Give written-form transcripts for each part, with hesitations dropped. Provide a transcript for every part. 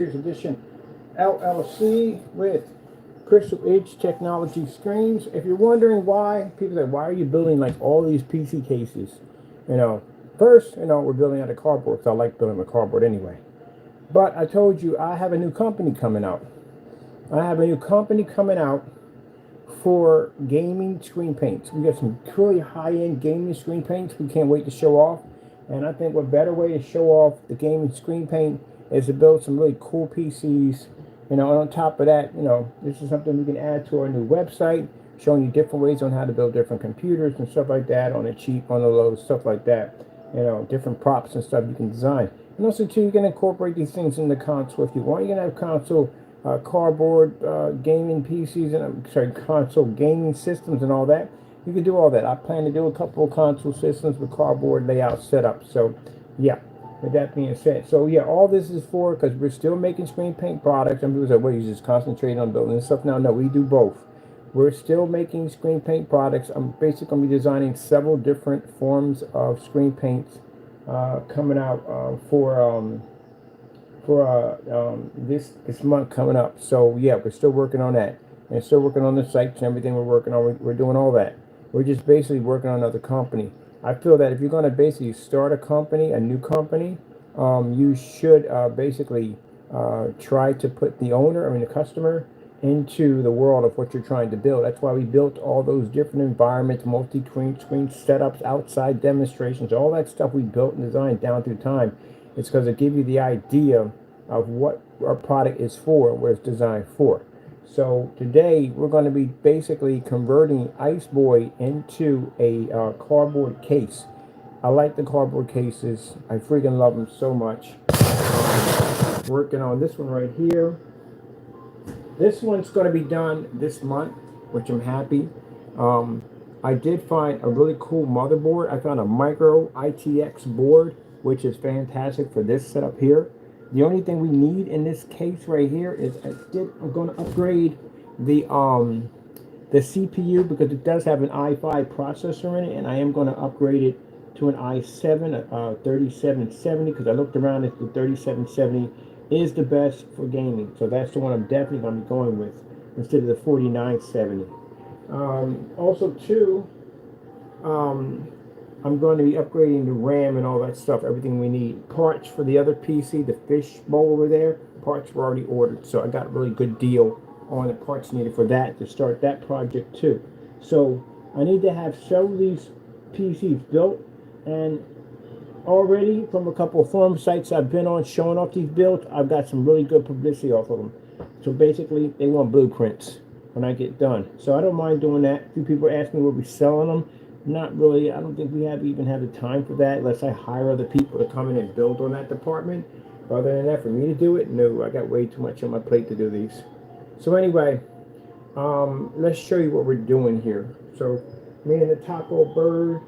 Edition LLC with Crystal Edge Technology Screens. If you're wondering why, people say, why are you building like all these PC cases? First, we're building out of cardboard because I like building with cardboard anyway. But I told you I have a new company coming out. I have a new company coming out for gaming screen paints. We got some really high-end gaming screen paints we can't wait to show off. And I think what better way to show off the gaming screen paint is to build some really cool PCs. On top of that, this is something we can add to our new website, showing you different ways on how to build different computers and stuff like that on the cheap, on the low, stuff like that. Different props and stuff you can design. And also, too, you can incorporate these things in the console if you want. You can have console cardboard gaming PCs and console gaming systems and all that. You can do all that. I plan to do a couple of console systems with cardboard layout setup. So, yeah. With that being said, so yeah, all this is for because we're still making screen paint products. And people say, "Well, you just concentrate on building this stuff." No, we do both. We're still making screen paint products. I'm basically going to be designing several different forms of screen paints coming out for this month coming up. So yeah, we're still working on that and still working on the sites and everything we're working on. We're doing all that. We're just basically working on another company. I feel that if you're going to basically start a company, a new company, you should basically try to put the customer, into the world of what you're trying to build. That's why we built all those different environments, multi-screen setups, outside demonstrations, all that stuff we built and designed down through time. It's because it gives you the idea of what our product is for, what it's designed for. So today we're going to be basically converting Ice Boy into a cardboard case. I like the cardboard cases. I freaking love them so much. Working on this one right here. This one's going to be done this month, which I'm happy. I did find a really cool motherboard. I found a micro ITX board, which is fantastic for this setup here. The only thing we need in this case right here is I'm going to upgrade the CPU because it does have an i5 processor in it, and I am going to upgrade it to an i7 3770 because I looked around at the 3770 is the best for gaming. So that's the one I'm definitely going to be going with instead of the 4970. Also, too, I'm going to be upgrading the RAM and all that stuff, everything we need. Parts for the other PC, the fish bowl over there, parts were already ordered. So I got a really good deal on the parts needed for that to start that project too. So I need to have several of these PCs built, and already from a couple of forum sites I've been on showing off these builds, I've got some really good publicity off of them. So basically, they want blueprints when I get done. So I don't mind doing that. A few people ask me, will we be selling them? Not really. I don't think we even have the time for that unless I hire other people to come in and build on that department. Other than that, for me to do it, no, I got way too much on my plate to do these. So anyway, let's show you what we're doing here. So me and the Taco Bird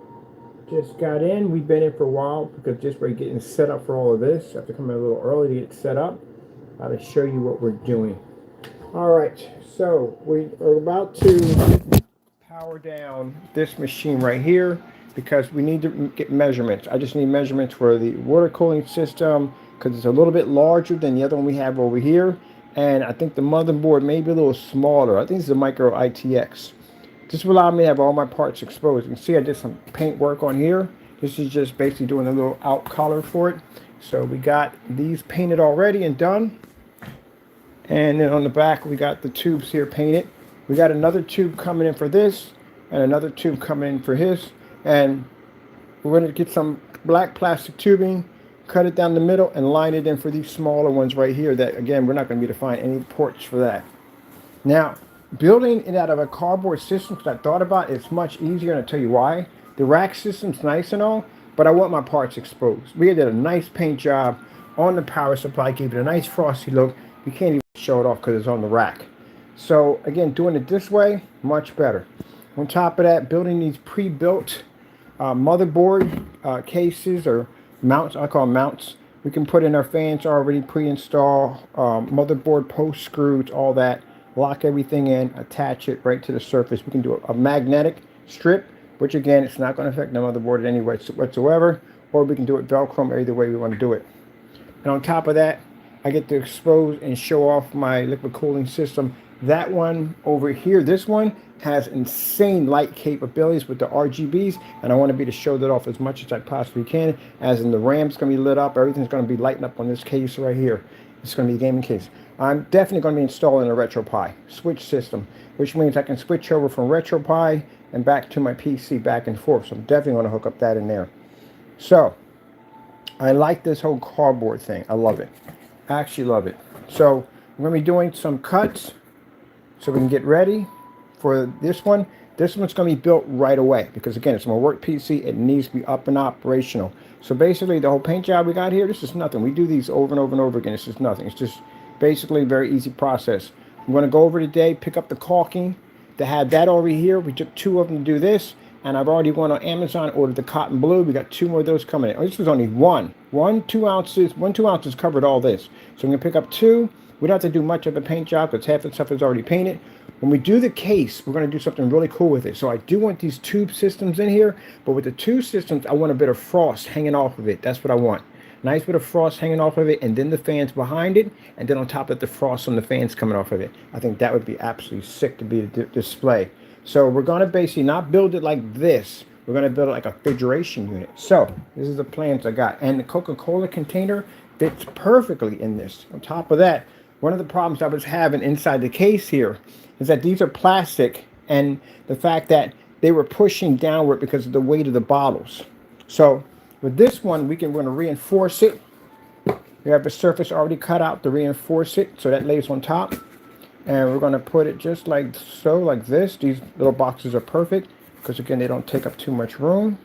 just got in. We've been in for a while because just we're getting set up for all of this. I have to come in a little early to get set up. I'll show you what we're doing. All right, so we are about to power down this machine right here because we need to get measurements. I just need measurements for the water cooling system because it's a little bit larger than the other one we have over here, and I think the motherboard may be a little smaller. I think this is a micro ITX. This will allow me to have all my parts exposed. You can see I did some paint work on here. This is just basically doing a little out color for it. So we got these painted already and done. And then on the back we got the tubes here painted. We got another tube coming in for this and another tube coming in for his. And we're going to get some black plastic tubing, cut it down the middle, and line it in for these smaller ones right here that, again, we're not going to be able to find any ports for that. Now, building it out of a cardboard system, because I thought about it, it's much easier, and I'll tell you why. The rack system's nice and all, but I want my parts exposed. We did a nice paint job on the power supply, gave it a nice frosty look. We can't even show it off because it's on the rack. So again, doing it this way, much better. On top of that, building these pre-built motherboard cases or mounts, I call them mounts. We can put in our fans already pre-installed, motherboard post screws, all that. Lock everything in, attach it right to the surface. We can do a magnetic strip, which again, it's not going to affect the motherboard in any way whatsoever, or we can do it Velcro, either way we want to do it. And on top of that, I get to expose and show off my liquid cooling system. That one over here, this one has insane light capabilities with the RGBs, and I want to be to show that off as much as I possibly can. As in the RAM's going to be lit up, everything's going to be lighting up on this case right here. It's going to be a gaming case. I'm definitely going to be installing a RetroPie switch system, which means I can switch over from RetroPie and back to my PC back and forth. So I'm definitely going to hook up that in there. So I like this whole cardboard thing. I love it. I actually love it. So we're going to be doing some cuts so we can get ready for this one. This one's going to be built right away because, again, it's my work PC. It needs to be up and operational. So basically, the whole paint job we got here, this is nothing. We do these over and over and over again. It's just nothing. It's just basically a very easy process. I'm going to go over today, pick up the caulking to have that over here. We took 2 of them to do this, and I've already gone on Amazon, ordered the cotton blue. We got 2 more of those coming in. Oh, this was only 2 ounces covered all this. So I'm going to pick up 2. We don't have to do much of a paint job because half the stuff is already painted. When we do the case, we're going to do something really cool with it. So I do want these tube systems in here, but with the 2 systems, I want a bit of frost hanging off of it. That's what I want. Nice bit of frost hanging off of it, and then the fans behind it, and then on top of the frost on the fans coming off of it. I think that would be absolutely sick to be a display. So we're going to basically not build it like this. We're going to build it like a refrigeration unit. So this is the plans I got. And the Coca-Cola container fits perfectly in this. On top of that, one of the problems I was having inside the case here is that these are plastic, and the fact that they were pushing downward because of the weight of the bottles. So with this one, we're going to reinforce it. We have the surface already cut out to reinforce it, so that lays on top. And we're going to put it just like so, like this. These little boxes are perfect because, again, they don't take up too much room.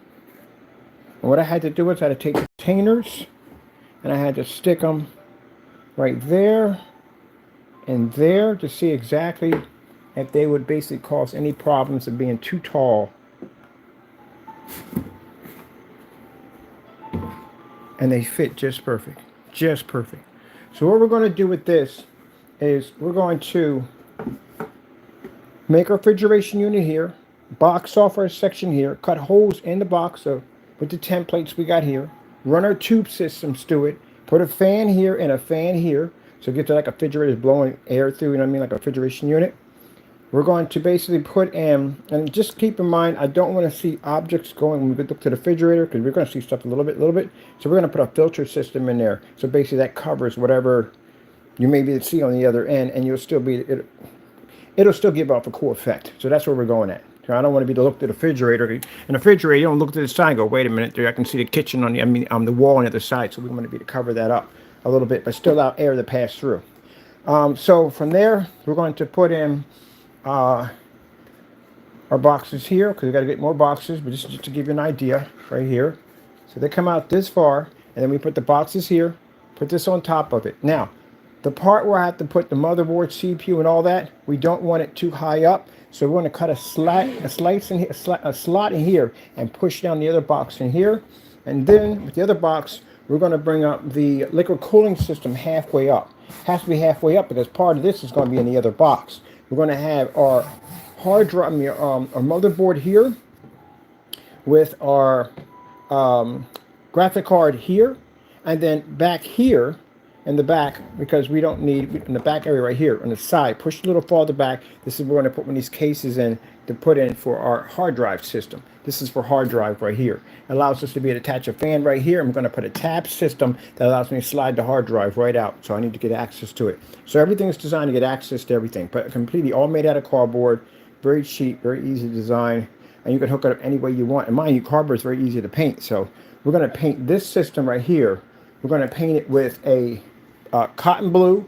And what I had to do is I had to take the containers and I had to stick them right there and there to see exactly if they would basically cause any problems of being too tall. And they fit just perfect. Just perfect. So what we're going to do with this is we're going to make our refrigeration unit here, box off our section here, cut holes in the box with the templates we got here, run our tube systems through it, put a fan here and a fan here, so it gets like a refrigerator blowing air through, you know what I mean, like a refrigeration unit. We're going to basically put in, and just keep in mind, I don't want to see objects going when we look to the refrigerator because we're going to see stuff a little bit. So we're going to put a filter system in there. So basically that covers whatever you may be able to see on the other end, and you'll still be, it'll still give off a cool effect. So that's where we're going at. So I don't want to be to look to the refrigerator. In the refrigerator, you don't look to the side and go, wait a minute, there I can see the kitchen on the wall on the other side. So we want to be to cover that up a little bit, but still allow air to pass through. So from there, we're going to put in our boxes here because we got to get more boxes, but just to give you an idea right here. So they come out this far, and then we put the boxes here, put this on top of it. Now, the part where I have to put the motherboard, CPU, and all that, we don't want it too high up. So we're going to cut a slot in here and push down the other box in here. And then with the other box, we're going to bring up the liquid cooling system halfway up. It has to be halfway up because part of this is going to be in the other box. We're going to have our hard drive, our motherboard here with our graphic card here, and then back here in the back, because we don't need, in the back area right here on the side, push a little farther back. This is where we're going to put one of these cases in to put in for our hard drive system. This is for hard drive right here. It allows us to be able to attach a fan right here. I'm going to put a tab system that allows me to slide the hard drive right out. So I need to get access to it. So everything is designed to get access to everything, but completely all made out of cardboard. Very cheap, very easy to design, and you can hook it up any way you want. And mind you, cardboard is very easy to paint. So we're going to paint this system right here. We're going to paint it with a cotton blue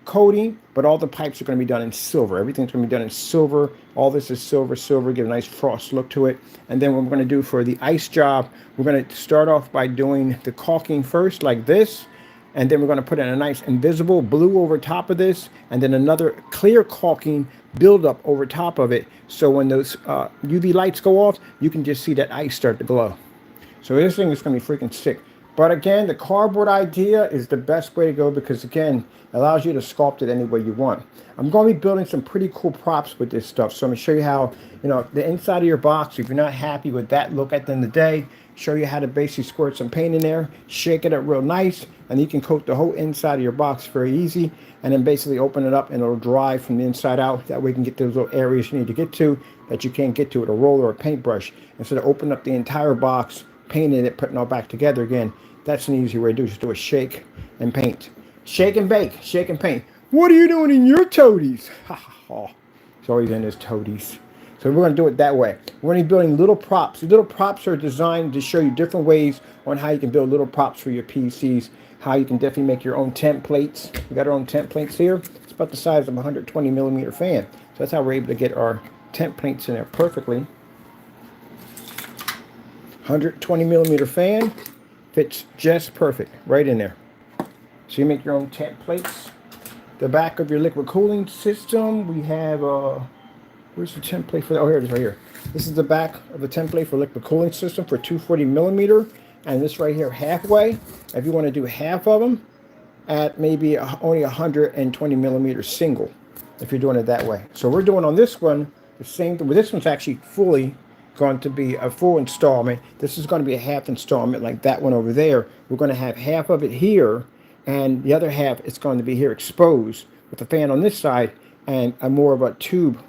coating, but all the pipes are going to be done in silver. Everything's going to be done in silver. All this is silver, give a nice frost look to it. And then what we're going to do for the ice job, we're going to start off by doing the caulking first, like this. And then we're going to put in a nice invisible blue over top of this, and then another clear caulking buildup over top of it. So when those UV lights go off, you can just see that ice start to glow. So this thing is going to be freaking sick. But again, the cardboard idea is the best way to go because again, it allows you to sculpt it any way you want. I'm going to be building some pretty cool props with this stuff. So I'm going to show you how, the inside of your box, if you're not happy with that look at the end of the day, show you how to basically squirt some paint in there, shake it up real nice, and you can coat the whole inside of your box very easy, and then basically open it up and it'll dry from the inside out. That way you can get those little areas you need to get to that you can't get to with a roller or a paintbrush. Instead of opening up the entire box, painting it, putting it all back together again, that's an easy way to do it. Just do a shake and paint. Shake and bake, shake and paint. What are you doing in your toadies? Ha ha ha. It's always in his toadies. So we're going to do it that way. We're going to be building little props. The little props are designed to show you different ways on how you can build little props for your PCs, how you can definitely make your own templates. We got our own templates here. It's about the size of a 120 millimeter fan. So that's how we're able to get our templates in there perfectly. 120 millimeter fan fits just perfect right in there. So you make your own templates. The back of your liquid cooling system, we have where's the template for that? Oh, here it is right here. This is the back of the template for liquid cooling system for 240 millimeter. And this right here halfway, if you want to do half of them at maybe only 120 millimeter single, if you're doing it that way. So we're doing on this one the same thing. This one's actually fully going to be a full installment. This is going to be a half installment like that one over there. We're going to have half of it here, and the other half is going to be here exposed with the fan on this side and a more of a tube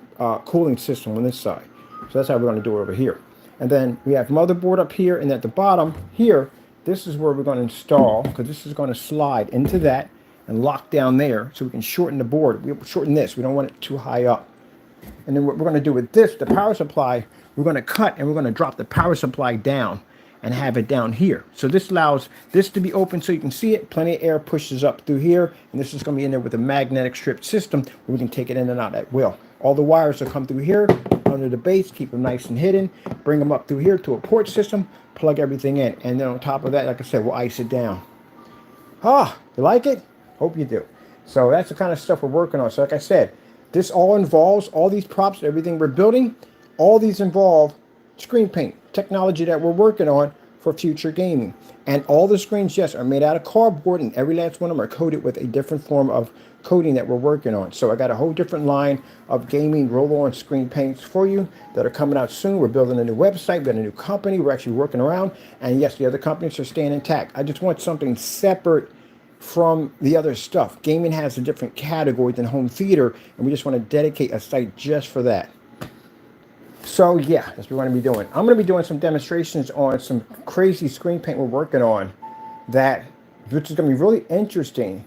cooling system on this side. So that's how we're going to do it over here. And then we have motherboard up here, and at the bottom here, this is where we're going to install, because this is going to slide into that and lock down there so we can shorten the board. We shorten this. We don't want it too high up. And then what we're going to do with this, the power supply, we're going to cut and we're going to drop the power supply down and have it down here. So this allows this to be open so you can see it. Plenty of air pushes up through here. And this is going to be in there with a magnetic strip system where we can take it in and out at will. All the wires will come through here under the base, keep them nice and hidden. Bring them up through here to a port system, plug everything in. And then on top of that, like I said, we'll ice it down. Ah, you like it? Hope you do. So that's the kind of stuff we're working on. So like I said, this all involves, all these props, everything we're building, all these involve screen paint, technology that we're working on for future gaming. And all the screens, yes, are made out of cardboard, and every last one of them are coated with a different form of coating that we're working on. So I got a whole different line of gaming roll-on screen paints for you that are coming out soon. We're building a new website, we got a new company, we're actually working around, and yes, the other companies are staying intact. I just want something separate from the other stuff. Gaming has a different category than home theater, and we just want to dedicate a site just for that. So yeah, that's what we're going to be doing. I'm going to be doing some demonstrations on some crazy screen paint we're working on, which is going to be really interesting,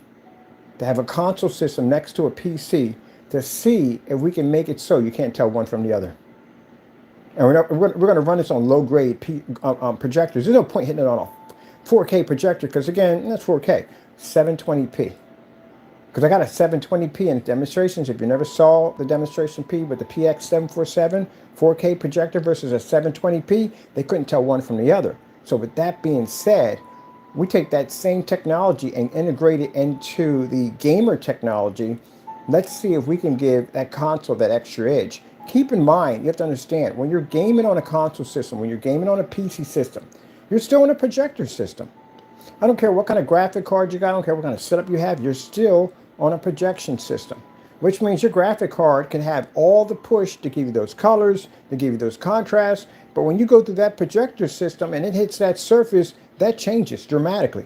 to have a console system next to a PC to see if we can make it so you can't tell one from the other. And we're going to run this on low-grade projectors. There's no point hitting it on a 4K projector because, again, that's 4K. 720p. Because I got a 720p in demonstrations. If you never saw the demonstration P with the PX747 4K projector versus a 720p, they couldn't tell one from the other. So with that being said, we take that same technology and integrate it into the gamer technology. Let's see if we can give that console that extra edge. Keep in mind, you have to understand, when you're gaming on a console system, when you're gaming on a PC system, you're still in a projector system. I don't care what kind of graphic card you got, I don't care what kind of setup you have, you're still on a projection system. Which means your graphic card can have all the push to give you those colors, to give you those contrasts, but when you go through that projector system and it hits that surface, that changes dramatically.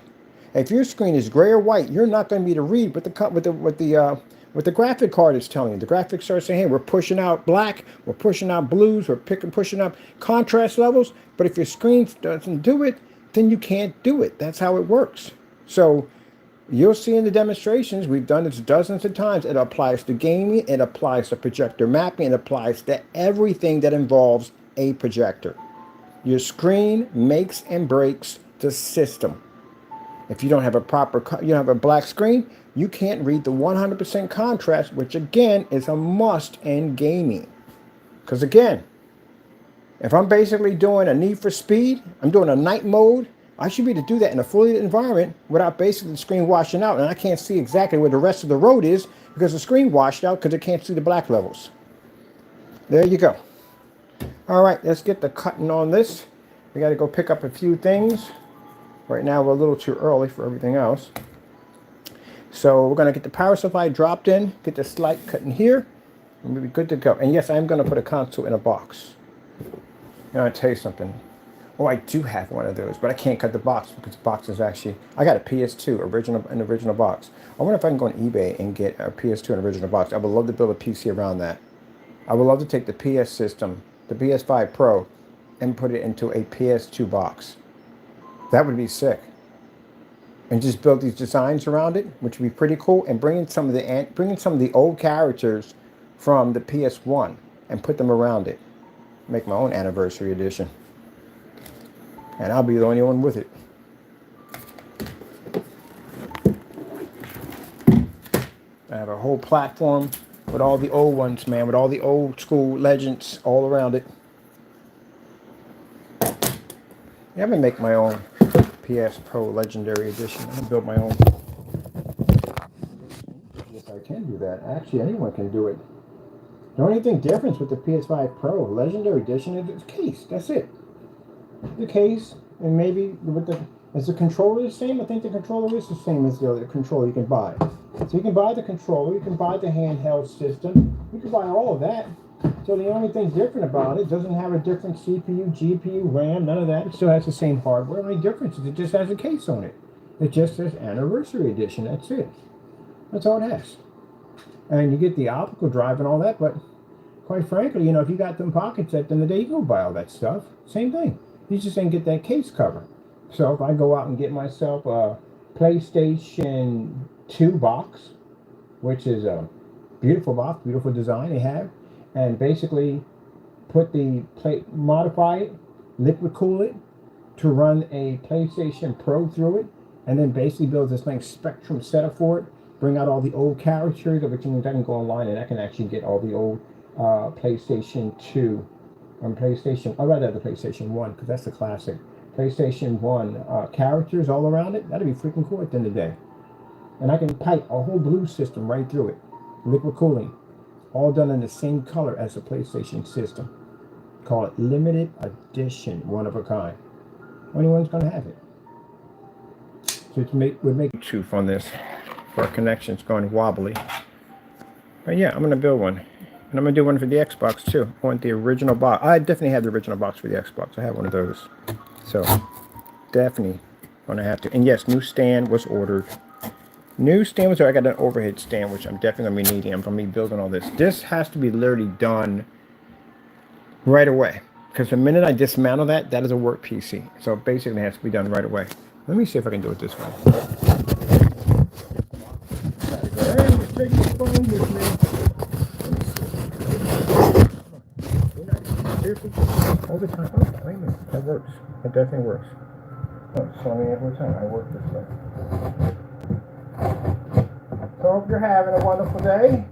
If your screen is gray or white, you're not going to be able to read what the graphic card is telling you. The graphics starts saying, hey, we're pushing out black, we're pushing out blues, we're pushing up contrast levels, but if your screen doesn't do it, then you can't do it. That's how it works. So you'll see in the demonstrations, we've done this dozens of times. It applies to gaming, it applies to projector mapping, it applies to everything that involves a projector. Your screen makes and breaks the system. If you don't have a black screen, you can't read the 100% contrast, which again is a must in gaming. Because again, if I'm basically doing a Need for Speed, I'm doing a night mode, I should be able to do that in a fully lit environment without basically the screen washing out. And I can't see exactly where the rest of the road is because the screen washed out because it can't see the black levels. There you go. All right, let's get the cutting on this. We got to go pick up a few things. Right now we're a little too early for everything else. So we're going to get the power supply dropped in, get the slide cut in here, and we'll be good to go. And yes, I'm going to put a console in a box. Now I'll tell you something. Oh, I do have one of those, but I can't cut the box because the box is actually, I got a PS2 an original box. I wonder if I can go on eBay and get a PS2 an original box. I would love to build a PC around that. I would love to take the PS system, the PS5 Pro, and put it into a PS2 box. That would be sick. And just build these designs around it, which would be pretty cool, and bring in some of the old characters from the PS1 and put them around it. Make my own anniversary edition. And I'll be the only one with it. I have a whole platform with all the old ones, man, with all the old school legends all around it. Yeah, I'm gonna make my own PS Pro Legendary Edition. I'm gonna build my own. Yes, I can do that. Actually, anyone can do it. The only thing difference with the PS5 Pro Legendary Edition is the case. That's it. The case, and maybe is the controller the same? I think the controller is the same as the other controller you can buy. So you can buy the controller, you can buy the handheld system, you can buy all of that. So the only thing different about it doesn't have a different CPU, GPU, RAM, none of that. It still has the same hardware. The only difference is it just has a case on it. It just says Anniversary Edition. That's it. That's all it has. And you get the optical drive and all that, but quite frankly, you know, if you got them pockets at the end of the day, you can go buy all that stuff. Same thing. You just ain't get that case cover. So if I go out and get myself a PlayStation 2 box, which is a beautiful box, beautiful design they have, and basically put the modify it, liquid cool it to run a PlayStation Pro through it, and then basically build this nice Spectrum setup for it, bring out all the old characters, which means I can go online and I can actually get all the old PlayStation 2 on PlayStation, I'd rather have the PlayStation 1 because that's the classic. PlayStation 1 characters all around it, that'd be freaking cool at the end of the day. And I can pipe a whole blue system right through it. Liquid cooling. All done in the same color as the PlayStation system. Call it limited edition, one of a kind. Only one's gonna have it. So it would make truth on this. Our connection's going wobbly. But yeah, I'm gonna build one. And I'm going to do one for the Xbox, too. I want the original box. I definitely have the original box for the Xbox. I have one of those. So, definitely going to have to. And yes, new stand was ordered. New stand was ordered. I got an overhead stand, which I'm definitely going to be needing. I'm going to be building all this. This has to be literally done right away. Because the minute I dismantle that, that is a work PC. So, basically, it has to be done right away. Let me see if I can do it this way. Hey, just take your phone with me. All the time. Oh, wait a minute. That works. It definitely works. Oh, so me every time I work this way. So I hope you're having a wonderful day.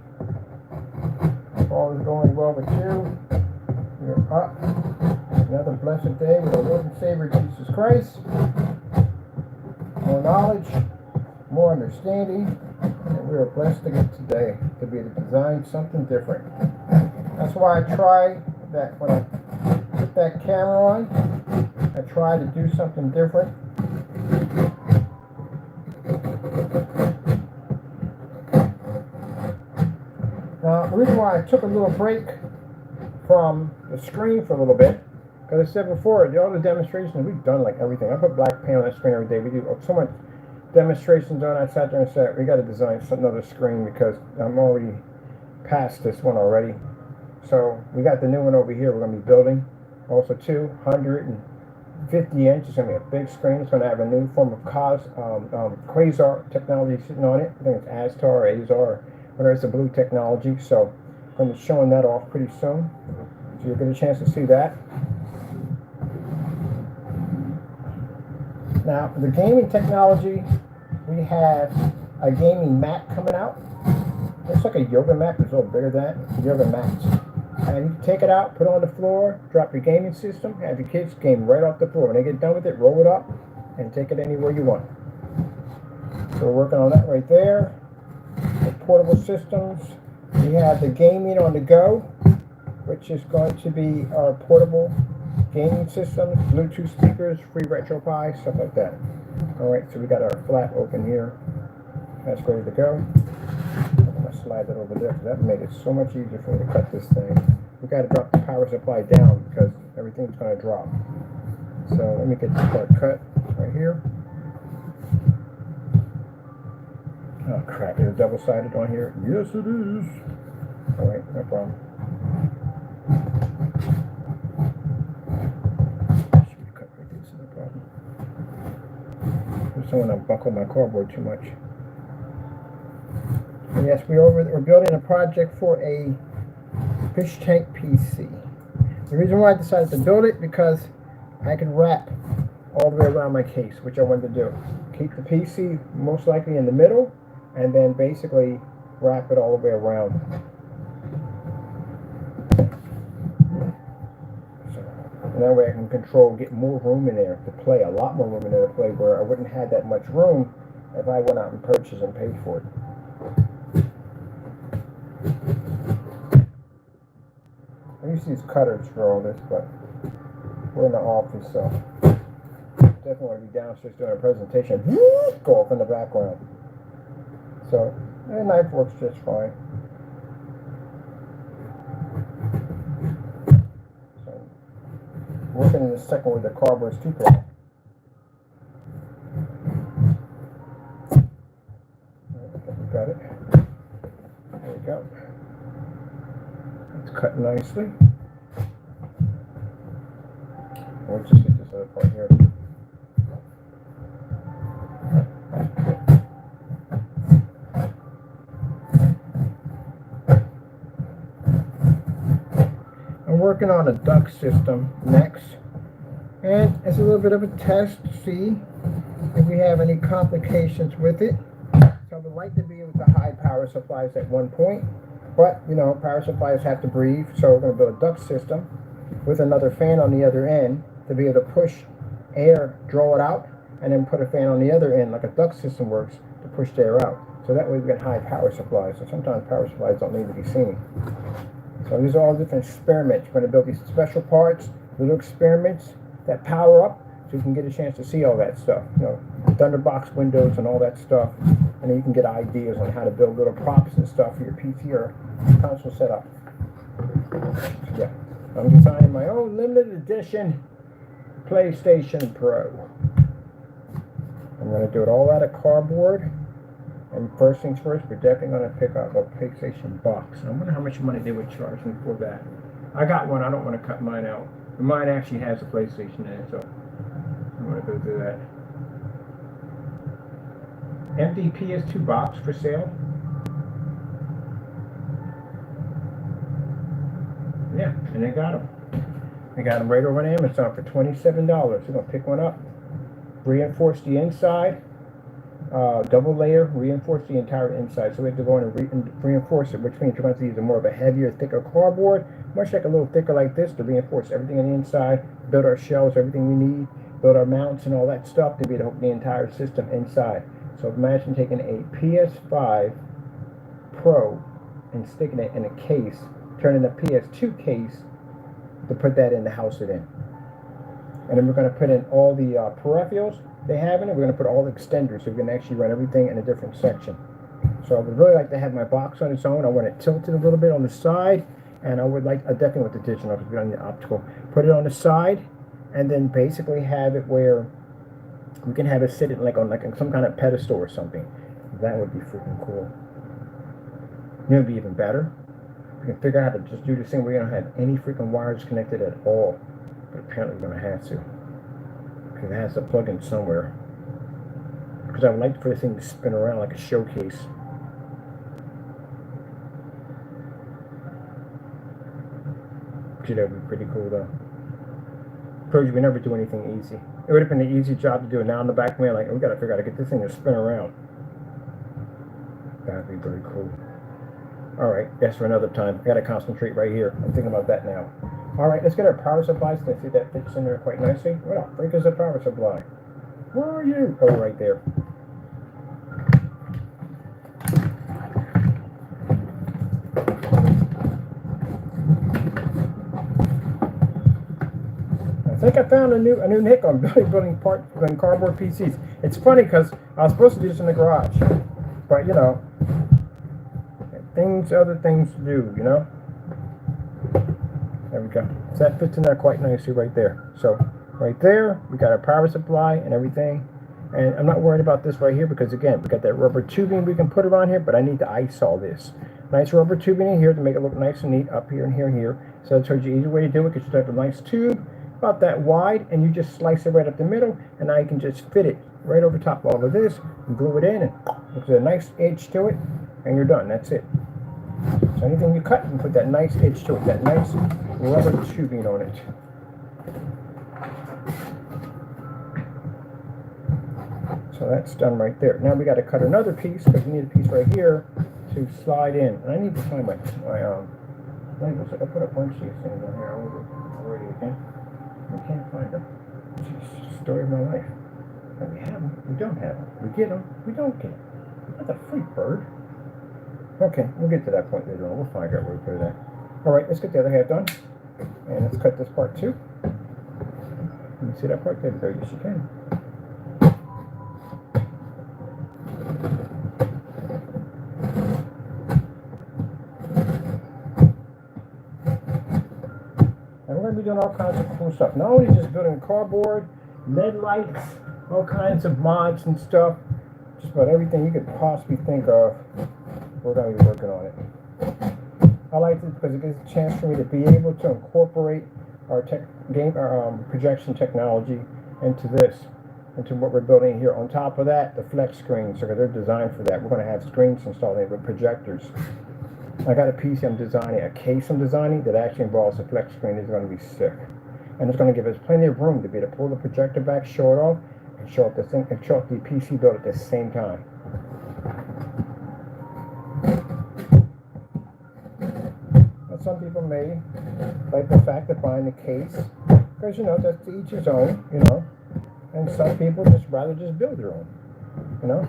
All is going well with you. You're up. Another blessed day with our Lord and Savior Jesus Christ. More knowledge, more understanding, and we are blessed to get today to be able to design something different. That's why I try that when I put that camera on, I try to do something different. Now, the reason why I took a little break from the screen for a little bit, because I said before, all the demonstrations, we've done like everything. I put black paint on that screen every day. We do so much demonstrations on. I sat there and said, we got to design another screen because I'm already past this one already. So we got the new one over here we're going to be building. Also 250 inches. It's going to be a big screen. It's going to have a new form of Quasar technology sitting on it. I think it's ASTAR or AZAR, whatever. It's a blue technology. So I'm going to be showing that off pretty soon. So you'll get a chance to see that. Now, for the gaming technology, we have a gaming mat coming out. Looks like a yoga mat, but it's a little bigger than that. Yoga mats. And you can take it out, put it on the floor, drop your gaming system, have your kids game right off the floor. When they get done with it, roll it up, and take it anywhere you want. So we're working on that right there. The portable systems. We have the gaming on the go, which is going to be our portable gaming systems, Bluetooth speakers, free RetroPie, stuff like that. Alright, so we got our flap open here. That's ready to go. I'm going to slide that over there because that made it so much easier for me to cut this thing. We got to drop the power supply down because everything's going to drop. So let me get this part cut right here. Oh crap, is it double-sided on here? Yes it is. Alright, no problem. Should be cut like this, no problem. Just don't want to buckle my cardboard too much. And yes, we're building a project for a fish tank PC. The reason why I decided to build it because I can wrap all the way around my case, which I wanted to do. Keep the PC most likely in the middle, and then basically wrap it all the way around. So, and that way I can get more room in there to play, a lot more room in there to play, where I wouldn't have that much room if I went out and purchased and paid for it. I used to use cutters for all this, but we're in the office, so definitely want to be downstairs doing a presentation. Go off in the background. So, the knife works just fine. So, working in a second with the cardboard is too quick. We got it. There we go. It's cut nicely. We'll just get this other part here. I'm working on a duct system next, and it's a little bit of a test to see if we have any complications with it. So I would like to be able to hide power supplies at one point, but you know, power supplies have to breathe, so we're going to build a duct system with another fan on the other end to be able to push air, draw it out, and then put a fan on the other end like a duct system works to push the air out. So that way we can hide power supplies. So sometimes power supplies don't need to be seen. So these are all different experiments. We're going to build these special parts, little experiments that power up so you can get a chance to see all that stuff. You know, Thunderbox windows and all that stuff. And then you can get ideas on how to build little props and stuff for your PC or console setup. Yeah, I'm designing my own limited edition PlayStation Pro. I'm going to do it all out of cardboard. And first things first, we're definitely going to pick up a PlayStation box. I wonder how much money they would charge me for that. I got one. I don't want to cut mine out. Mine actually has a PlayStation in it, so I'm going to go through that. Empty PS2 box for sale. Yeah, and they got them. They got them right over on Amazon for $27. We're going to pick one up. Reinforce the inside. Double layer, reinforce the entire inside. So we have to go in and reinforce it, which means you're going to use a more of a heavier, thicker cardboard, much like a little thicker like this, to reinforce everything on the inside, build our shelves, everything we need, build our mounts and all that stuff to be able to hook the entire system inside. So imagine taking a PS5 Pro and sticking it in a case, turning the PS2 case to put that in to house it in. And then we're going to put in all the peripherals they have in it. We're going to put all the extenders so we can actually run everything in a different section. So I would really like to have my box on its own. I want it tilted a little bit on the side, and I definitely want the digital because we don't need the optical. Put it on the side, and then basically have it where we can have it sit on some kind of pedestal or something. That would be freaking cool. You know, it'd be even better. We can figure out how to just do this thing where you don't have any freaking wires connected at all. But apparently we're going to have to. Because it has to plug in somewhere. Because I would like for this thing to spin around like a showcase. Gee, that would be pretty cool though. Told you we never do anything easy. It would have been an easy job to do it. Now in the back of me, like, we got to figure out how to get this thing to spin around. That'd be very cool. Alright, that's for another time. I got to concentrate right here. I'm thinking about that now. Alright, let's get our power supply. So I see that fits in there quite nicely. What the freak is a power supply? Where are you? Oh, right there. I think I found a new nick on building cardboard PCs. It's funny because I was supposed to do this in the garage, but you know, other things to do, you know. There we go. So that fits in there quite nicely right there. So right there, we got our power supply and everything. And I'm not worried about this right here because again, we got that rubber tubing we can put around here, but I need to ice all this. Nice rubber tubing in here to make it look nice and neat up here and here and here. So I told you, easy way to do it, because you have a nice tube about that wide, and you just slice it right up the middle, and now you can just fit it right over top of all of this and glue it in, and there's a nice edge to it, and you're done. That's it. So anything you cut, you can put that nice edge to it, that nice rubber tubing on it. So that's done right there. Now we got to cut another piece because we need a piece right here to slide in. And I need to find my labels. I put a bunch of these things on here already again. I can't find them. It's the story of my life. And we have them. We don't have them. We get them. We don't get them. What a freak bird. Okay, we'll get to that point later on. We'll find out where we put it at. All right, let's get the other half done. And let's cut this part too. Can you see that part? There we go. Yes, you can. And we're going to be doing all kinds of cool stuff. Not only just building cardboard, LED lights, all kinds of mods and stuff. Just about everything you could possibly think of. We're going to be working on it. I like this because it gives a chance for me to be able to incorporate our projection technology into this, into what we're building here. On top of that, the flex screens, so they're designed for that. We're going to have screens installed in with projectors. I got a PC I'm designing, a case I'm designing that actually involves a flex screen. It's going to be sick. And it's going to give us plenty of room to be able to pull the projector back, show it off, and show up the thing, and show up the PC build at the same time. Some people may like the fact of buying the case because, you know, that's to each his own, you know, and some people just rather just build their own, you know.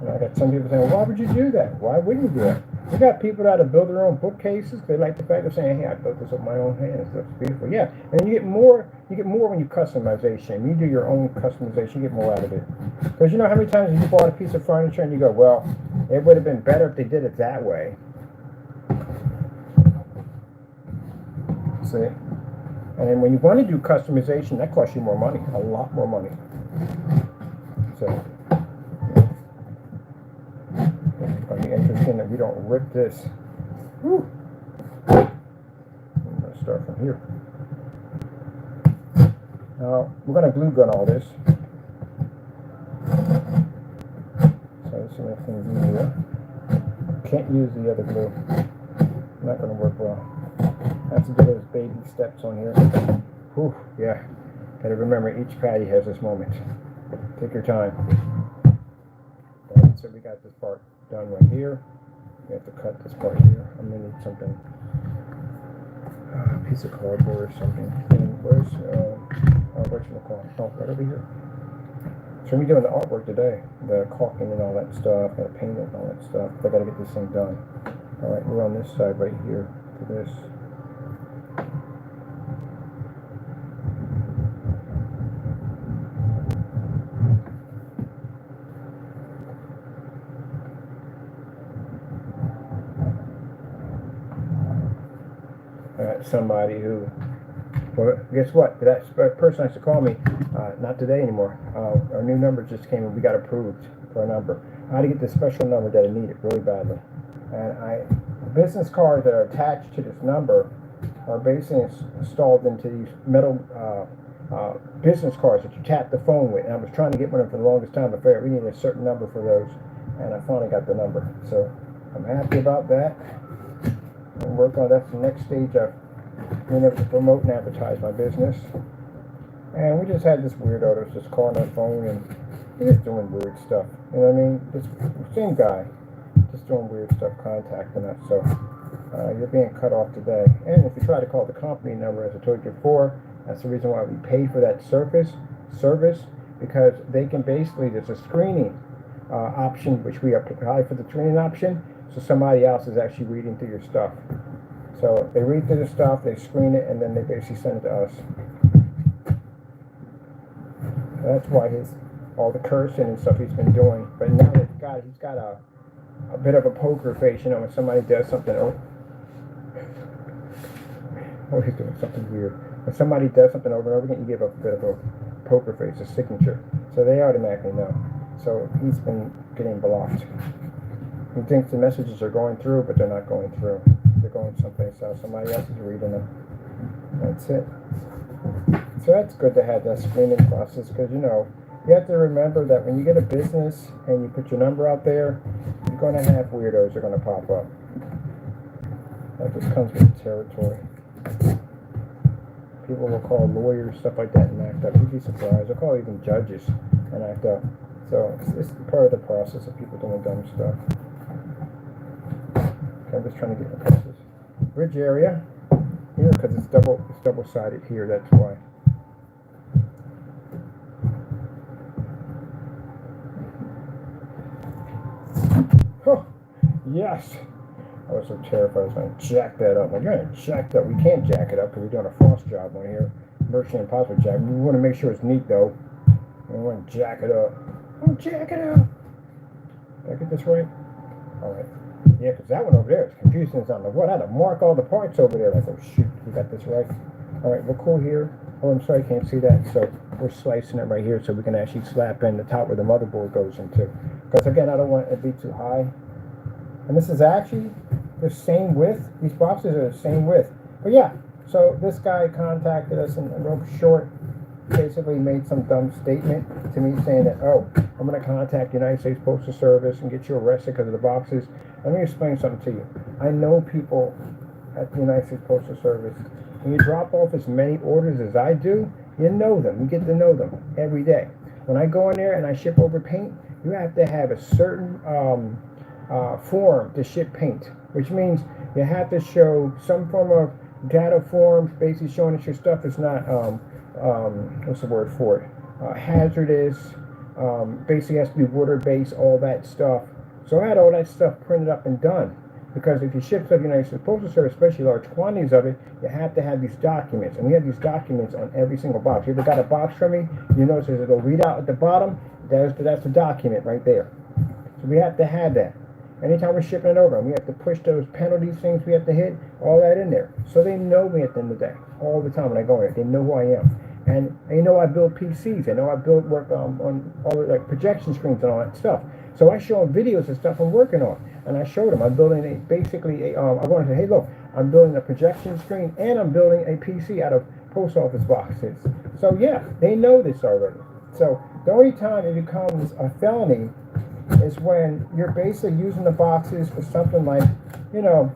And I got some people saying, well, why would you do that? Why wouldn't you do that? We got people that build their own bookcases. They like the fact of saying, hey, I built this with my own hands. It looks beautiful. Yeah, and you get more when you customization. You do your own customization, you get more out of it. Because you know how many times you bought a piece of furniture and you go, well, it would have been better if they did it that way. See? And then when you want to do customization, that costs you more money, a lot more money. So, it's going to be interesting that we don't rip this. Whew. I'm going to start from here. Now, we're going to glue gun all this. So this will make things easier. Can't use the other glue. Not going to work well. Have to do those baby steps on here. Whew, yeah. Gotta remember, each patty has this moment. Take your time. So we got this part done right here. We have to cut this part here. I'm gonna need something. A piece of cardboard or something. And where's what you call it? Oh, right over here. So we're doing the artwork today. The caulking and all that stuff, and the paint and all that stuff. I gotta get this thing done. Alright, we're on this side right here for this. Somebody who, well, guess what? That person has to call me. Not today anymore. Our new number just came and we got approved for a number. I had to get this special number that I needed really badly. And business cards that are attached to this number are basically installed into these metal business cards that you tap the phone with. And I was trying to get one of them for the longest time, but I figured we needed a certain number for those. And I finally got the number. So I'm happy about that. I'm working on that's the next stage of being able to promote and advertise my business. And we just had this weirdo that was just calling our phone and he's just doing weird stuff. You know what I mean? This same guy, just doing weird stuff, contacting us. So you're being cut off today. And if you try to call the company number, as I told you before, that's the reason why we pay for that service, because they can basically, there's a screening option, which we apply for the screening option. So somebody else is actually reading through your stuff. So they read through the stuff, they screen it, and then they basically send it to us. That's why all the cursing and stuff he's been doing. But now he's got a bit of a poker face, you know, when somebody does something. Oh, he's doing something weird. When somebody does something over and over again, you give a bit of a poker face, a signature. So they automatically know. So he's been getting blocked. He thinks the messages are going through, but they're not going through. They're going someplace else. Somebody else is reading them. That's it. So that's good to have that screening process, because, you know, you have to remember that when you get a business and you put your number out there, you're going to have weirdos that are going to pop up. That just comes with the territory. People will call lawyers, stuff like that, and act up. You'd be surprised. They'll call even judges and act up. So it's part of the process of people doing dumb stuff. Okay, I'm just trying to get across this bridge area here, because it's double-sided here. That's why. Oh, yes. I was so terrified I was going to jack that up. Like, you're going to jack that. We can't jack it up because we're doing a frost job on here. Merchant Impossible jack. We want to make sure it's neat, though. We want to jack it up. Oh, jack it up. Did I get this right? All right. Yeah, because that one over there is confusing as I don't know what. I had to mark all the parts over there. Like, oh, shoot. We got this right. All right, we're cool here. Oh, I'm sorry, can't see that. So we're slicing it right here so we can actually slap in the top where the motherboard goes into. Because, again, I don't want it to be too high. And this is actually the same width. These boxes are the same width. But yeah, so this guy contacted us and real short basically made some dumb statement to me saying that, oh, I'm going to contact the United States Postal Service and get you arrested because of the boxes. Let me explain something to you. I know people at the United States Postal Service. When you drop off as many orders as I do, you know them. You get to know them every day. When I go in there and I ship over paint, you have to have a certain form to ship paint, which means you have to show some form of data form, basically showing that your stuff is not what's the word for it, hazardous, basically has to be water-based, all that stuff. So I had all that stuff printed up and done, because if you ship to the United States Postal Service, especially large quantities of it, you have to have these documents, and we have these documents on every single box. You ever got a box from me, you notice there's a little readout at the bottom. That's a document right there. So we have to have that. Anytime we're shipping it over, and we have to push those penalty things we have to hit, all that in there. So they know me at the end of the day, all the time when I go in there. They know who I am. And they know I build PCs. They know I work on all the like projection screens and all that stuff. So I show them videos and stuff I'm working on. And I show them I'm building I want to say, hey, look, I'm building a projection screen and I'm building a PC out of post office boxes. So yeah, they know this already. So the only time it becomes a felony is when you're basically using the boxes for something like, you know,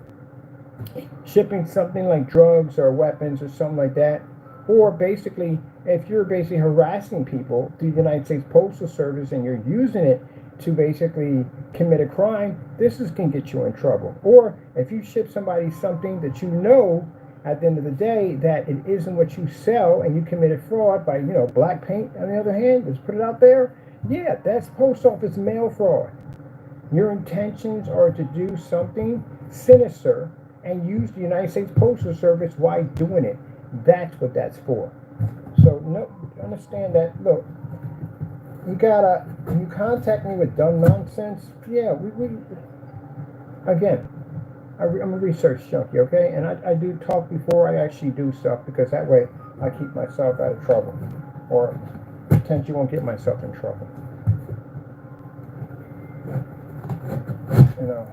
shipping something like drugs or weapons or something like that. Or basically, if you're basically harassing people through the United States Postal Service and you're using it to basically commit a crime, this can get you in trouble. Or if you ship somebody something that you know at the end of the day that it isn't what you sell and you committed fraud by, you know, black paint on the other hand, let's put it out there. Yeah, that's post office mail fraud. Your intentions are to do something sinister and use the United States Postal Service while doing it. That's what that's for. So no, understand that. Look, you contact me with dumb nonsense. Yeah, we again, I'm a research junkie, okay? And I do talk before I actually do stuff, because that way I keep myself out of trouble, or potentially won't get myself in trouble. You know,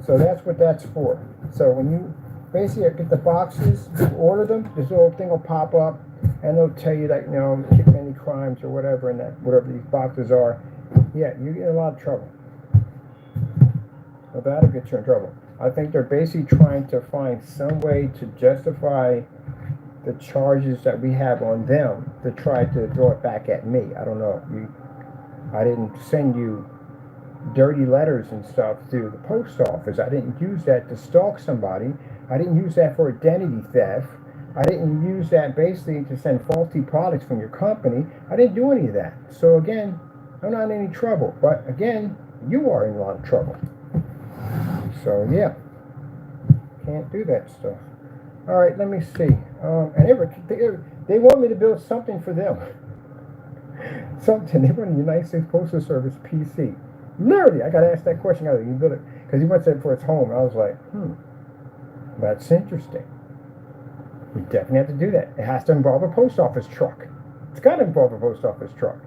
so that's what that's for. So when you basically get the boxes, you order them, this little thing will pop up, and they'll tell you that, you know, any crimes or whatever, and that whatever these boxes are, yeah, you get in a lot of trouble. Well, that'll get you in trouble. I think they're basically trying to find some way to justify the charges that we have on them to try to throw it back at me. I don't know. I didn't send you dirty letters and stuff through the post office. I didn't use that to stalk somebody. I didn't use that for identity theft. I didn't use that basically to send faulty products from your company. I didn't do any of that. So again, I'm not in any trouble. But again, you are in a lot of trouble. So yeah, can't do that stuff. All right, let me see. And they want me to build something for them. Something, they run the United States Postal Service PC. Literally, I got to ask that question. I go, you build it? Because he went there for its home. And I was like, that's interesting. We definitely have to do that. It has to involve a post office truck. It's got to involve a post office truck.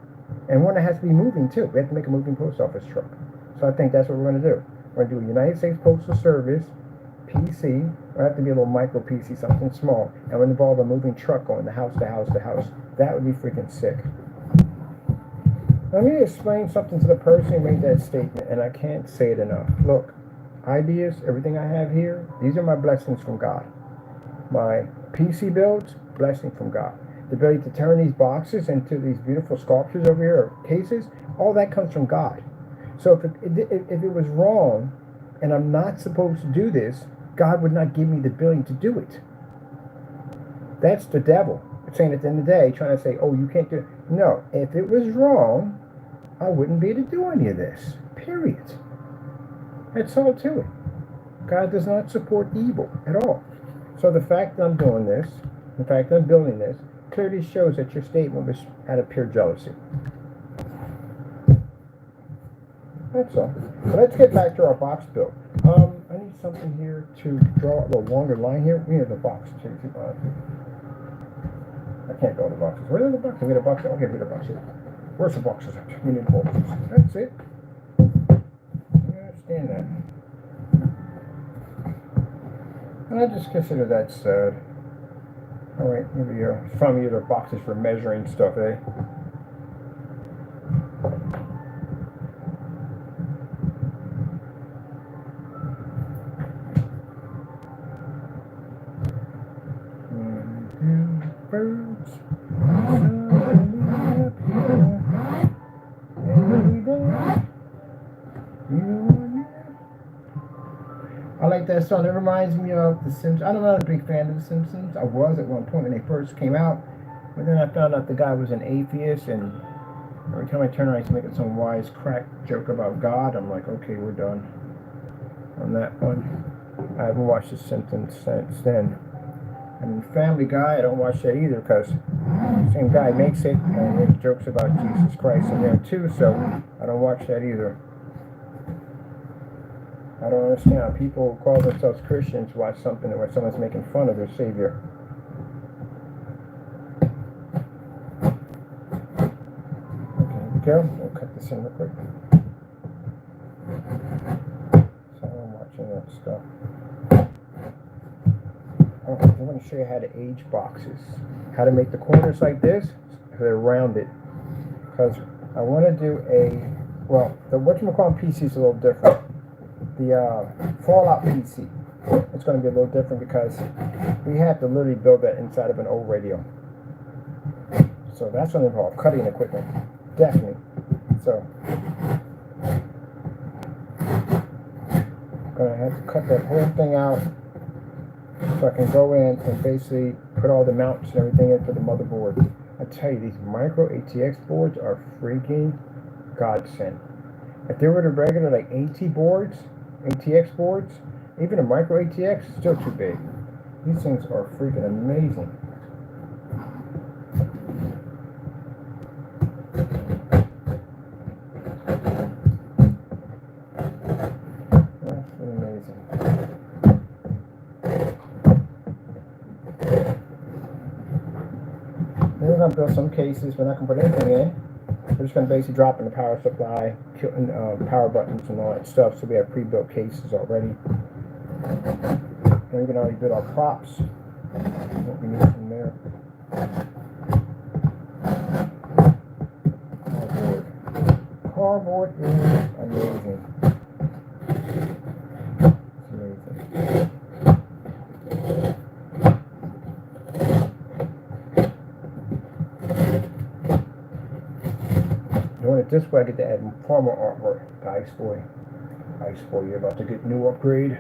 And one that has to be moving, too. We have to make a moving post office truck. So I think that's what we're going to do. We're going to do a United States Postal Service PC. It'll have to be a little micro PC, something small. And we'll involve a moving truck going to house to house to house. That would be freaking sick. Let me explain something to the person who made that statement, and I can't say it enough. Look, ideas, everything I have here, these are my blessings from God. My PC builds, blessing from God. The ability to turn these boxes into these beautiful sculptures over here, or cases, all that comes from God. So if it was wrong, and I'm not supposed to do this, God would not give me the ability to do it. That's the devil. It's saying at the end of the day, trying to say, oh, you can't do it. No, if it was wrong, I wouldn't be able to do any of this. Period. That's all to it. God does not support evil at all. So the fact that I'm doing this, the fact that I'm building this, clearly shows that your statement was out of pure jealousy. That's all. But let's get back to our box build. I need something here to draw a little longer line here. We need the box too. I can't go to the boxes. Where are the boxes? We need a box. Okay, we need a box here. Where's the boxes? We need boxes. That's it. I understand that. And I just consider that sad. Alright, here we go. Finally, the boxes for measuring stuff, eh? Birds. I like that song. It reminds me of The Simpsons. I'm not a big fan of The Simpsons. I was at one point when they first came out. But then I found out the guy was an atheist, and every time I turn around, he's making some wise crack joke about God. I'm like, okay, we're done on that one. I haven't watched The Simpsons since then. And Family Guy, I don't watch that either because the same guy makes it and makes jokes about Jesus Christ in there too, so I don't watch that either. I don't understand how people who call themselves Christians watch something where someone's making fun of their Savior. Okay, here we go. We'll cut this in real quick. So I'm watching that stuff. I'm going to show you how to age boxes. How to make the corners like this so they're rounded. Because I want to do the whatchamacallit PC is a little different. The Fallout PC. It's going to be a little different because we have to literally build that inside of an old radio. So that's going to involve cutting equipment. Definitely. So I'm going to have to cut that whole thing out. So I can go in and basically put all the mounts and everything into the motherboard. I tell you, these micro ATX boards are freaking godsend. If they were the regular like AT boards, ATX boards, even a micro ATX is still too big. These things are freaking amazing. We're going to build some cases. We're not going to put anything in. We're just going to basically drop in the power supply, power buttons, and all that stuff. So we have pre-built cases already. And we can already build our props. What we need from there. Cardboard is amazing. It's amazing. Doing it this way, I get to add far more artwork. Ice boy, you're about to get new upgrade.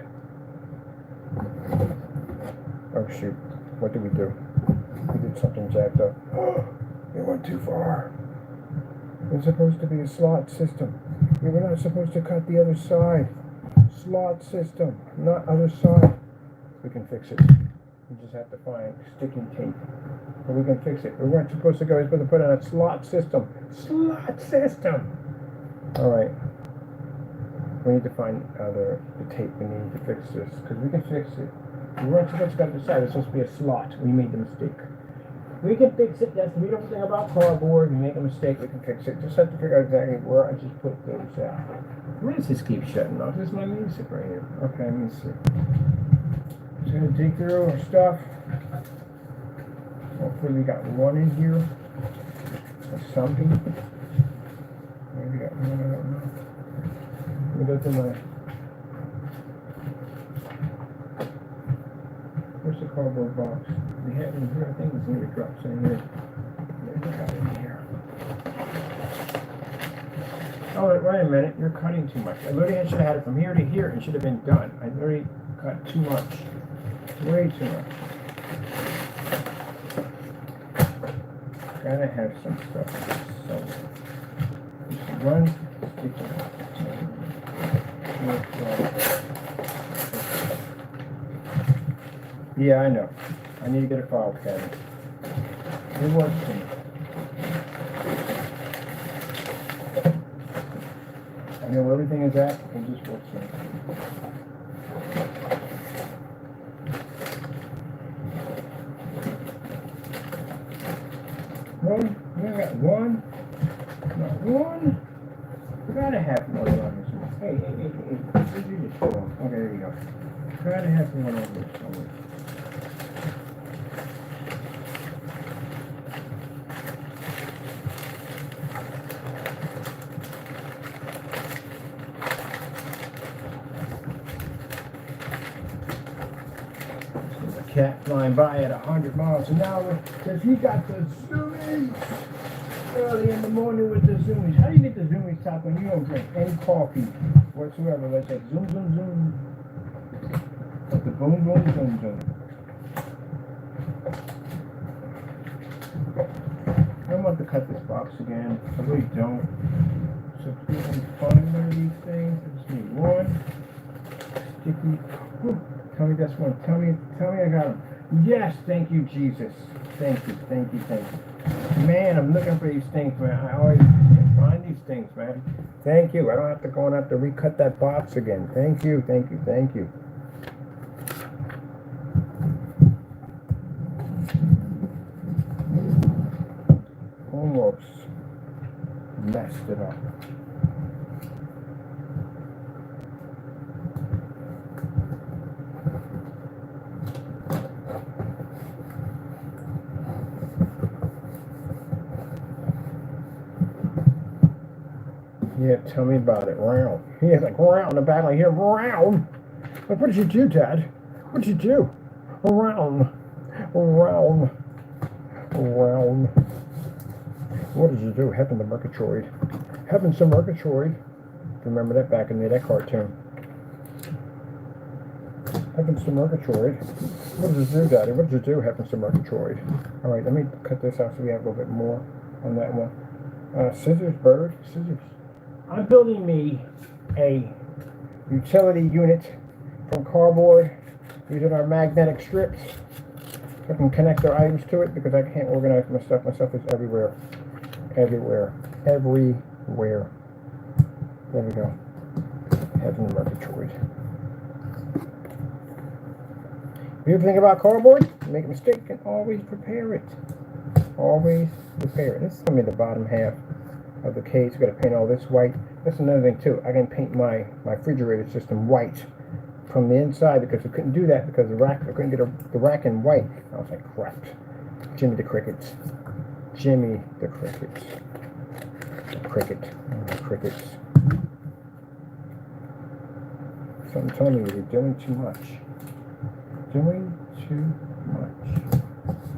Oh shoot, what did we do? We did something jacked up. We went too far. It's supposed to be a slot system. We were not supposed to cut the other side. Slot system, not other side. We can fix it. We just have to find sticking tape. But we can fix it. We weren't supposed to go. We're supposed to put in a slot system. Slot system. All right. We need to find the tape we need to fix this, because we can fix it. We weren't supposed to go to the side. It's supposed to be a slot. We made the mistake. We can fix it. That's the beautiful thing about cardboard. We make a mistake, we can fix it. Just have to figure out exactly where I just put those out. Where does this keep shutting off? This is my music right here. Okay, let me see. Just gonna dig through our stuff. Hopefully we got one in here or something. Maybe got one, I don't know. Let me go to my. Where's the cardboard box? We have it in here. I think it's near the drops in here. Yeah, we got it in here. Oh, wait a minute. You're cutting too much. I literally should have had it from here to here and should have been done. I literally cut too much. Way too much. Gotta have some stuff. So, just one sticky. Yeah, I know. I need to get a file cabinet. It works for me. I know where everything is at. It just works for me. One. We got one. Not one. We gotta have one on this one. Hey. Where'd you just go? Okay, there you go. Gotta have one on this somewhere. Cat flying by at 100 miles an hour because he got the zoomies early in the morning with the zoomies. How do you get the zoomies top when you don't drink any coffee whatsoever? Let's say zoom, zoom, zoom. Like the boom, boom, zoom, zoom. I don't want to cut this box again. I really don't. So please find one of these things. I just need one. Sticky. Whew. Tell me that's one. Tell me I got them. Yes, thank you, Jesus. Thank you. Man, I'm looking for these things, man. I always can find these things, man. Thank you. I don't have to go and have to recut that box again. Thank you. Almost messed it up. Yeah, tell me about it. Round. Yeah, like round in the back, like here, round. Like, what did you do, Dad? What did you do? Round. What did you do? Heaven to Murgatroyd. Heaven to Murgatroyd. Remember that back in the day, that cartoon. Heavens to Murgatroyd. What did you do, Daddy? What did you do, Heavens to Murgatroyd? Alright, let me cut this out so we have a little bit more on that one. Scissors, bird, scissors. I'm building me a utility unit from cardboard using our magnetic strips so I can connect our items to it because I can't organize my stuff. My stuff is everywhere. There we go. Heaven to Murgatroyd. Beautiful thing about cardboard, you make a mistake and always prepare it. This is going to be the bottom half of the case. Got to paint all this white. That's another thing too. I can paint my refrigerator system white from the inside because I couldn't do that because I couldn't get the rack in white. I was like, crap. Jimmy the Crickets. Crickets. Something telling me you're doing too much.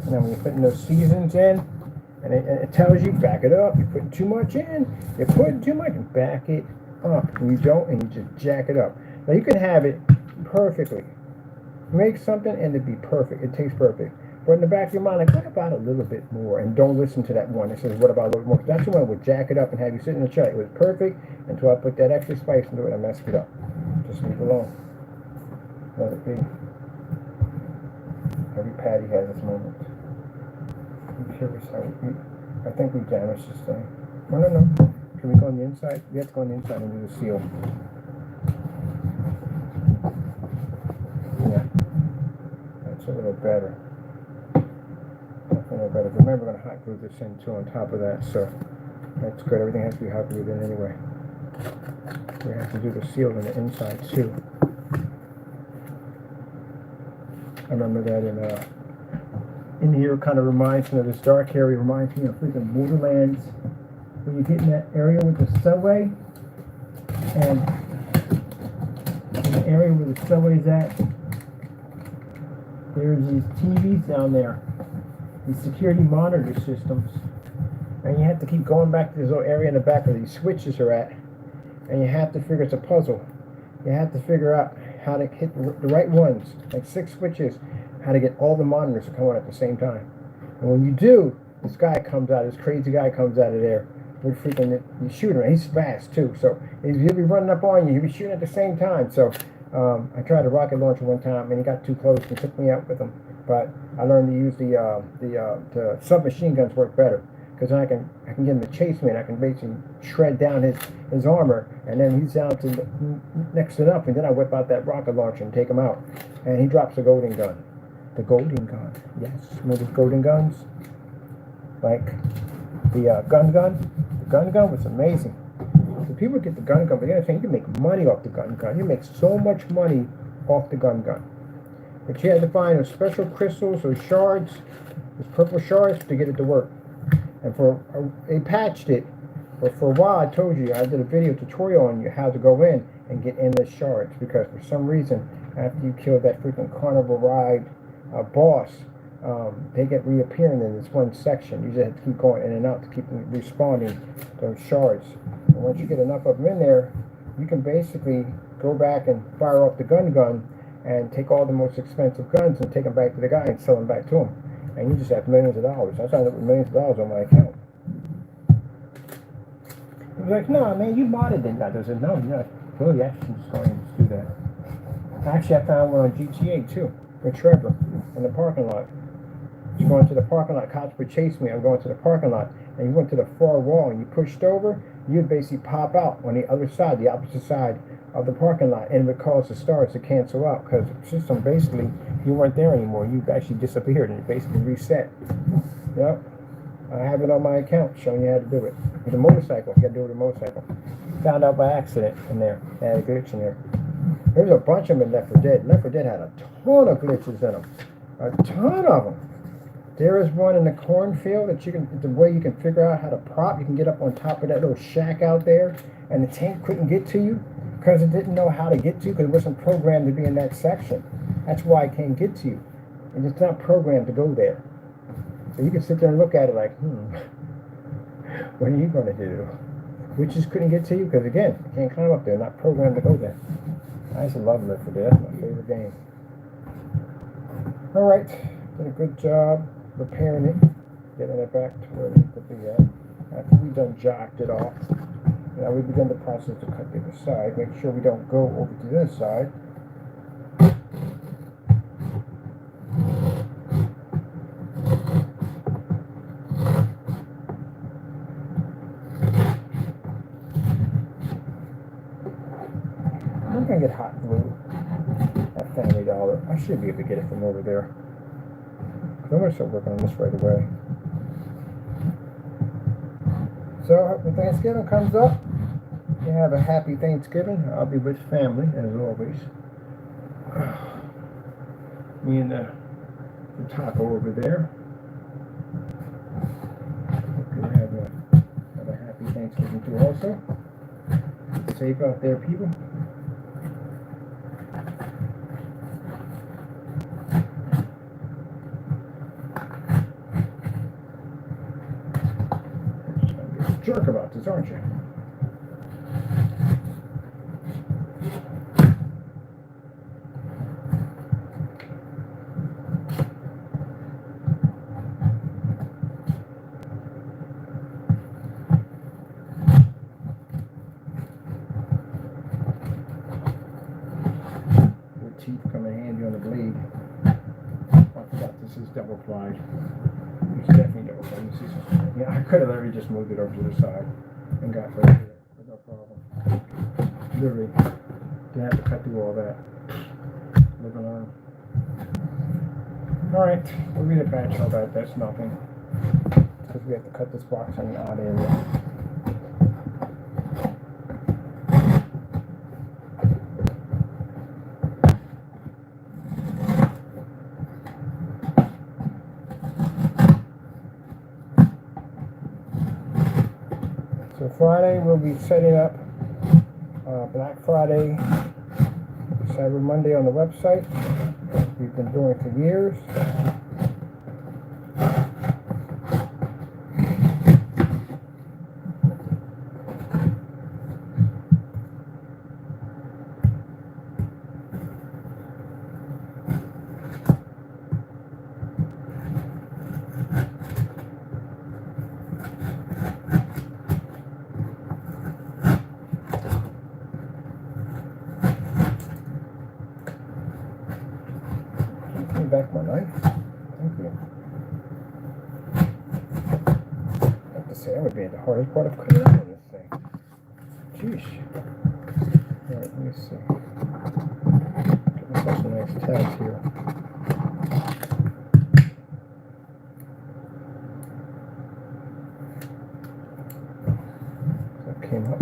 Now when you're putting those seasons in, and it tells you, back it up, you're putting too much in, and back it up. And you don't, and you just jack it up. Now you can have it perfectly. Make something and it be perfect. It tastes perfect. But in the back of your mind, like, what about a little bit more? And don't listen to that one that says, what about a little bit more? Because that's the one that would jack it up and have you sit in the chair. It was perfect until I put that extra spice into it and messed it up. Just leave it alone. Let it be. Every patty has its moment. I'm curious how I think we damaged this thing. No, no, no. Can we go on the inside? We have to go on the inside and do the seal. Yeah. That's a little better. Definitely a little better. Remember, we're going to hot glue this in too on top of that, so that's good. Everything has to be hot glued in anyway. We have to do the seal on the inside too. I remember that in here kind of reminds me of this dark area, reminds me of freaking Borderlands, when you get in that area with the subway, and in the area where the subway's at, there's these TVs down there, these security monitor systems, and you have to keep going back to this little area in the back where these switches are at, and you have to figure, it's a puzzle, you have to figure out how to hit the right ones, like 6 switches, how to get all the monitors to come on at the same time. And when you do, this guy comes out, this crazy guy comes out of there with freaking, you shoot him, he's fast too, so he'll be running up on you, he'll be shooting at the same time. So I tried a rocket launcher one time and he got too close and took me out with him, but I learned to use the submachine guns work better, because I can get him to chase me and I can basically shred down his armor, and then he's down to next to nothing, then I whip out that rocket launcher and take him out, and he drops the golden gun. The golden gun, yes. Remember the golden guns? Like the gun gun? The gun gun was amazing. The people get the gun gun, but the other thing, you can make money off the gun gun. You make so much money off the gun gun. But you had to find those special crystals, those shards, those purple shards to get it to work. And they patched it, but for a while I told you, I did a video tutorial on you how to go in and get endless shards, because for some reason, after you kill that freaking carnival ride boss, they get reappearing in this one section. You just have to keep going in and out to keep respawning those shards. And once you get enough of them in there, you can basically go back and fire off the gun and take all the most expensive guns and take them back to the guy and sell them back to him. And you just have millions of dollars. I signed up with millions of dollars on my account. He was like, no, man, you modded it. I said, no, you're not really actually just going to do that. Actually, I found one on GTA too, with Trevor, in the parking lot. He's going to the parking lot, cops would chase me, I'm going to the parking lot, and you went to the far wall and you pushed over, you'd basically pop out on the other side, the opposite side of the parking lot, and it would cause the stars to cancel out, because the system basically, you weren't there anymore, you actually disappeared and it basically reset. Yep, I have it on my account showing you how to do it. With a motorcycle, you gotta do it with a motorcycle. Found out by accident in there, I had a glitch in there. There's a bunch of them in Left 4 Dead. Left 4 Dead had a ton of glitches in them. A ton of them. There is one in the cornfield that the way you can figure out how to prop, you can get up on top of that little shack out there, and the tank couldn't get to you because it didn't know how to get to you, because it wasn't programmed to be in that section. That's why it can't get to you. And it's not programmed to go there. So you can sit there and look at it like, what are you going to do? Witches couldn't get to you because, again, you can't climb up there, not programmed to go there. I used to love Left 4 Dead. That's my favorite game. Alright, did a good job repairing it, getting it back to where it needs to be at. After we done jacked it off, now we begin the process to cut the other side. Make sure we don't go over to this side. I'm gonna get hot glue at Family Dollar. I should be able to get it from over there. I'm gonna start working on this right away. So when Thanksgiving comes up, you have a happy Thanksgiving. I'll be with family as always. Me and the taco over there. Hope you have a happy Thanksgiving too also. Be safe out there, people. Jerk about this, aren't you? Your teeth come in handy on the blade. I forgot this is double plied. It's definitely dope. Let me see something. Yeah, I could have literally just moved it over to the side and got right here, but no problem. Literally, didn't have to cut through all that. Live and learn. Alright, we'll read it back all that. That's nothing. Because we have to cut this box in an odd area. So Friday we'll be setting up Black Friday, Cyber Monday on the website. We've been doing it for years. Back my knife. Thank you. I have to say, I would be at the hardest part of cutting out on this thing. Jeez. Alright, let me see. Give myself some nice tabs here. That came up.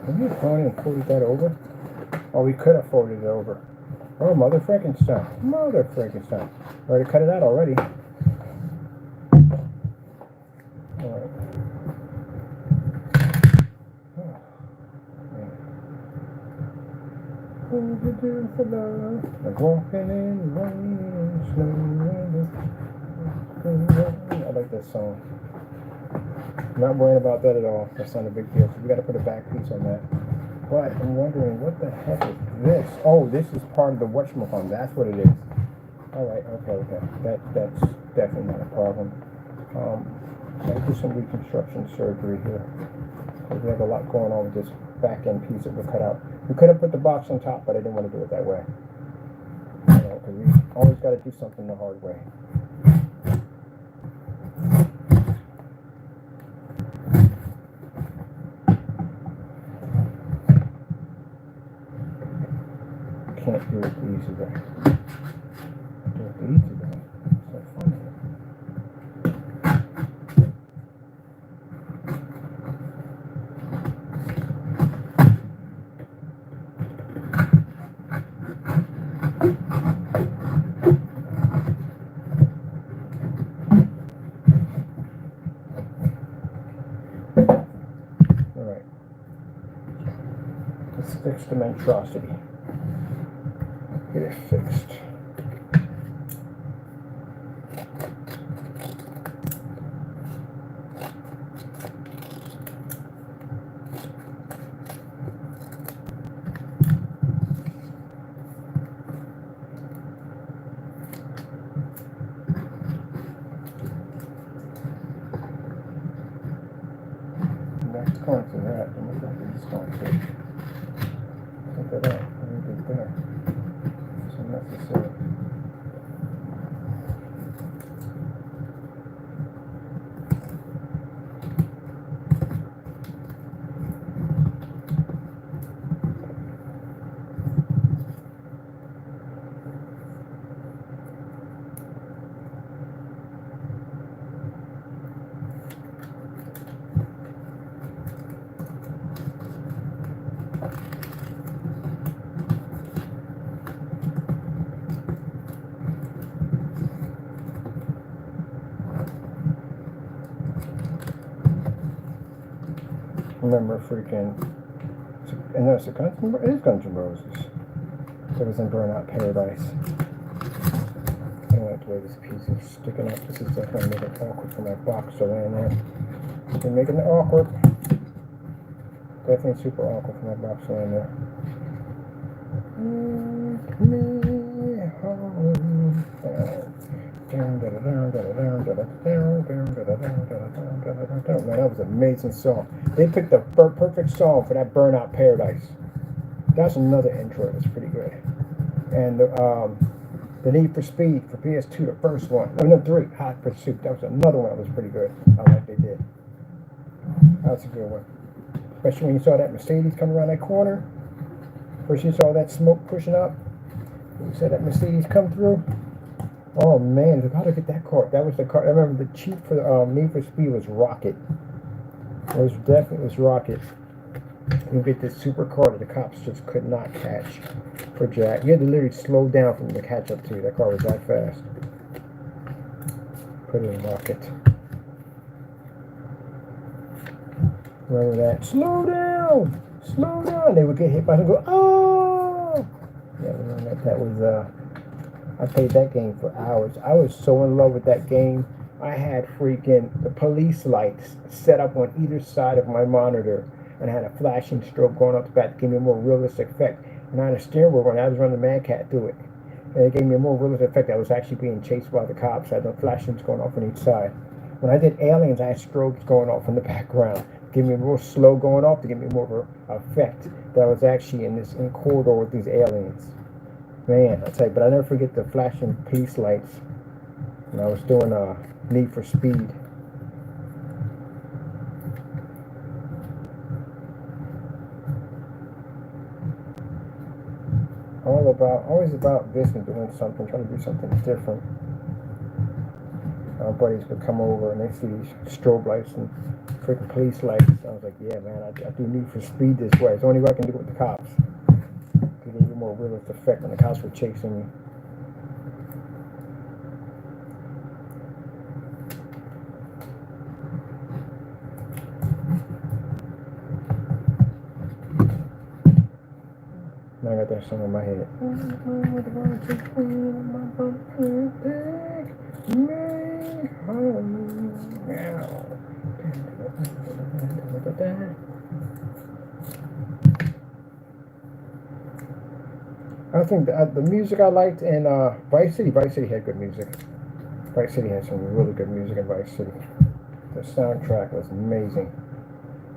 Have you gone and folded that over? Oh, we could have folded it over. Oh, Mother Frankenstein. Mother Frankenstein. I already cut it out already. Alright. Like walking in rain and snow. I like this song. Not worrying about that at all. That's not a big deal. So we got to put a back piece on that. But I'm wondering, what the heck is this? Oh, this is part of the whatchamacallit. That's what it is. All right. Okay. That's definitely not a problem. I'll do some reconstruction surgery here. We have a lot going on with this back end piece that we cut out. We could have put the box on top, but I didn't want to do it that way. Because we always got to do something the hard way. Can't do it the easy way. Do it the easy way. It's so funny. All right. Let's fix the monstrosity. Get it fixed. That's going to that. I'm going to just going to take that out. Leave it there. Necessary. Remember freaking, and there's a Guns N' Roses. It is Guns N' Roses. It was in Burnout Paradise. I don't like the way this piece is sticking up. This is definitely making it awkward for my box to lay in there. It's been making it awkward. Definitely super awkward for my box to lay in there. Me home. Man, that was an amazing song. They picked the perfect song for that Burnout Paradise. That's another intro that's pretty good. And the Need for Speed for PS2, the first one. No, 3, Hot Pursuit. That was another one that was pretty good. I like they did. That was a good one. Especially when you saw that Mercedes come around that corner. First you saw that smoke pushing up. You saw that Mercedes come through. Oh man, how to get that car? That was the car. I remember the cheat for Need for Speed was Rocket. It was definitely Rocket. You get this super car that the cops just could not catch for jack. You had to literally slow down for them to catch up to you. That car was that fast. Put it in Rocket. Remember that? Slow down! Slow down! They would get hit by it and go, oh! Yeah, remember that was, I played that game for hours. I was so in love with that game. I had freaking the police lights set up on either side of my monitor, and I had a flashing strobe going up the back to give me a more realistic effect. And I had a steering wheel when I was running the Mad Cat through it. And it gave me a more realistic effect. I was actually being chased by the cops. I had the flashings going off on each side. When I did Aliens, I had strobes going off in the background. Give me a more slow going off to give me more of an effect that I was actually in this corridor with these aliens. Man, I tell you, but I never forget the flashing police lights when I was doing Need for Speed. Always about this and doing something, trying to do something different. Our buddies would come over and they see these strobe lights and freaking police lights. I was like, yeah, man, I do Need for Speed this way. It's the only way I can do it with the cops. To give you more realistic effect when the cops were chasing you. Now I got that song in my head. I think the music I liked in Vice City had good music. Vice City had some really good music in Vice City. The soundtrack was amazing.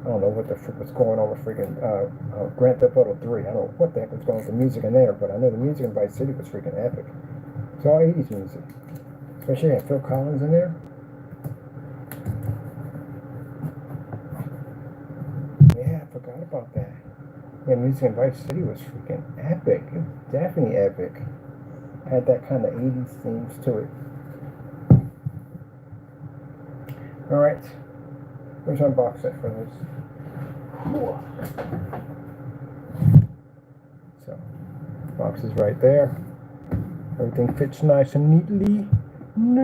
I don't know what the frick was going on with freaking Grand Theft Auto 3. I don't know what the heck was going on with the music in there, but I know the music in Vice City was freaking epic. It's all 80s music. Especially had Phil Collins in there. Yeah, I forgot about that. Yeah, music in Vice City was freaking epic. It was definitely epic. Had that kind of 80s themes to it. Alright. Let's unbox it for this. So, box is right there. Everything fits nice and neatly. And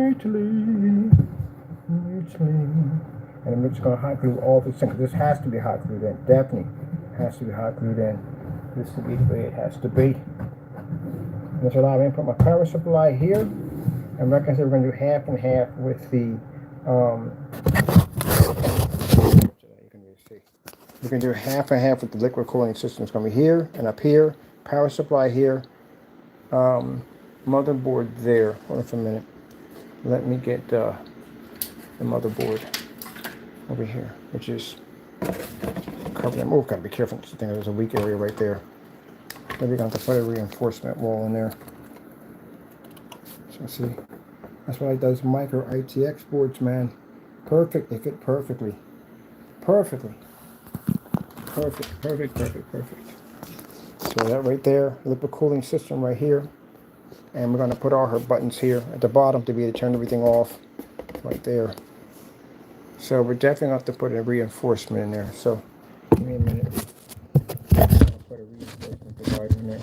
I'm just going to hot glue all this in, because this has to be hot glued in. Definitely has to be hot glued in. This will be the way it has to be. And this allows me to put my power supply here. And like I said, we're going to do half and half with the you can do half and half with the liquid cooling system. It's going to be here and up here. Power supply here. Motherboard there. Hold on for a minute. Let me get the motherboard over here, which is covering them. Oh, gotta be careful. I think there's a weak area right there. Maybe we're going to put a reinforcement wall in there. So see, that's why it does micro ITX boards, man. Perfect. They fit perfectly. Perfect. So that right there, liquid cooling system right here. And we're going to put all her buttons here at the bottom to be able to turn everything off right there. So we're definitely going to have to put a reinforcement in there. So give me a minute. I'll put a reinforcement divider in there.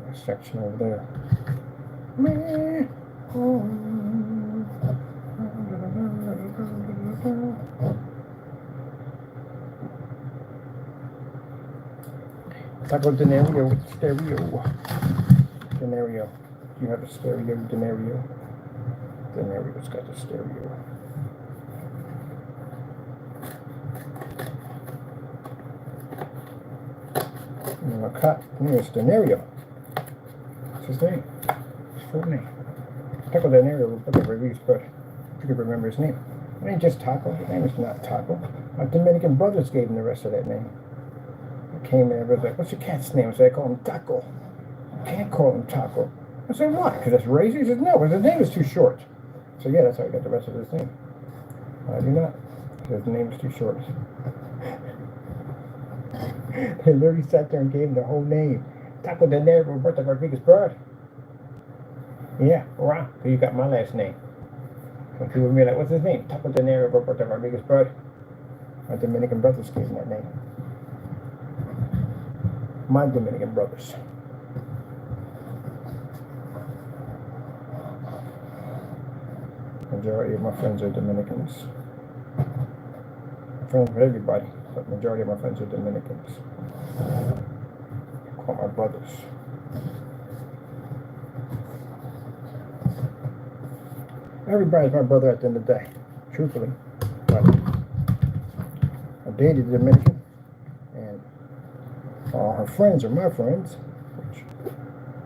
That section over there. Taco Denario with stereo. Denario. You have the stereo, Denario. Denario's got the stereo. And a cut. Here's Denario. What's his name? His full name. Taco Denario, look at reviews, but you could remember his name. It ain't just Taco. His name is not Taco. My Dominican brothers gave him the rest of that name. I came in, I was like, what's your cat's name? I said, I call him Taco. I can't call him Taco. I said, why? Because that's racist? He said, no, because his name is too short. So yeah, that's how I got the rest of his name. I do not, because his name is too short. They literally sat there and gave him the whole name. Taco de Nero Roberto Rodriguez Bird. Yeah, wow, because you got my last name. When people would be like, what's his name? Taco de Nero Roberto Rodriguez Bird. My Dominican brothers gave him that name. My Dominican brothers. Majority of my friends are Dominicans. I'm friends with everybody, but majority of my friends are Dominicans. I call my brothers. Everybody's my brother at the end of the day, truthfully. But I dated a Dominican, and all her friends are my friends, which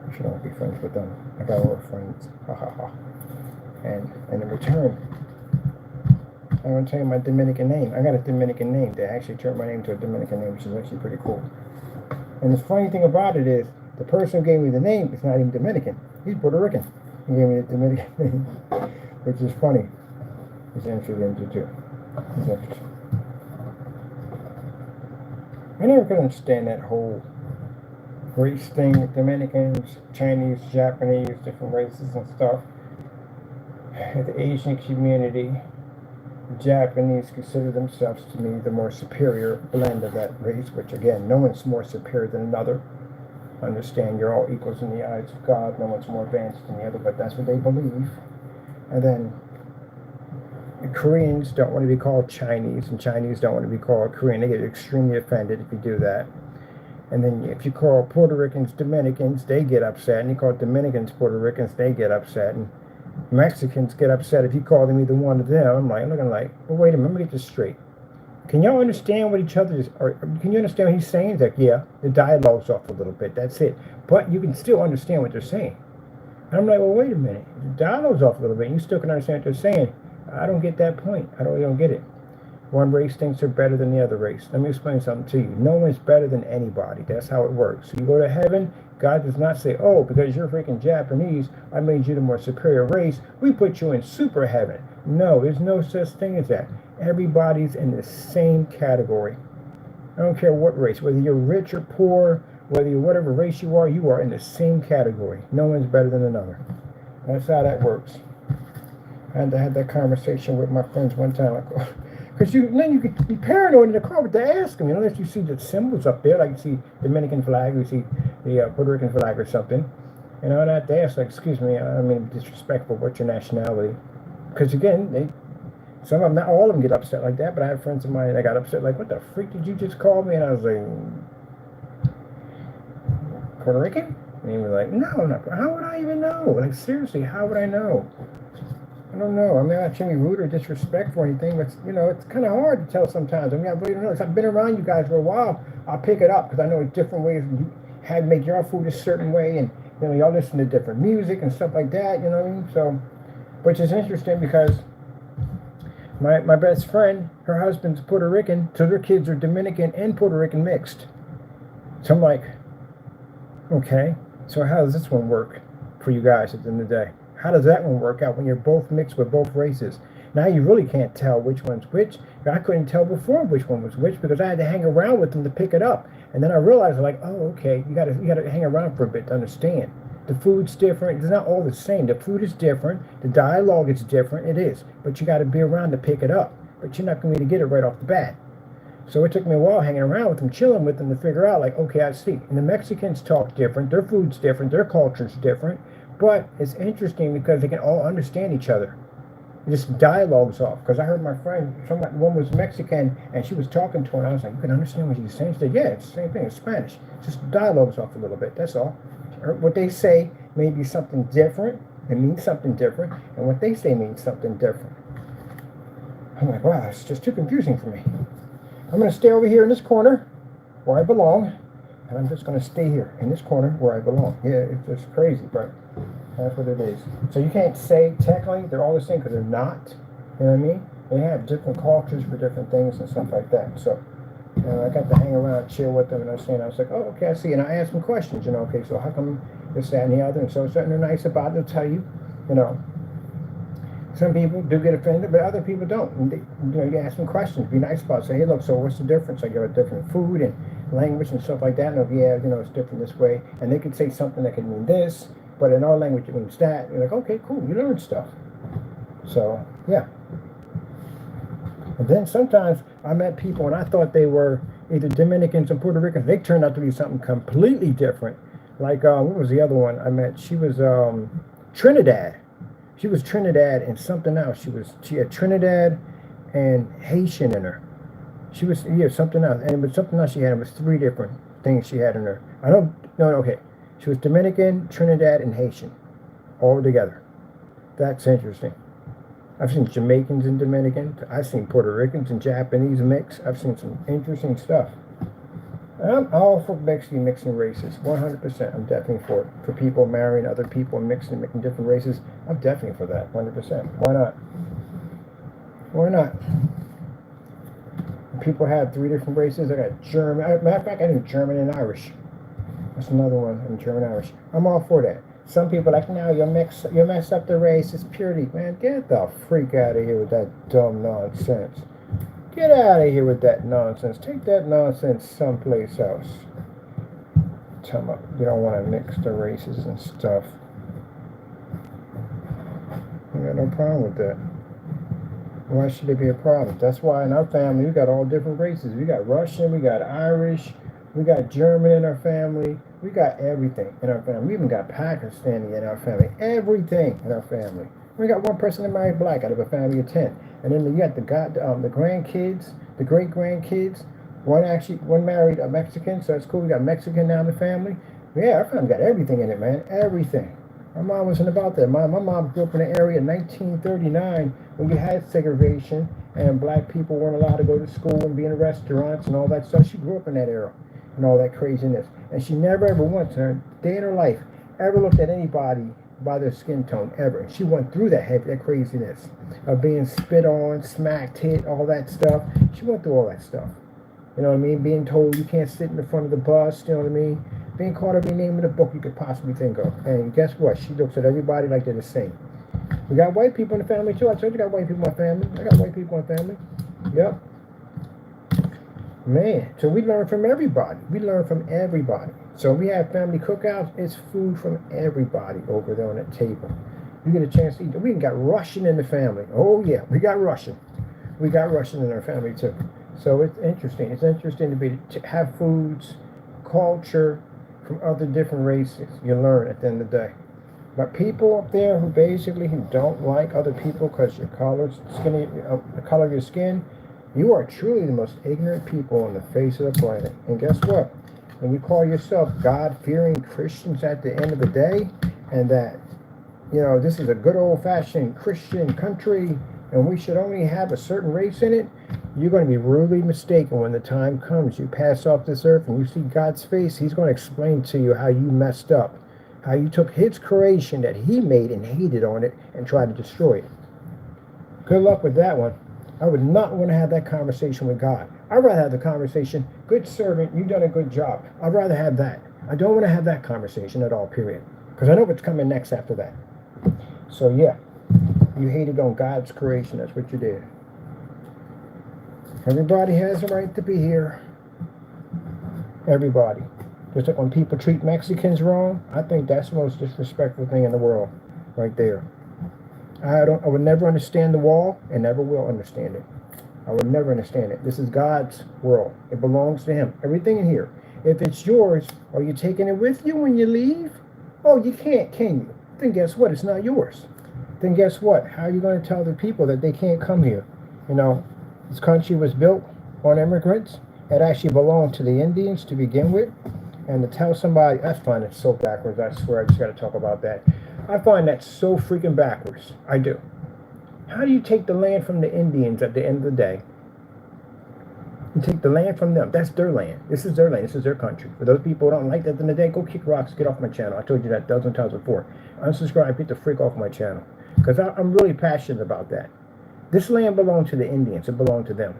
I should not be friends with them. I got all her friends. Ha ha ha. And in return, I'm going to tell you my Dominican name. I got a Dominican name. They actually turned my name to a Dominican name, which is actually pretty cool. And the funny thing about it is, the person who gave me the name is not even Dominican. He's Puerto Rican. He gave me the Dominican name, which is funny. It's interesting too. It's interesting. I never could understand that whole race thing with Dominicans, Chinese, Japanese, different races and stuff. The Asian community, Japanese consider themselves to me the more superior blend of that race, which again, no one's more superior than another. Understand you're all equals in the eyes of God, no one's more advanced than the other, but that's what they believe. And then the Koreans don't want to be called Chinese, and Chinese don't want to be called Korean. They get extremely offended if you do that. And then if you call Puerto Ricans Dominicans, they get upset, and you call Dominicans Puerto Ricans, they get upset. And Mexicans get upset if you call them either one of them. I'm looking like, well, wait a minute, let me get this straight. Can y'all understand what each other is, or can you understand what he's saying? It's like, yeah, the dialogue's off a little bit, that's it. But you can still understand what they're saying. And I'm like, well, wait a minute, the dialogue's off a little bit, and you still can understand what they're saying. I don't get that point. I don't get it. One race thinks they're better than the other race. Let me explain something to you. No one's better than anybody. That's how it works. So you go to heaven, God does not say, oh, because you're freaking Japanese, I made you the more superior race. We put you in super heaven. No, there's no such thing as that. Everybody's in the same category. I don't care what race, whether you're rich or poor, whether you're whatever race you are in the same category. No one's better than another. That's how that works. I had to have that conversation with my friends one time. Because then you could be paranoid in the car, but to ask them, unless you see the symbols up there, like you see the Dominican flag, you see the Puerto Rican flag or something, and I'd have to ask, like, excuse me, I mean, disrespectful, what's your nationality? Because again, some of them, not all of them get upset like that, but I have friends of mine that got upset, like, what the freak did you just call me? And I was like, Puerto Rican? And he was like, no, not, how would I even know? Like, seriously, how would I know? I don't know. I mean, I'm not trying to be rude or disrespectful or anything, but, it's kind of hard to tell sometimes. I mean, I really don't know. I've been around you guys for a while. I'll pick it up because I know it's different ways you had to make your food a certain way, and, y'all listen to different music and stuff like that, you know what I mean? So, which is interesting because my best friend, her husband's Puerto Rican, so their kids are Dominican and Puerto Rican mixed. So I'm like, okay, so how does this one work for you guys at the end of the day? How does that one work out when you're both mixed with both races? Now you really can't tell which one's which. I couldn't tell before which one was which because I had to hang around with them to pick it up. And then I realized, like, oh, okay, you gotta hang around for a bit to understand. The food's different. It's not all the same. The food is different. The dialogue is different. It is. But you got to be around to pick it up. But you're not going to get it right off the bat. So it took me a while hanging around with them, chilling with them to figure out, like, okay, I see. And the Mexicans talk different. Their food's different. Their culture's different. But it's interesting because they can all understand each other. Just dialogues off. Because I heard my friend, one was Mexican, and she was talking to her, and I was like, you can understand what she's saying? She said, yeah, it's the same thing. It's Spanish. Just dialogues off a little bit. That's all. What they say may be something different. It means something different. And what they say means something different. I'm like, wow, it's just too confusing for me. I'm going to stay over here in this corner where I belong. And I'm just going to stay here in this corner where I belong. Yeah, it's just crazy, but that's what it is. So you can't say technically they're all the same because they're not. You know what I mean? They have different cultures for different things and stuff like that. So And I got to hang around, chill with them, and I was like, oh, okay, I see. And I asked them questions, okay, so how come this, that, and the other? And so something nice about it, they'll tell you, you know. Some people do get offended, but other people don't. And they, you ask them questions, be nice about it. Say, hey, look, so what's the difference? Like, you have a different food and language and stuff like that. And yeah, it's different this way. And they could say something that could mean this, but in our language it means that. You're like, okay, cool, you learn stuff. So, yeah. And then sometimes I met people and I thought they were either Dominicans or Puerto Ricans. They turned out to be something completely different. Like, what was the other one I met? She was Trinidad. She was Trinidad and something else. She had Trinidad and Haitian in her. She was, something else. And but something else she had, it was 3 different things she had in her. Okay. She was Dominican, Trinidad, and Haitian. All together. That's interesting. I've seen Jamaicans and Dominicans. I've seen Puerto Ricans and Japanese mix. I've seen some interesting stuff. I'm all for mixing races, 100%. I'm definitely for it. For people marrying other people and making different races, I'm definitely for that, 100%. Why not? Why not? People have 3 different races. I got German. Matter of fact, I do German and Irish. That's another one. I'm German Irish. I'm all for that. Some people are like, no, you mess up the race. It's purity. Man, get the freak out of here with that dumb nonsense. Get out of here with that nonsense. Take that nonsense someplace else. Tell me you don't want to mix the races and stuff. I got no problem with that. Why should it be a problem? That's why in our family we got all different races. We got Russian, we got Irish, we got German in our family. We got everything in our family. We even got Pakistani in our family. Everything in our family. We got one person that married black out of a family of 10. And then you got the grandkids, the great grandkids. One married a Mexican, so that's cool. We got Mexican now in the family. Yeah, our family got everything in it, man. Everything. My mom wasn't about that. My mom grew up in an area in 1939 when you had segregation and black people weren't allowed to go to school and be in restaurants and all that stuff. She grew up in that era and all that craziness. And she never ever once in her day in her life ever looked at anybody by their skin tone ever. She went through that craziness of being spit on, smacked, hit, all that stuff. She went through all that stuff. You know what I mean? Being told you can't sit in the front of the bus, you know what I mean? Being called every name in the book you could possibly think of. And guess what? She looks at everybody like they're the same. We got white people in the family too. I told you I got white people in my family. I got white people in my family. Yep. Man, so we learn from everybody. We learn from everybody. So we have family cookouts. It's food from everybody over there on that table. You get a chance to eat. We even got Russian in the family. Oh yeah, we got Russian. We got Russian in our family too. So it's interesting. It's interesting to have foods, culture from other different races. You learn at the end of the day. But people up there who don't like other people because your the color of your skin, you are truly the most ignorant people on the face of the planet. And guess what? When you call yourself God-fearing Christians at the end of the day, and that, this is a good old-fashioned Christian country, and we should only have a certain race in it, you're going to be rudely mistaken when the time comes. You pass off this earth and you see God's face, he's going to explain to you how you messed up, how you took his creation that he made and hated on it and tried to destroy it. Good luck with that one. I would not want to have that conversation with God. I'd rather have the conversation, good servant, you've done a good job. I'd rather have that. I don't want to have that conversation at all, period. Because I know what's coming next after that. So yeah, you hated on God's creation. That's what you did. Everybody has a right to be here. Everybody. Just like when people treat Mexicans wrong, I think that's the most disrespectful thing in the world, right there. I would never understand the wall and never will understand it. I would never understand it. This is God's world. It belongs to him. Everything in here. If it's yours, are you taking it with you when you leave? Oh, you can't, can you? Then guess what? It's not yours. Then guess what? How are you going to tell the people that they can't come here? This country was built on immigrants. It actually belonged to the Indians to begin with. And to tell somebody, I find it so backwards. I swear, I just got to talk about that. I find that so freaking backwards. I do. How do you take the land from the Indians at the end of the day? You take the land from them. That's their land. This is their land. This is their country. For those people who don't like that at the end of the day, go kick rocks, get off my channel. I told you that a dozen times before. Unsubscribe, get the freak off my channel. Because I'm really passionate about that. This land belonged to the Indians. It belonged to them.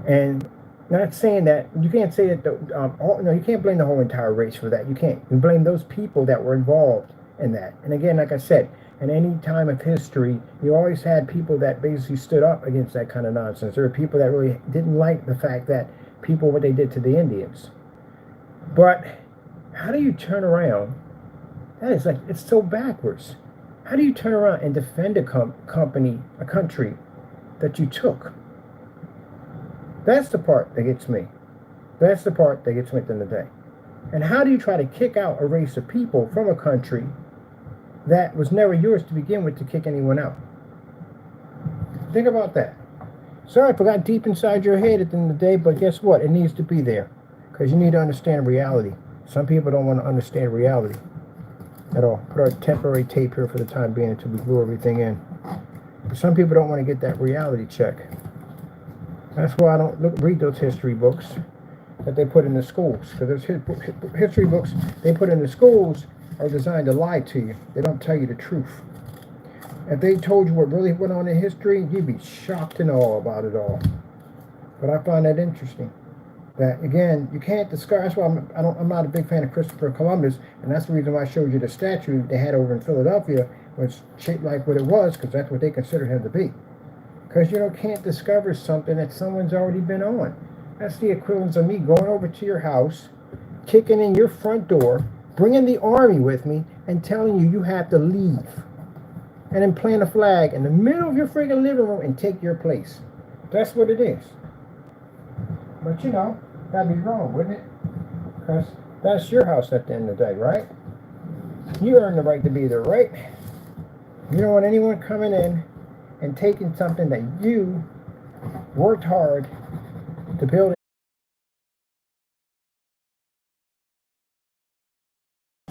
And Not saying that you can't say that no, you can't blame the whole entire race for that. You can't. You blame those people that were involved in that. And again, like I said, in any time of history, you always had people that basically stood up against that kind of nonsense. There were people that really didn't like the fact that people what they did to the Indians. But how do you turn around? That is like it's so backwards. How do you turn around and defend a a country that you took? That's the part that gets me. That's the part that gets me at the end of the day. And how do you try to kick out a race of people from a country that was never yours to begin with to kick anyone out? Think about that. Sorry if I got deep inside your head at the end of the day, but guess what? It needs to be there. Because you need to understand reality. Some people don't want to understand reality at all. Put our temporary tape here for the time being until we glue everything in. But some people don't want to get that reality check. That's why I don't read those history books that they put in the schools. Because those history books they put in the schools are designed to lie to you. They don't tell you the truth. If they told you what really went on in history, you'd be shocked and awe about it all. But I find that interesting. That again, you can't discard. That's why I'm not a big fan of Christopher Columbus, and that's the reason why I showed you the statue they had over in Philadelphia, was shaped like what it was, because that's what they considered him to be. Because you can't discover something that someone's already been on. That's the equivalent of me going over to your house, kicking in your front door, bringing the army with me, and telling you have to leave. And then plant a flag in the middle of your freaking living room and take your place. That's what it is. But that'd be wrong, wouldn't it? Because that's your house at the end of the day, right? You earn the right to be there, right? You don't want anyone coming in and taking something that you worked hard to build.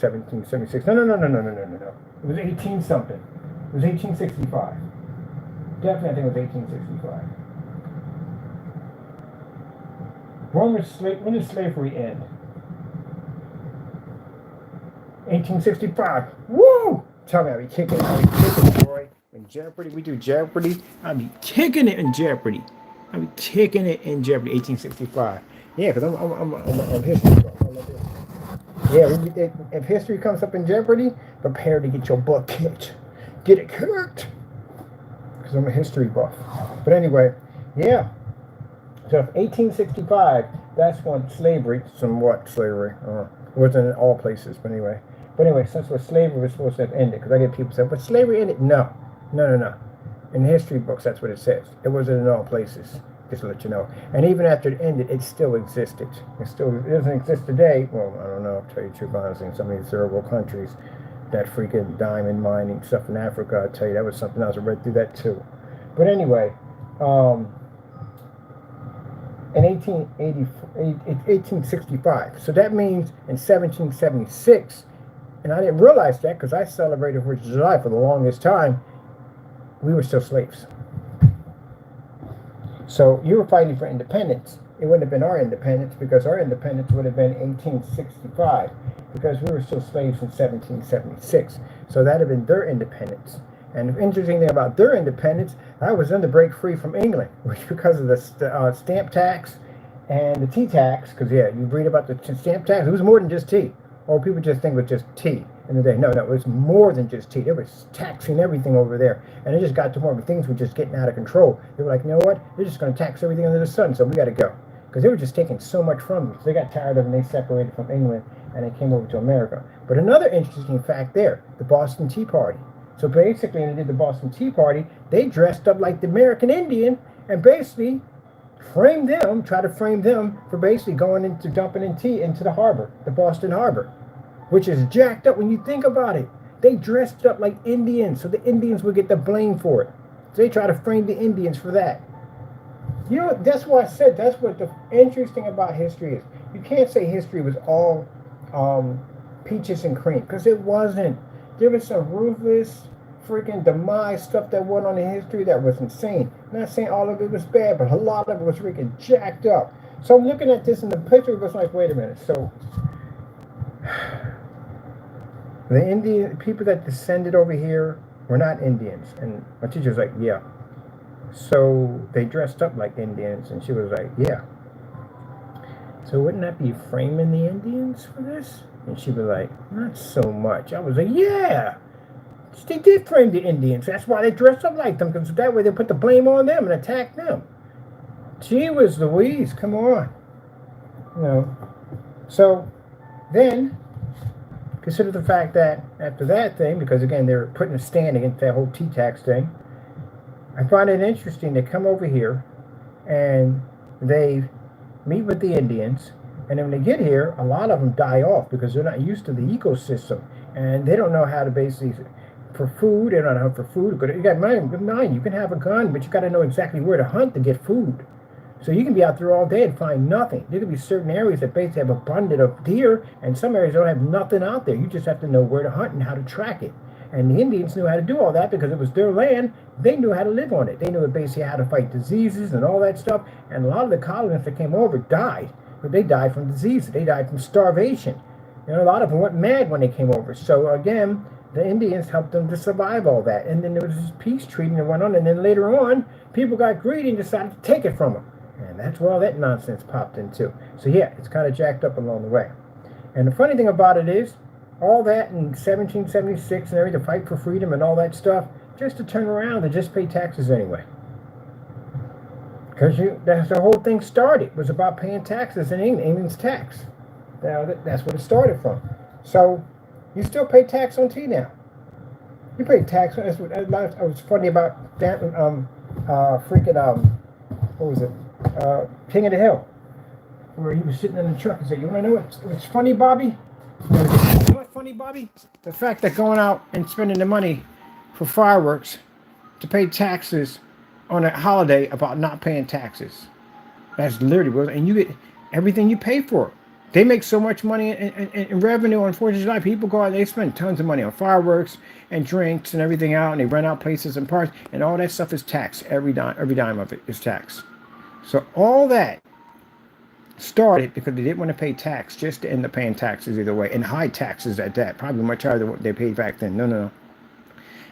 1776. No. It was 18 something. It was 1865. Definitely, I think it was 1865. When did slavery end? 1865. Woo! Tell me, I'll be kicking it, boy. In Jeopardy, we do Jeopardy. I'll be kicking it in Jeopardy. 1865. Yeah, because I'm history. Yeah, if history comes up in Jeopardy, prepare to get your butt kicked. Get it kicked. Because I'm a history buff. But anyway, yeah. So 1865, that's when slavery, somewhat slavery, it wasn't in all places, but anyway. But anyway, since slavery was supposed to have ended, because I get people saying, but slavery ended? No. In history books, that's what it says. It wasn't in all places, just to let you know. And even after it ended, it still existed. It doesn't exist today. Well, I don't know, I'll tell you the truth, honestly, in some of these third world countries, that freaking diamond mining stuff in Africa, I'll tell you, that was something else. I read through that too. But anyway, in 1865. So that means in 1776, and I didn't realize that because I celebrated 4th of July for the longest time, we were still slaves. So you were fighting for independence. It wouldn't have been our independence, because our independence would have been 1865, because we were still slaves in 1776. So that would have been their independence. And the interesting thing about their independence, I was then to break free from England, which because of the stamp tax and the tea tax, because you read about the stamp tax, it was more than just tea. Or people just think it was just tea in the day. No, it was more than just tea. They were taxing everything over there. And it just got to more, things were just getting out of control. They were like, you know what? They're just going to tax everything under the sun, so we got to go. Because they were just taking so much from them. So they got tired of it and they separated from England and they came over to America. But another interesting fact there, the Boston Tea Party. So basically, when they did the Boston Tea Party, they dressed up like the American Indian and basically try to frame them for basically going into dumping in tea into the harbor, the Boston Harbor, which is jacked up when you think about it. They dressed up like Indians, so the Indians would get the blame for it. So they try to frame the Indians for that. That's why I said that's what the interesting about history is. You can't say history was all peaches and cream, because it wasn't. There was some ruthless, freaking demise stuff that went on in history that was insane. I'm not saying all of it was bad, but a lot of it was freaking jacked up. So I'm looking at this in the picture, it was like, wait a minute. So the Indian people that descended over here were not Indians. And my teacher was like, yeah. So they dressed up like Indians, and she was like, yeah. So wouldn't that be framing the Indians for this? And she'd be like, not so much. I was like, yeah, they did frame the Indians. That's why they dress up like them, because that way they put the blame on them and attack them. Gee whiz Louise, come on. You know. So then, consider the fact that after that thing, because again, they're putting a stand against that whole T-tax thing, I find it interesting to come over here and they meet with the Indians, and then when they get here, a lot of them die off because they're not used to the ecosystem, and they don't know how to basically, for food, they don't know how for food, but you got mind, you can have a gun, but you got to know exactly where to hunt to get food. So you can be out there all day and find nothing. There could be certain areas that basically have abundant of deer, and some areas don't have nothing out there. You just have to know where to hunt and how to track it. And the Indians knew how to do all that because it was their land. They knew how to live on it. They knew basically how to fight diseases and all that stuff. And a lot of the colonists that came over died. But they died from diseases. They died from starvation. You know, a lot of them went mad when they came over. So again, the Indians helped them to survive all that. And then there was this peace treaty that went on. And then later on, people got greedy and decided to take it from them. And that's where all that nonsense popped into. So yeah, it's kind of jacked up along the way. And the funny thing about it is, all that in 1776 and everything, to fight for freedom and all that stuff, just to turn around and just pay taxes anyway. Because that's the whole thing started, was about paying taxes in England, England's tax. That's what it started from. So you still pay tax on tea now. You pay tax. That's what was funny about that. What was it? King of the Hill, where he was sitting in the truck and said, "You want to know what's funny, Bobby? You know what's funny, Bobby? The fact that going out and spending the money for fireworks to pay taxes on a holiday about not paying taxes. That's literally what, and you get everything you pay for. They make so much money in revenue on 4th of July. People go out and they spend tons of money on fireworks and drinks and everything out, and they rent out places and parks, and all that stuff is taxed. Every dime of it is taxed. So all that started because they didn't want to pay tax, just to end up paying taxes either way, and high taxes at that, probably much higher than what they paid back then. No.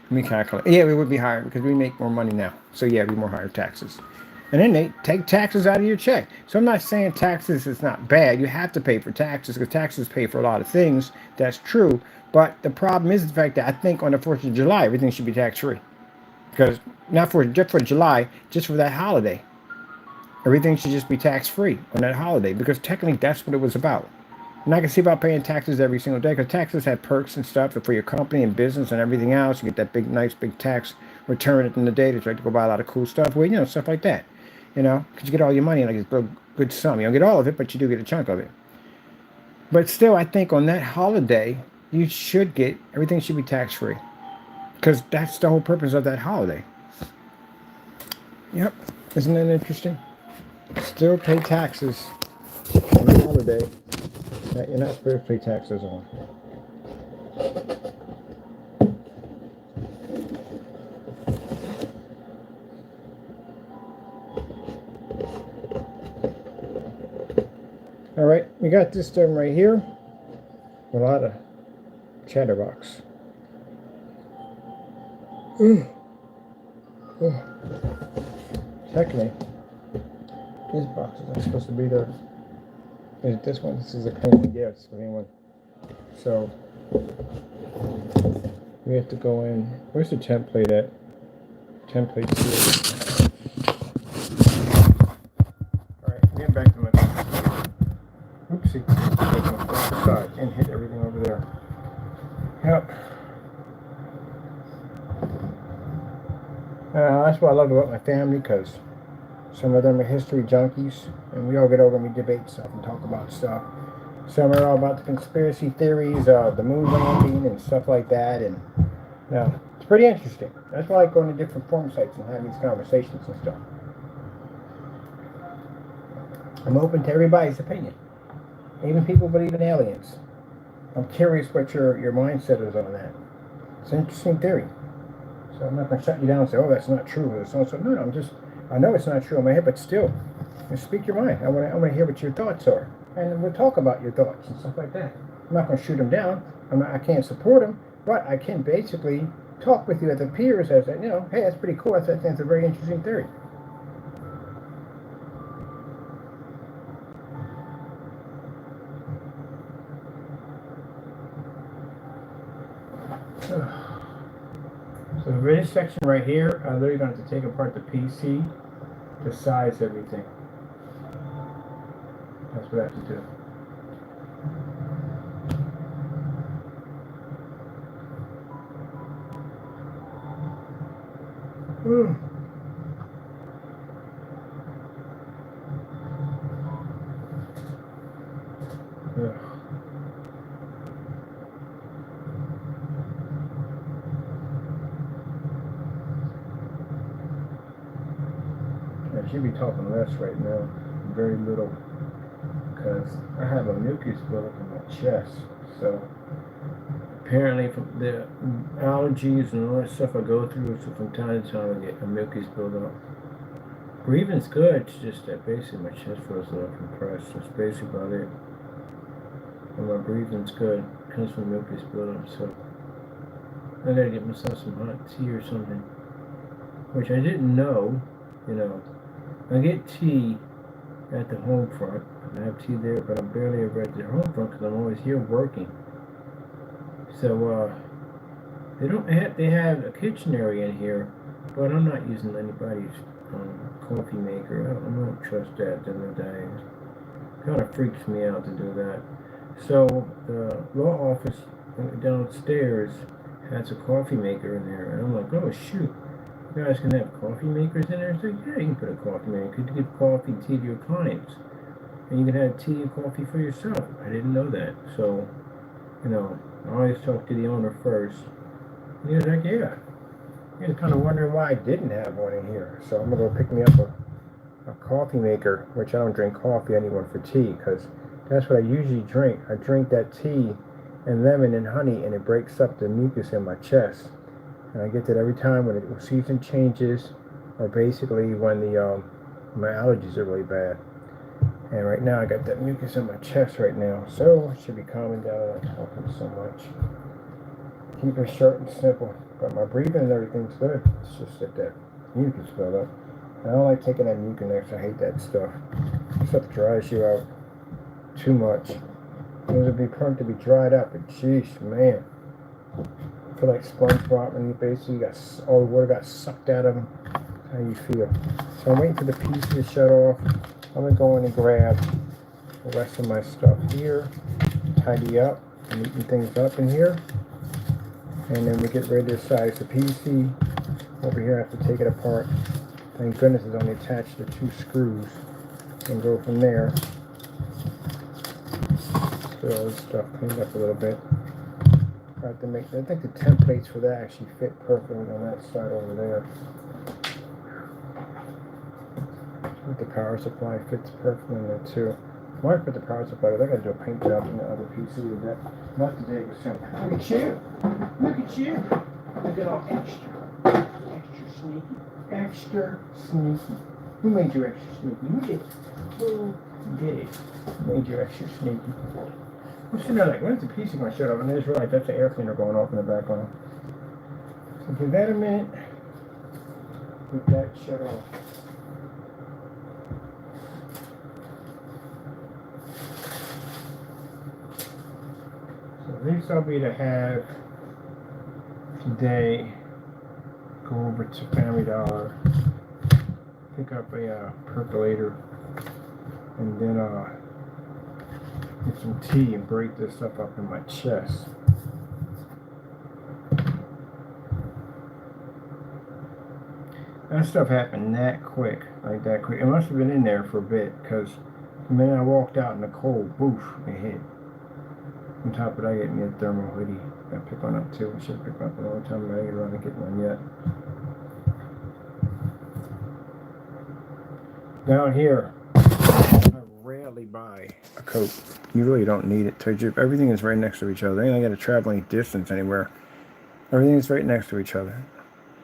Let me calculate. Yeah, it would be higher because we make more money now. So yeah, it'd be more higher taxes. And then they take taxes out of your check. So I'm not saying taxes is not bad. You have to pay for taxes because taxes pay for a lot of things. That's true. But the problem is the fact that I think on the 4th of July, everything should be tax-free. Because not just for July, just for that holiday. Everything should just be tax-free on that holiday because technically that's what it was about. And I can see about paying taxes every single day because taxes have perks and stuff for your company and business and everything else. You get that nice big tax return at the end of the day to try to go buy a lot of cool stuff with, stuff like that. Because you get all your money in like a good sum. You don't get all of it, but you do get a chunk of it. But still, I think on that holiday, you should get, everything should be tax-free because that's the whole purpose of that holiday. Yep. Isn't that interesting? Still pay taxes on the holiday that you're not supposed to pay taxes on. All right, we got this done right here. A lot of chatterbox. Technically, these boxes are supposed to be there. Is this one? This is a clean one. Yeah, it's a clean one. So we have to go in. Where's the template at? Template here. Alright, get back to my oopsie. Take my side and hit everything over there. Yep. That's what I love about my family, because some of them are history junkies, and we all get over and we debate stuff and talk about stuff. Some are all about the conspiracy theories, the moon landing and stuff like that, and it's pretty interesting. That's why I like going to different forum sites and having these conversations and stuff. I'm open to everybody's opinion, even people believe in aliens. I'm curious what your mindset is on that. It's an interesting theory. So I'm not going to shut you down and say, oh, that's not true. Or so. No, I know it's not true in my head, but still, speak your mind. I want to hear what your thoughts are. And we'll talk about your thoughts and stuff like that. I'm not going to shoot them down. I can't support them, but I can basically talk with you as a peers as hey, that's pretty cool. I think that's a very interesting theory. So for this section right here, I'm literally going to have to take apart the PC to size everything. That's what I have to do. Ugh. I should be talking less right now, very little, because I have a mucus buildup in my chest. So apparently, from the allergies and all that stuff I go through, so from time to time I get a mucus buildup. Breathing's good, it's just that basically my chest feels a little compressed. That's basically about it. And my breathing's good, it comes from mucus buildup. So I gotta get myself some hot tea or something, which I didn't know, you know. I get tea at the home front. I have tea there, but I'm barely ever at the home front because I'm always here working. So they have a kitchen area in here, but I'm not using anybody's coffee maker. I don't trust that at the end of the day. It kind of freaks me out to do that. So the law office downstairs has a coffee maker in there, and I'm like, oh shoot. You guys can have coffee makers in there? It's like, yeah, you can put a coffee maker. You can give coffee and tea to your clients. And you can have tea and coffee for yourself. I didn't know that. So, you know, I always talk to the owner first. And he was like, yeah. He was kind of wondering why I didn't have one in here. So I'm going to go pick me up a coffee maker, which I don't drink coffee, I need one for tea, because that's what I usually drink. I drink that tea and lemon and honey, and it breaks up the mucus in my chest. And I get that every time when the season changes, or basically when my allergies are really bad. And right now I got that mucus in my chest right now, so I should be calming down and not talking so much. Keep it short and simple. But my breathing and everything's good. It's just that mucus build up. I don't like taking that Mucinex. I hate that stuff. Stuff dries you out too much. It would be prone to be dried up, and jeez, man. I feel like SpongeBob when you basically got all the water got sucked out of him. That's how you feel. So I'm waiting for the PC to shut off. I'm gonna go in and grab the rest of my stuff here, tidy up, and neaten things up in here, and then we get ready to size the PC. Over here, I have to take it apart. Thank goodness it's only attached to 2 screws, and go from there. Get all this stuff cleaned up a little bit. I think the templates for that actually fit perfectly on that side over there. With the power supply fits perfectly in there too. I might put the power supply, but I gotta do a paint job in the other PC with that. Not today, but soon. Look at you! Look at you! Look at all extra. Extra sneaky. Extra sneaky. Who made you extra sneaky? Who did? Who did it? Who made you extra sneaky? I'm sitting there like, when's the PC going to shut off? And I just realized that's the air cleaner going off in the background. So give that a minute. Let that shut off. So at least I'll be to have today go over to Family Dollar, pick up a percolator, and then get some tea and break this stuff up in my chest. That stuff happened that quick, like that quick. It must have been in there for a bit, because the minute I walked out in the cold, boof, it hit. On top of that, I get me a thermal hoodie. I pick one up too. I should pick one up a long time, but I ain't around to get one yet. Down here, I rarely buy a coat. You really don't need it. Everything is right next to each other. I ain't got to travel any distance anywhere. Everything is right next to each other.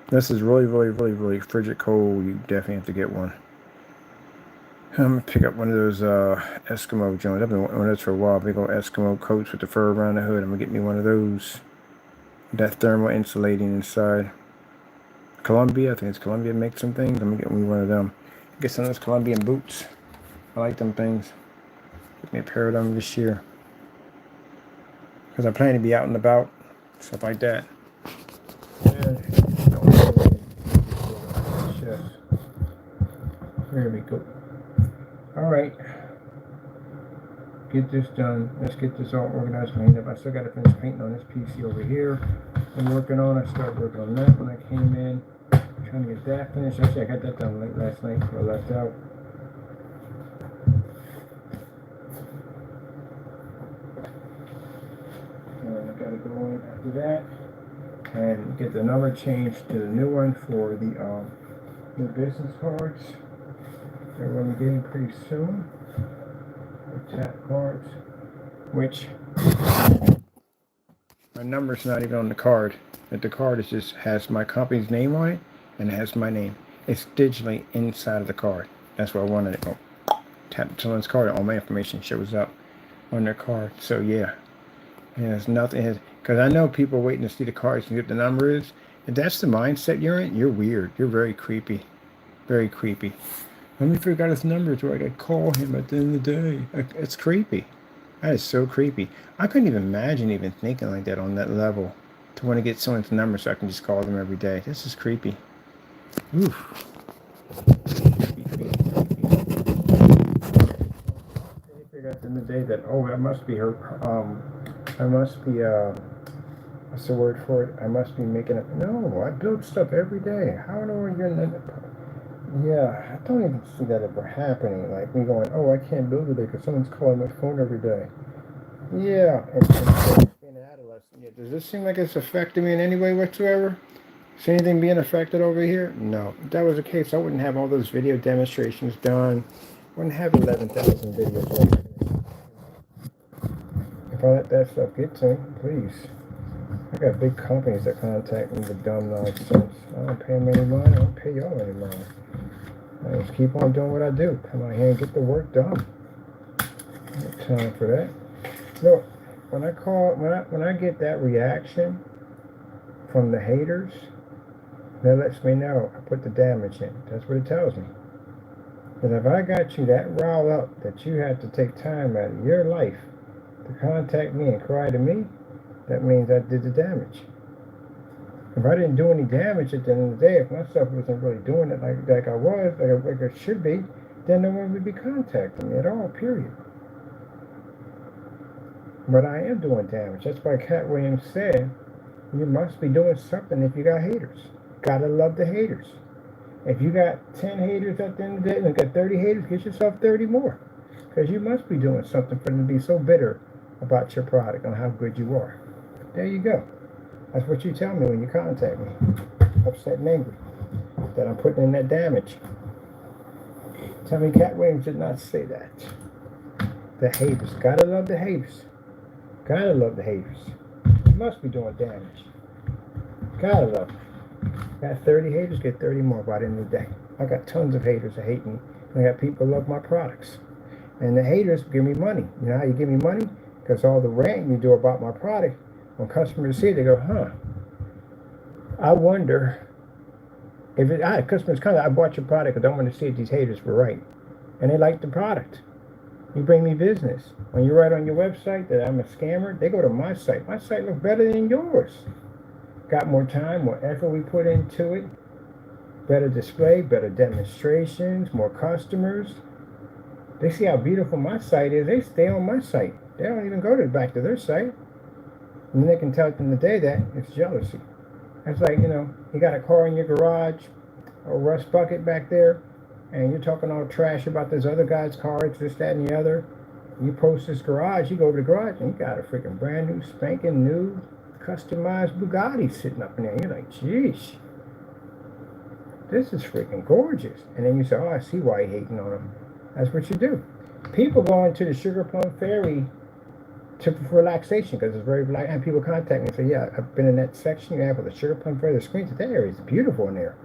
This is really, really, really, really frigid cold. You definitely have to get one. I'm gonna pick up one of those Eskimo joints. I've been wanting one of those for a while. Big old Eskimo coats with the fur around the hood. I'm gonna get me one of those. That thermal insulating inside. Columbia, I think it's Columbia makes some things. I'm gonna get me one of them. Get some of those Colombian boots. I like them things. Get me a pair of them this year. Because I plan to be out and about. Stuff like that. And I There we go. All right. Get this done. Let's get this all organized, cleaned up. I still got to finish painting on this PC over here. I'm working on. I started working on that when I came in. Trying to get that finished. Actually, I got that done late last night before I left out. And I got to go in after that and get the number changed to the new one for the new business cards. They're going to be getting pretty soon. The tap cards, which my number's not even on the card. But the card is just has my company's name on it and it has my name. It's digitally inside of the card. That's what I wanted it. Oh, tap someone's card, all my information shows up on their card. So yeah, it has nothing. Because I know people waiting to see the cards and see what the number is. If that's the mindset you're in, you're weird. You're very creepy. Very creepy. Let me figure out his number so I could call him at the end of the day. It's creepy. That is so creepy. I couldn't even imagine even thinking like that on that level. To want to get someone's number so I can just call them every day. This is creepy. Oof. I figured out in the day that, oh, that must be her, I must be, what's the word for it? I must be making it. No, I build stuff every day. How do I get in? Yeah, I don't even see that ever happening. Like me going, oh, I can't build today because someone's calling my phone every day. Yeah, and being an adolescent. Yeah, does this seem like it's affecting me in any way whatsoever? Is anything being affected over here? No. If that was the case, I wouldn't have all those video demonstrations done. Wouldn't have 11,000 videos. If I let that stuff get to me, please. I got big companies that contact me with dumb nonsense. I don't pay them any money. I don't pay y'all any money. I just keep on doing what I do. Come out here and get the work done. No time for that. Look, when I get that reaction from the haters, that lets me know I put the damage in. That's what it tells me. That if I got you that riled up that you had to take time out of your life to contact me and cry to me, that means I did the damage. If I didn't do any damage at the end of the day, if my stuff wasn't really doing it like I was, like it should be, then no one would be contacting me at all, period. But I am doing damage. That's why Cat Williams said, you must be doing something if you got haters. Gotta love the haters. If you got 10 haters at the end of the day and you got 30 haters, get yourself 30 more. Because you must be doing something for them to be so bitter about your product and how good you are. There you go. That's what you tell me when you contact me. Upset and angry. That I'm putting in that damage. Tell me Cat Williams did not say that. The haters. Gotta love the haters. Gotta love the haters. You must be doing damage. Gotta love them. Got 30 haters, get 30 more by the end of the day. I got tons of haters that hate me. And I got people who love my products. And the haters give me money. You know how you give me money? Because all the ranting you do about my product, when customers see it, they go, huh, I wonder if customers come, I bought your product, I don't want to see if these haters were right. And they like the product. You bring me business. When you write on your website that I'm a scammer, they go to my site. My site looks better than yours. Got more time, more effort we put into it. Better display, better demonstrations, more customers. They see how beautiful my site is. They stay on my site. They don't even go back to their site. And then they can tell at the end of the day that it's jealousy. It's like, you got a car in your garage, a rust bucket back there, and you're talking all trash about this other guy's car, it's this, that, and the other. You post this garage, you go over to the garage, and you got a freaking brand new, spanking new, customized Bugatti sitting up in there. You're like, geez, this is freaking gorgeous. And then you say, oh, I see why you're hating on them. That's what you do. People go into the Sugar Plum Ferry for relaxation because it's very relaxing. And people contact me and say, yeah, I've been in that section you have with the Sugar Plum Ferry. The screens there is beautiful in there.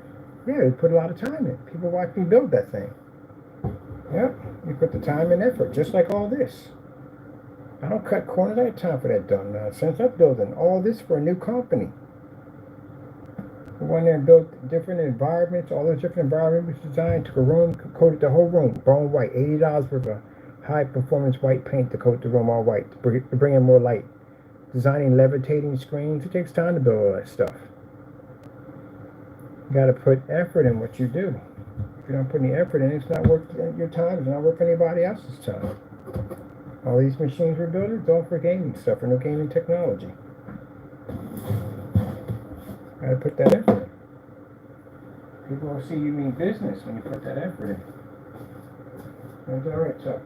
Yeah, we put a lot of time in. People watch me build that thing. Yep, you put the time and effort, just like all this. I don't cut corners. I have time for that dumb nonsense. I'm building all this for a new company. We went there and built different environments, all those different environments designed, took a room, coated the whole room, bone white, $80 for a high-performance white paint to coat the room all white, to bring in more light. Designing levitating screens, it takes time to build all that stuff. You got to put effort in what you do. If you don't put any effort in, it's not worth your time. It's not worth anybody else's time. All these machines we're building, it's all for gaming stuff, for no gaming technology. Gotta put that effort in. People will see you mean business when you put that effort in. That's all right, Tucker.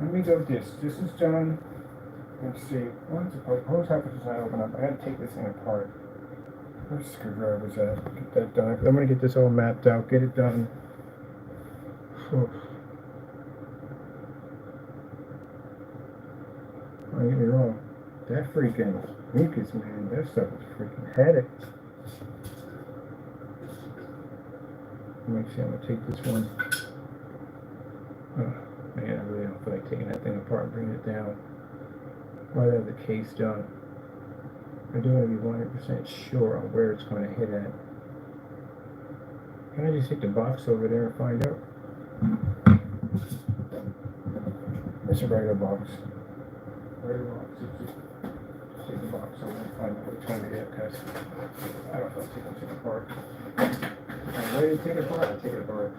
Let me go with this. This is done. Let's see. Hose hopper does not open up. I gotta take this thing apart. Where's the screwdriver's at? Get that done. I'm gonna get this all mapped out. Get it done. Don't get me wrong. That freaking mucus, man, that stuff is freaking headache. Let me see, I'm gonna take this one. Oh, man, I really don't feel like taking that thing apart and bringing it down. I'd have the case done. I do want to be 100% sure on where it's going to hit at. Can I just take the box over there and find out? It's a regular box. Regular box. Just take the box over and find out which one to hit, because I don't know if it's taking it apart. I'm ready to take it apart. I'll take it apart.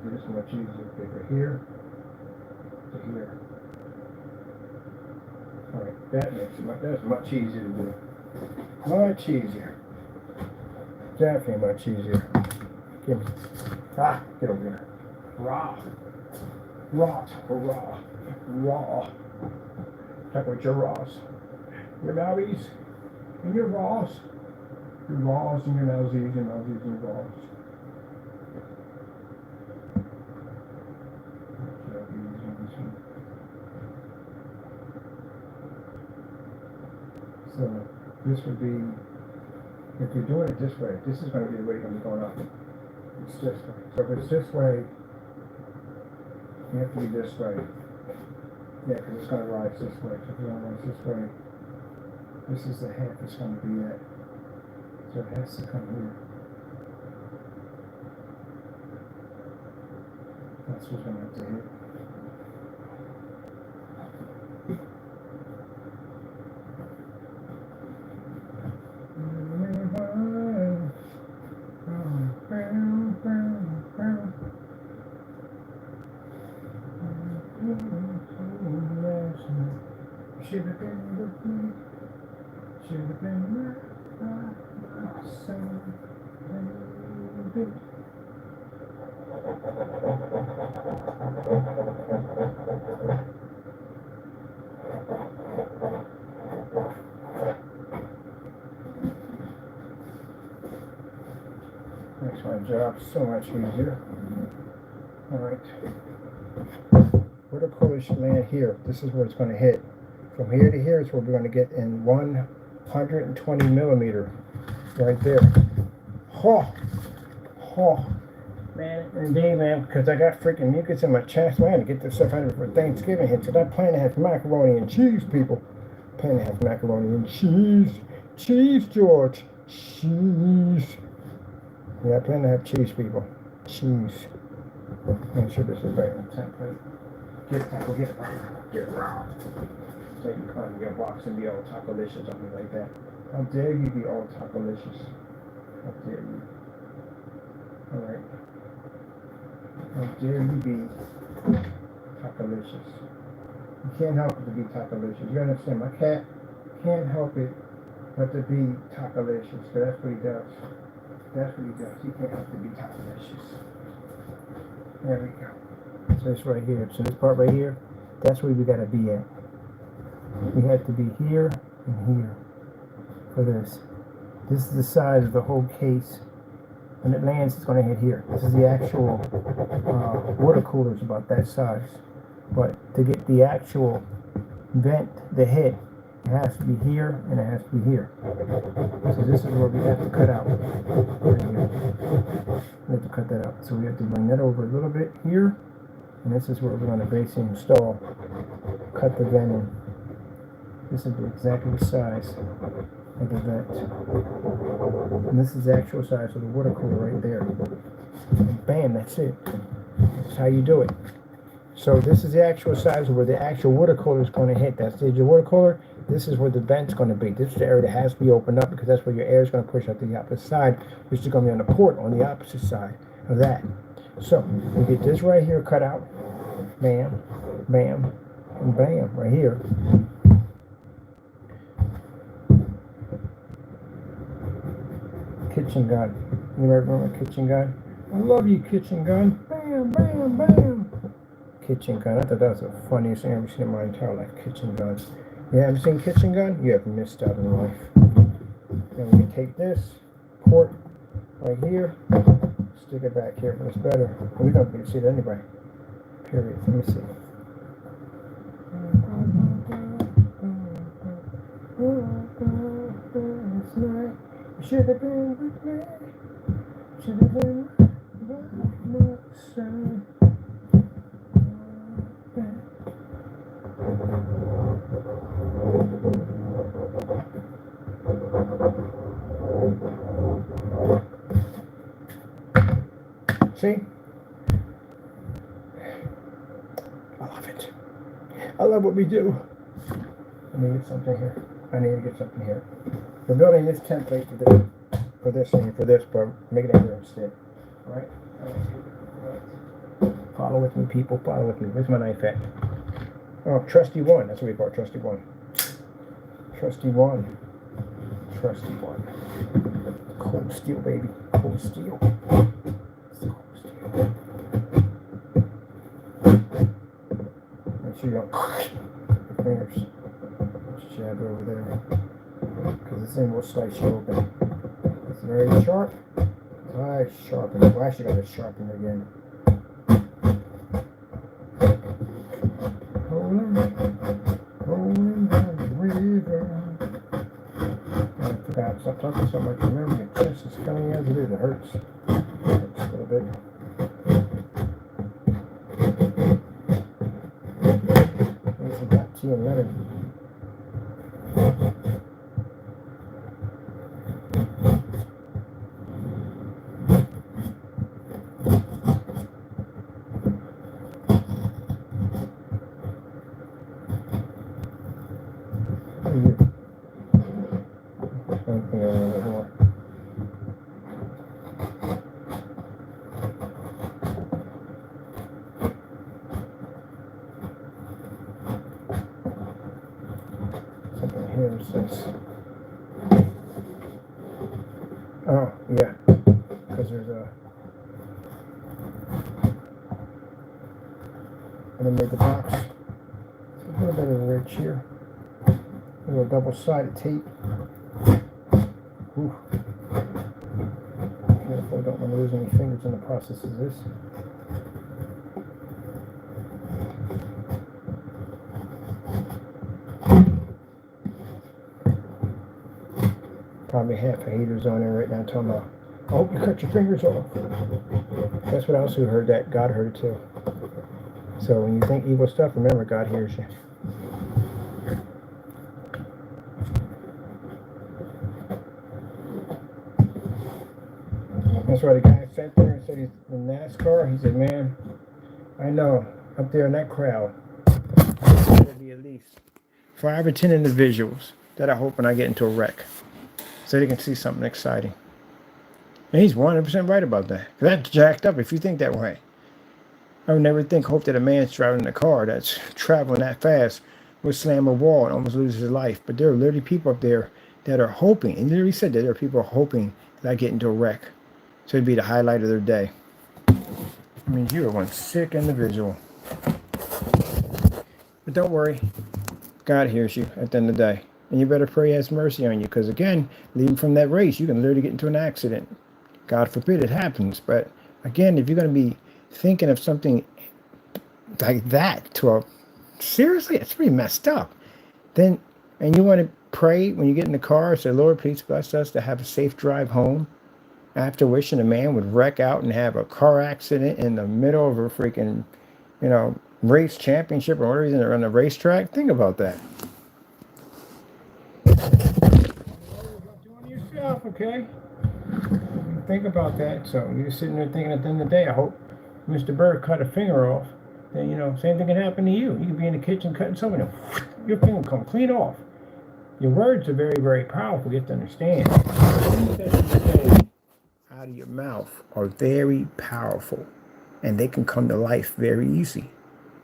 This is much easier to go here to here. Alright, that's much easier to do. Much easier. Definitely much easier. Give me. Get over here. Raw. Talk about your raws. Your mowies and your raws. Your raws and your mousies and mousies and your raws. So this would be, if you're doing it this way, this is going to be the way you're going to be going up. It's this way. So if it's this way, you have to be this way. Yeah, because it's going to rise this way. So if it's going to rise this way, this is the half it's going to be at. So it has to come here. That's what's going to have to hit. Should have been with me. Should have been my son. Makes my job so much easier. Alright. Where the pulley should land here, this is where it's going to hit. From here to here is where we're going to get in 120 millimeter. Right there. Man, indeed, man, because I got freaking mucus in my chest, man, to get this stuff out of it for Thanksgiving here. Because I plan to have macaroni and cheese, people. Plan to have macaroni and cheese. Cheese, George. Cheese. Yeah, I plan to have cheese, people. Cheese. Make sure this is right on the template. Get it raw. So you can come in your box and be all taco-licious on me like that. How dare you be all taco-licious? How dare you? Alright. How dare you be taco-licious? You can't help it to be taco-licious. You understand? My cat can't help it but to be taco-licious. So that's what he does. That's what he does. He can't help to be taco-licious. There we go. So it's right here. So this part right here, that's where we gotta be at. We have to be here and here for this. This is the size of the whole case. When it lands, it's going to hit here. This is the actual water cooler is about that size. But to get the actual vent, the head, it has to be here and it has to be here. So this is where we have to cut out. Right here. We have to cut that out. So we have to bring that over a little bit here. And this is where we're going to basically install, cut the vent in. This is exactly the size of the vent. And this is the actual size of the water cooler right there. And bam, that's it. That's how you do it. So this is the actual size where the actual water cooler is going to hit. That's the water cooler. This is where the vent's going to be. This is the area that has to be opened up because that's where your air is going to push out the opposite side, which is going to be on the port on the opposite side of that. So we get this right here cut out. Bam, bam, and bam, right here. Kitchen gun. You remember kitchen gun? I love you, kitchen gun. Bam, bam, bam. Kitchen gun. I thought that was the funniest thing I've ever seen in my entire life. Kitchen guns. You haven't seen kitchen gun? You have missed out in life. Then we take this port right here, stick it back here, but it's better. We don't get to see it anyway. Period. Let me see. You should have been with me. Should have been by my side. See? I love it. I love what we do. I need to get something here. I need to get something here. We're building this template for this thing, for this, but make it here instead. Alright? Follow with me, people. Follow with me. Where's my knife at? Oh, Trusty One. That's what we call it, Trusty One. Trusty One. Trusty One. Cold steel, baby. Cold steel. Make sure you don't your fingers. Just jab it over there. Because this thing will slice you open. It's very sharp. I sharpen it. Well, I actually got to sharpen it again. Rolling down the river. I forgot. Stop talking so much. Remember, your chest is coming as it is. It hurts. It hurts a little bit. Need some hot tea and lemon. Something here says, oh yeah, because there's I'm gonna make the box a little bit of a ridge here, a little double-sided tape. Ooh. Careful, I don't want to lose any fingers in the process of this. Probably half a hater's on there right now talking about, I hope you cut your fingers off. That's what I also heard, that God heard it too. So when you think evil stuff, remember God hears you. That's why the guy sat there and said he's in NASCAR. He said, man, I know up there in that crowd, there's going to be at least 5 or 10 individuals that I hope when I get into a wreck, so they can see something exciting. And he's 100% right about that. That's jacked up if you think that way. I would never hope that a man's driving in a car that's traveling that fast would slam a wall and almost lose his life. But there are literally people up there that are hoping, and literally said that there are people hoping that I get into a wreck. So it'd be the highlight of their day. I mean, you are one sick individual. But don't worry. God hears you at the end of the day. And you better pray He has mercy on you. Because again, leaving from that race, you can literally get into an accident. God forbid it happens. But again, if you're going to be thinking of something like that seriously, it's pretty messed up. Then, and you want to pray when you get in the car, say, Lord, please bless us to have a safe drive home. After wishing a man would wreck out and have a car accident in the middle of a freaking, race championship or whatever he's on the racetrack. Think about that. Doing yourself, okay? Think about that. So you're sitting there thinking at the end of the day, I hope Mr. Bird cut a finger off. Then, same thing can happen to you. You could be in the kitchen cutting something, and your finger will come clean off. Your words are very, very powerful. You have to understand. Things that you say out of your mouth are very powerful, and they can come to life very easy.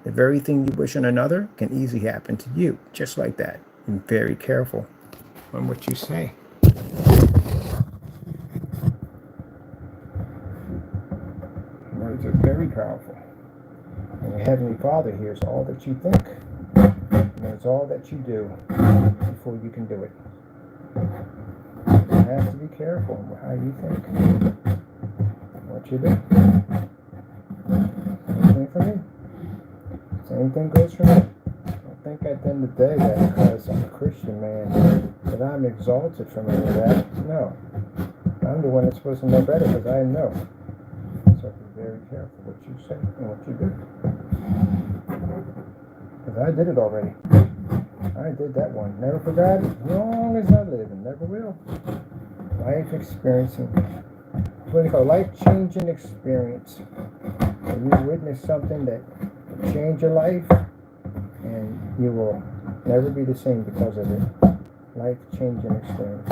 The very thing you wish on another can easily happen to you, just like that. And very careful on what you say. Words are very powerful. And your Heavenly Father hears all that you think, and knows all that you do before you can do it. You have to be careful with how you think, what you do. Same thing for me. Same thing goes for me. I don't think at the end of the day that because I'm a Christian man that I'm exalted from any of that. No. I'm the one that's supposed to know better because I know. So be very careful what you say and what you do. Because I did it already. I did that one. Never forgot it. As long as I live and never will. Life experiencing. What they call life-changing experience. Where you witness something that will change your life and you will never be the same because of it. Life-changing experience.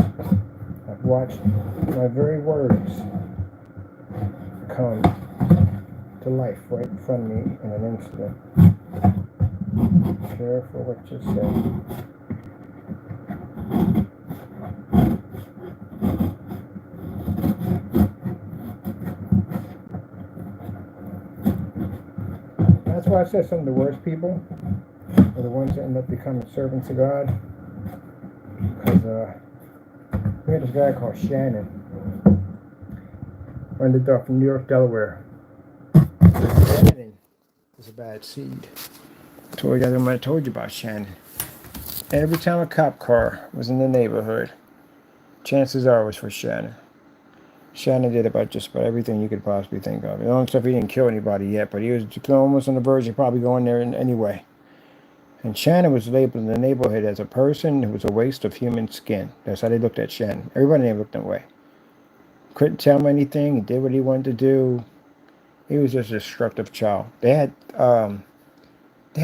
I've watched my very words come to life right in front of me in an instant. Careful what you say. That's why I said some of the worst people are the ones that end up becoming servants of God. Because we had this guy called Shannon. Ended up from New York, Delaware. Shannon is a bad seed. I told you about Shannon. Every time a cop car was in the neighborhood, chances are it was for Shannon. Shannon did just about everything you could possibly think of. The only stuff, he didn't kill anybody yet, but he was almost on the verge of probably going there anyway. And Shannon was labeled in the neighborhood as a person who was a waste of human skin. That's how they looked at Shannon. Everybody in there looked that way. Couldn't tell him anything. He did what he wanted to do. He was just a destructive child. They had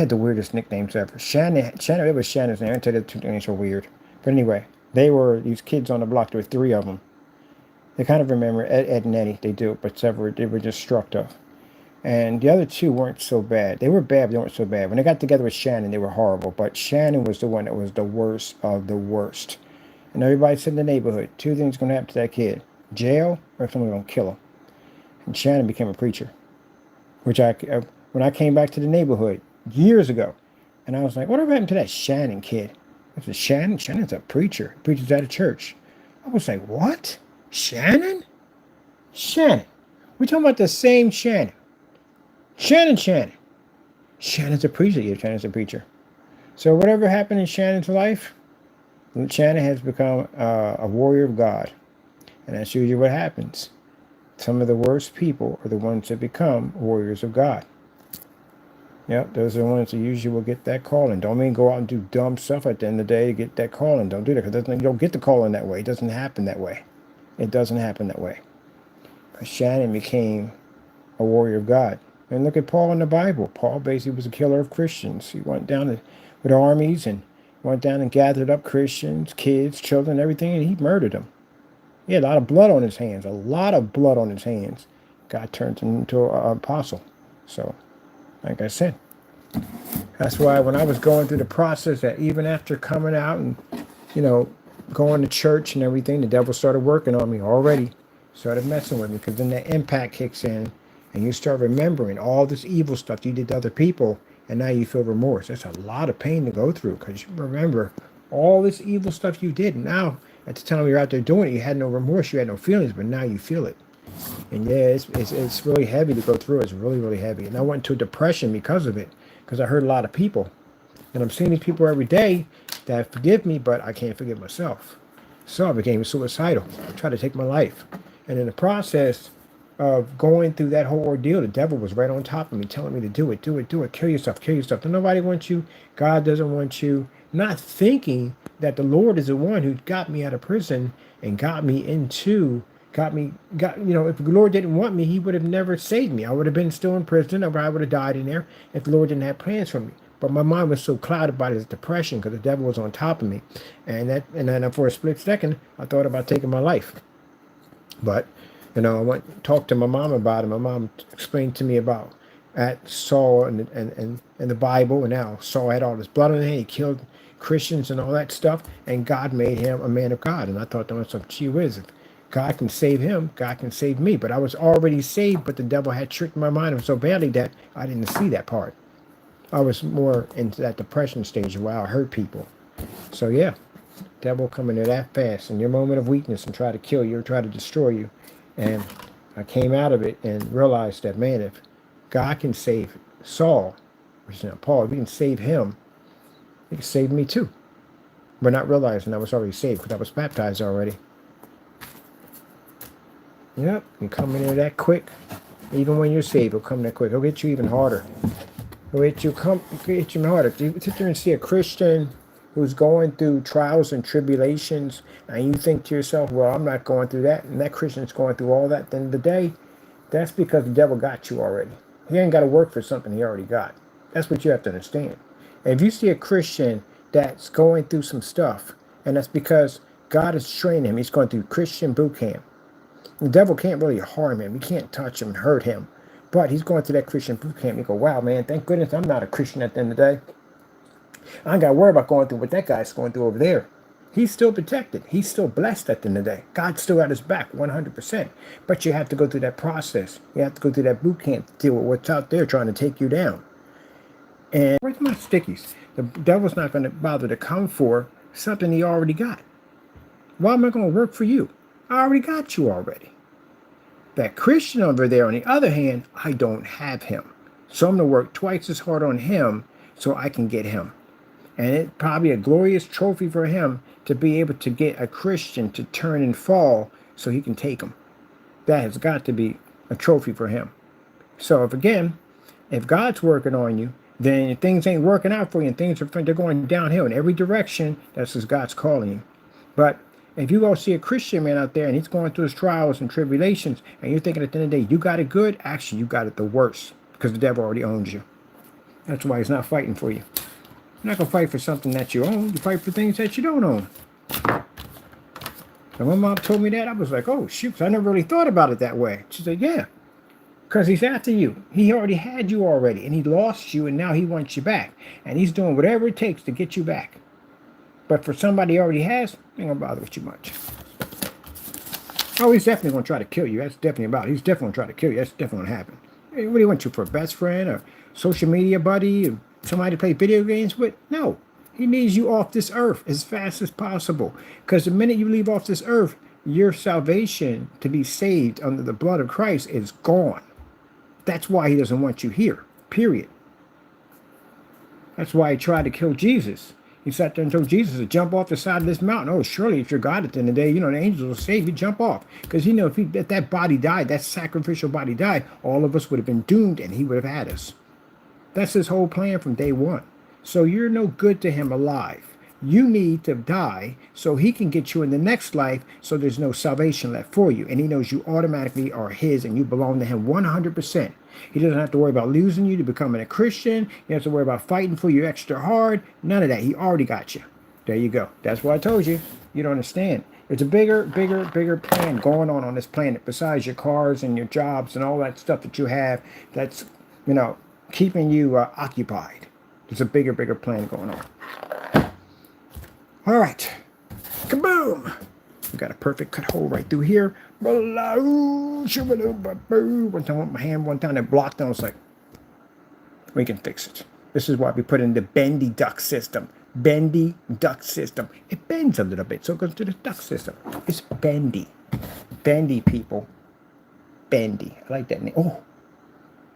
the weirdest nicknames ever. Shannon, it was Shannon's name. I tell you, the two names were weird. But anyway, they were these kids on the block. There were 3 of them. They kind of remember Ed and Eddie. They do, but they were destructive. And the other 2 weren't so bad. They were bad, but they weren't so bad. When they got together with Shannon, they were horrible. But Shannon was the one that was the worst of the worst. And everybody said in the neighborhood, 2 things going to happen to that kid. Jail, or someone's going to kill him. And Shannon became a preacher. Which when I came back to the neighborhood years ago, and I was like, whatever happened to that Shannon kid? I said, Shannon? Shannon's a preacher. He preaches at a church. I was like, what? Shannon? Shannon. We're talking about the same Shannon. Shannon. Shannon's a preacher. Yeah, Shannon's a preacher. So whatever happened in Shannon's life, Shannon has become a warrior of God. And that's usually what happens. Some of the worst people are the ones that become warriors of God. Yep, those are the ones that usually will get that calling. Don't mean go out and do dumb stuff at the end of the day to get that calling. Don't do that, because you don't get the calling that way. It doesn't happen that way. It doesn't happen that way. But Shannon became a warrior of God. And look at Paul in the Bible. Paul basically was a killer of Christians. He went down with armies and went down and gathered up Christians, kids, children, everything, and he murdered them. He had a lot of blood on his hands. A lot of blood on his hands. God turned him into an apostle. So, like I said, that's why when I was going through the process, that even after coming out and, going to church and everything, the devil started working on me already. Started messing with me, because then that impact kicks in and you start remembering all this evil stuff you did to other people, and now you feel remorse. That's a lot of pain to go through, because you remember all this evil stuff you did. And now, at the time you're out there doing it, you had no remorse, you had no feelings, but now you feel it. And yeah, it's really heavy to go through. It's really, really heavy. And I went into a depression because of it, because I hurt a lot of people. And I'm seeing these people every day that forgive me, but I can't forgive myself. So I became suicidal. I tried to take my life. And in the process of going through that whole ordeal, the devil was right on top of me, telling me to do it, kill yourself. Nobody wants you. God doesn't want you. Not thinking that the Lord is the one who got me out of prison and got me into if the Lord didn't want me, he would have never saved me. I would have been still in prison, or I would have died in there if the Lord didn't have plans for me. But my mind was so clouded by this depression because the devil was on top of me. And then for a split second, I thought about taking my life. But, I went and talked to my mom about it. My mom explained to me about at Saul and the Bible, and now Saul had all this blood on his hand. He killed Christians and all that stuff, and God made him a man of God. And I thought to myself, gee whiz, if God can save him, God can save me. But I was already saved, but the devil had tricked my mind so badly that I didn't see that part. I was more into that depression stage where I hurt people. So yeah, devil coming in that fast in your moment of weakness and try to kill you or try to destroy you. And I came out of it and realized that, man, if God can save Saul, which is now Paul, if he can save him, he can save me too. But not realizing I was already saved because I was baptized already. Yep, you come in there that quick. Even when you're saved, it'll come that quick. It'll get you even harder. It'll get you even harder. If you sit there and see a Christian who's going through trials and tribulations, and you think to yourself, well, I'm not going through that, and that Christian's going through all that, at the end of the day, that's because the devil got you already. He ain't got to work for something he already got. That's what you have to understand. And if you see a Christian that's going through some stuff, and that's because God is training him, he's going through Christian boot camp. The devil can't really harm him. He can't touch him and hurt him. But he's going through that Christian boot camp. You go, wow, man, thank goodness I'm not a Christian at the end of the day. I ain't got to worry about going through what that guy's going through over there. He's still protected. He's still blessed at the end of the day. God's still got his back 100%. But you have to go through that process. You have to go through that boot camp to deal with what's out there trying to take you down. And where's my stickies? The devil's not going to bother to come for something he already got. Why am I going to work for you? I already got you already. That Christian over there, on the other hand, I don't have him. So I'm going to work twice as hard on him so I can get him. And it's probably a glorious trophy for him to be able to get a Christian to turn and fall so he can take him. That has got to be a trophy for him. So if God's working on you, then if things ain't working out for you and they're going downhill in every direction, that's because God's calling you. But if you go see a Christian man out there and he's going through his trials and tribulations and you're thinking at the end of the day, you got it good, actually you got it the worst because the devil already owns you. That's why he's not fighting for you. You're not going to fight for something that you own. You fight for things that you don't own. And when mom told me that, I was like, oh, shoot, I never really thought about it that way. She said, yeah, because he's after you. He already had you already, and he lost you, and now he wants you back. And he's doing whatever it takes to get you back. But for somebody he already has, ain't going to bother with you much. Oh, he's definitely going to try to kill you. That's definitely about it. He's definitely going to try to kill you. That's definitely going to happen. Hey, what do you want you for, a best friend or social media buddy or somebody to play video games with? No. He needs you off this earth as fast as possible. Because the minute you leave off this earth, your salvation to be saved under the blood of Christ is gone. That's why he doesn't want you here, period. That's why he tried to kill Jesus. He sat there and told Jesus to jump off the side of this mountain. Oh, surely if you're God at the end of the day, the angels will save you, jump off. Because, if that body died, that sacrificial body died, all of us would have been doomed and he would have had us. That's his whole plan from day one. So you're no good to him alive. You need to die so he can get you in the next life so there's no salvation left for you. And he knows you automatically are his and you belong to him 100%. He doesn't have to worry about losing you to becoming a Christian. He has to worry about fighting for you extra hard. None of that. He already got you. There you go. That's what I told you. You don't understand. There's a bigger plan going on this planet besides your cars and your jobs and all that stuff that you have that's, keeping you occupied. There's a bigger plan going on. All right. Kaboom! We got a perfect cut hole right through here. One time with my hand, one time it blocked, and I was like, we can fix it. This is why we put in the bendy duct system. Bendy duct system. It bends a little bit, so it goes to the duct system. It's bendy. Bendy, people. Bendy. I like that name. Oh,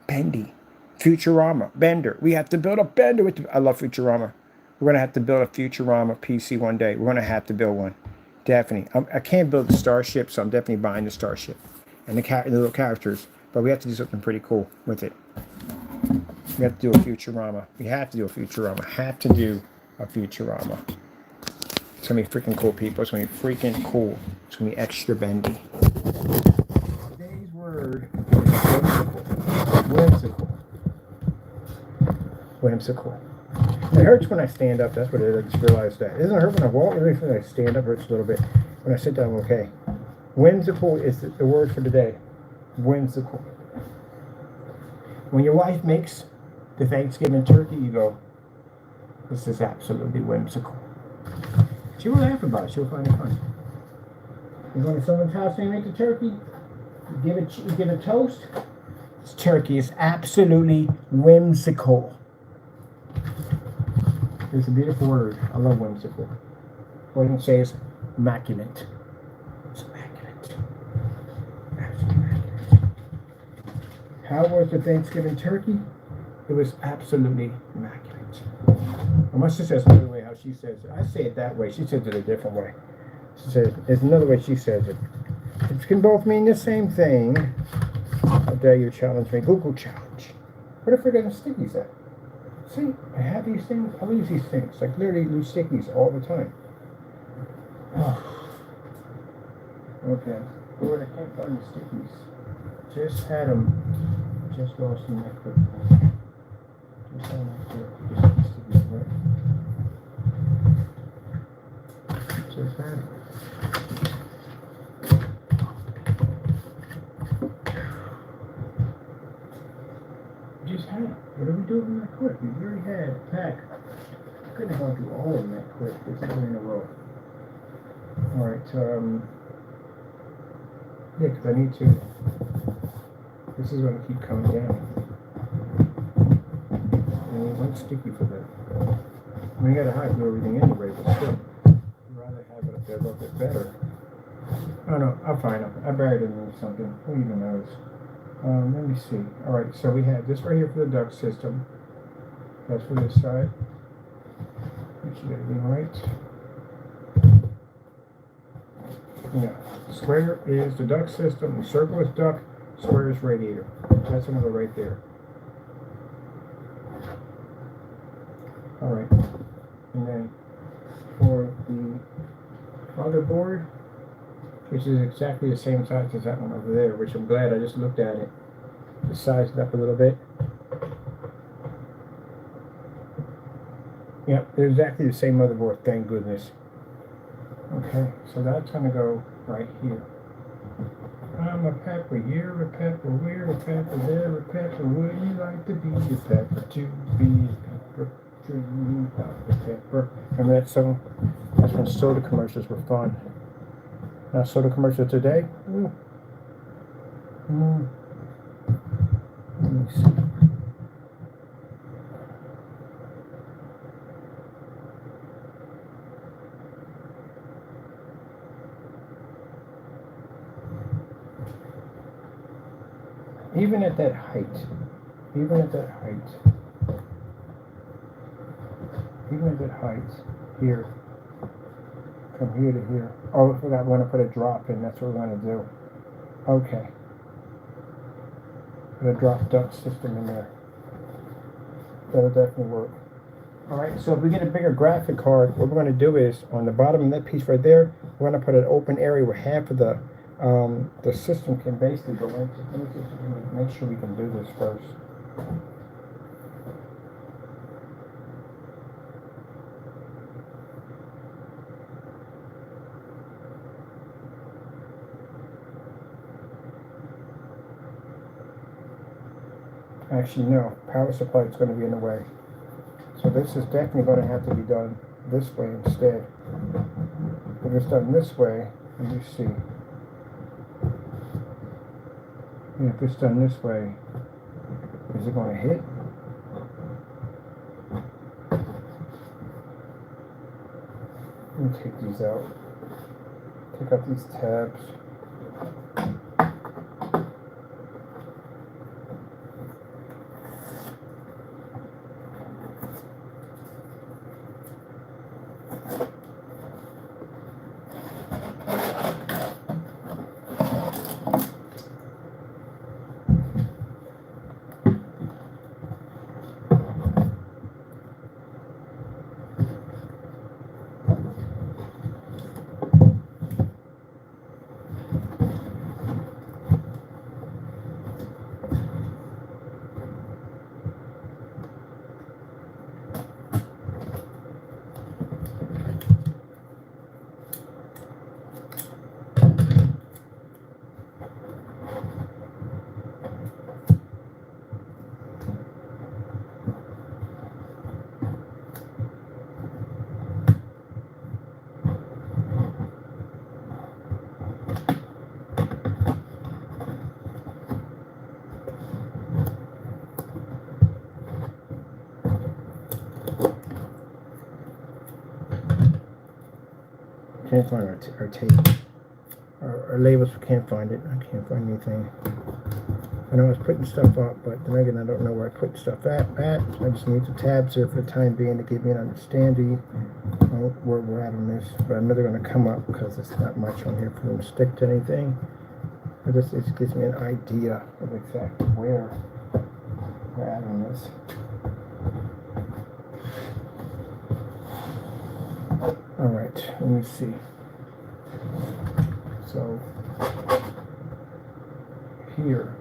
bendy. Futurama. Bender. We have to build a bender. I love Futurama. We're going to have to build a Futurama PC one day. We're going to have to build one. Definitely. I can't build the starship, so I'm definitely buying the starship. And the little characters. But we have to do something pretty cool with it. We have to do a Futurama. We have to do a Futurama. Have to do a Futurama. It's going to be freaking cool, people. It's going to be freaking cool. It's going to be extra bendy. Today's word is whimsical. Whimsical. Whimsical. It hurts when I stand up. That's what it is. I just realized that. It doesn't hurt when I walk. It really when I stand up. It hurts a little bit. When I sit down, I'm okay. Whimsical is the word for today. Whimsical. When your wife makes the Thanksgiving turkey, you go, this is absolutely whimsical. She will laugh about it. She'll find it funny. You go to someone's house and you make the turkey, you give a toast. This turkey is absolutely whimsical. It's a beautiful word. I love whimsical. What I can say is immaculate. It's immaculate. Absolutely immaculate. How was the Thanksgiving turkey? It was absolutely immaculate. My sister says another way how she says it. I say it that way. She says it a different way. She says there's another way she says it. It can both mean the same thing. How dare you challenge me? Google challenge. Where the frick are the stickies at? See, I have these things. I lose these things. Like literally lose stickies all the time. Oh. Okay. Lord, I can't find the stickies. Just had them. Just lost them that quick. Just had them that quick. Just stickies, right? Just had them. Just had it. What are we doing that quick? We already had a pack. I couldn't have gone through all of them that quick. This is in a row. Alright, yeah, because I need to. This is going to keep coming down. I need one sticky for that. I mean, you gotta hide through everything anyway, but still. I'd rather have it up there a little bit better. Oh no, I'll find them. I buried them in something. Who even knows? Let me see. Alright, so we have this right here for the duct system. That's for this side. Make sure everything right. Yeah. Square is the duct system. The circle is duct. Square is radiator. That's another right there. Alright. And then for the motherboard, which is exactly the same size as that one over there, which I'm glad I just looked at it. Just sized it up a little bit. Yep, they're exactly the same motherboard, thank goodness. Okay, so that's going to go right here. I'm a pepper, you're a pepper, we're a pepper, they're a pepper, would you like to be a pepper, to be a pepper, dream about a pepper. Remember that song? That's when soda commercials were fun. Now soda commercial today? Ooh. Let me see. Even at that height, here, from here to here. Oh, I forgot, we're going to put a drop in, that's what we're going to do. Okay. Put a drop duct system in there. That'll definitely work. Alright, so if we get a bigger graphic card, what we're going to do is, on the bottom of that piece right there, we're going to put an open area where half of the system can basically go into. Let me just make sure we can do this first. Actually, no. Power supply is going to be in the way. So this is definitely going to have to be done this way instead. If it's done this way, let me see. Yeah, if it's done this way, is it going to hit? Let me take these out. Take out these tabs. can't find our tape. Our labels, we can't find it. I can't find anything. I know I was putting stuff up, but then again, I don't know where I put stuff at. I just need the tabs here for the time being to give me an understanding of where we're at on this. But I know they're going to come up because there's not much on here for them to stick to anything. But this gives me an idea of exactly where we're at on this. All right, let me see. So here,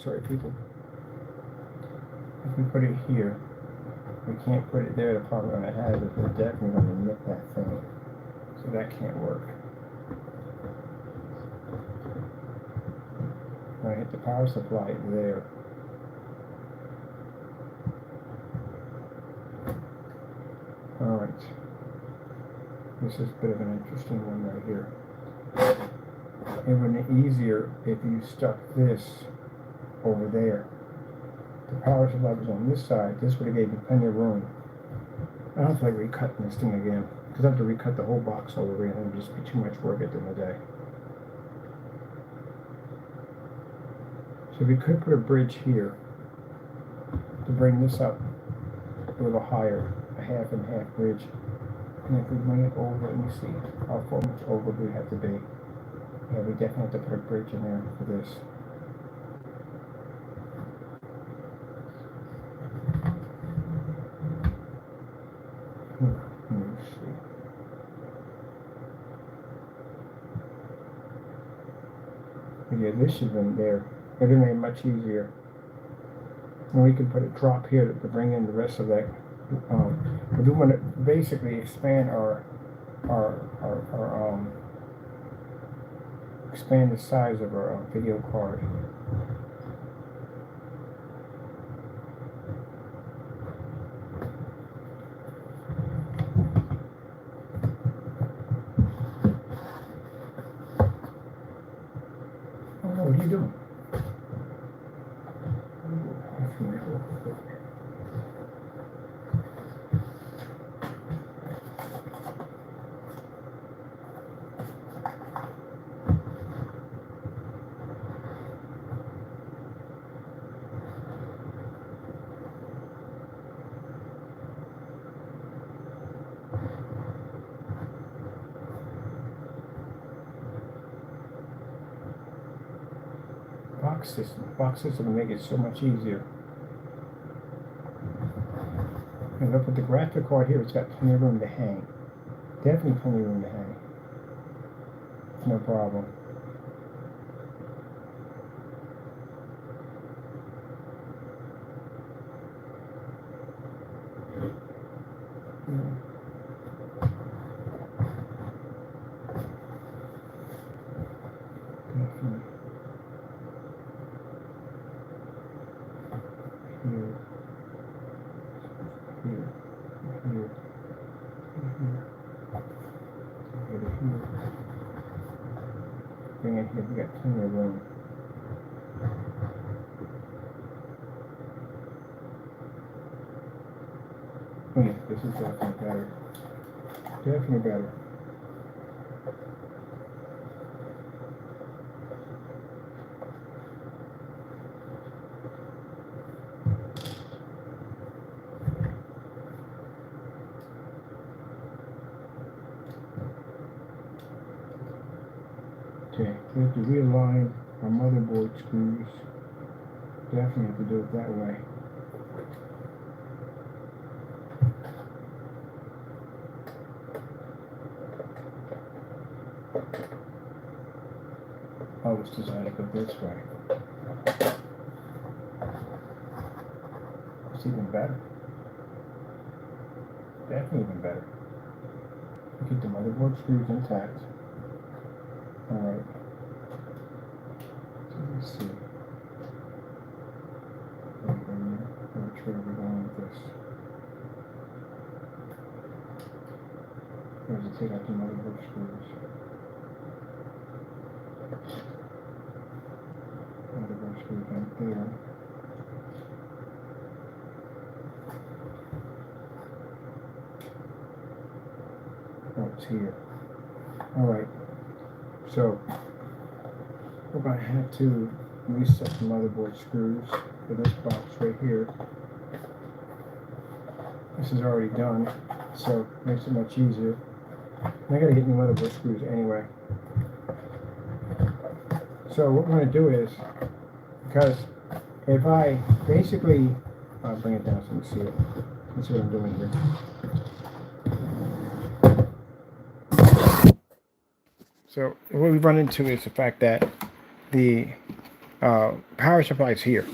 sorry people, if we put it here, we can't put it there. The problem I have is we're definitely going to nip that thing, so that can't work. When I hit the power supply there, all right, this is a bit of an interesting one right here. It would have been easier if you stuck this over there. The power supply was on this side. This would have gave me plenty of room. I don't feel like recutting this thing again, because I have to recut the whole box all over again. It would just be too much work at the end of the day. So we could put a bridge here to bring this up a little higher, a half and half bridge. And if we bring it over, let me see how far much over we have to be. Yeah, we definitely have to put a bridge in there for this. Let me see. Yeah, this should have been there. It would have made it much easier. And we could put a drop here to bring in the rest of that. We do want to basically expand expand the size of our video card. Oh, what are you doing? Box system will make it so much easier. And look at the graphic card here, it's got plenty of room to hang. Definitely plenty of room to hang. No problem. Bring it here, we got plenty of room. Oh yeah, this is definitely better. Definitely better. Okay, we have to realign our motherboard screws. Definitely have to do it that way. Oh, it's designed to go this way. It's even better. Definitely even better. We keep the motherboard screws intact. Alright. So let's see. Which way are we going with this? There's a take out the motherboard screws. Motherboard screws right there. Oh, box here. All right, so we're going to have to reset the motherboard screws for this box right here. This is already done, so it makes it much easier. And I got to get new motherboard screws anyway. So what we're going to do is, because if I basically, I'll bring it down so you can see it. That's what I'm doing here. So what we run into is the fact that the power supply is here.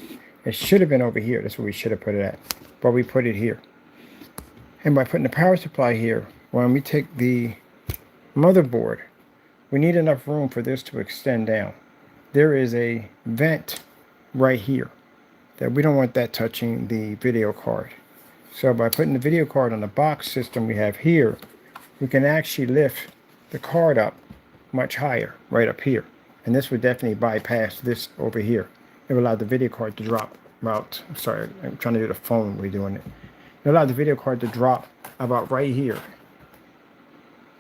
It should have been over here. That's where we should have put it at. But we put it here. And by putting the power supply here, when we take the motherboard, we need enough room for this to extend down. There is a vent right here that we don't want that touching the video card. So by putting the video card on the box system we have here, we can actually lift the card up much higher, right up here. And this would definitely bypass this over here. It would allow the video card to drop about, sorry, I'm trying to do the phone when we're doing it. It allowed the video card to drop about right here.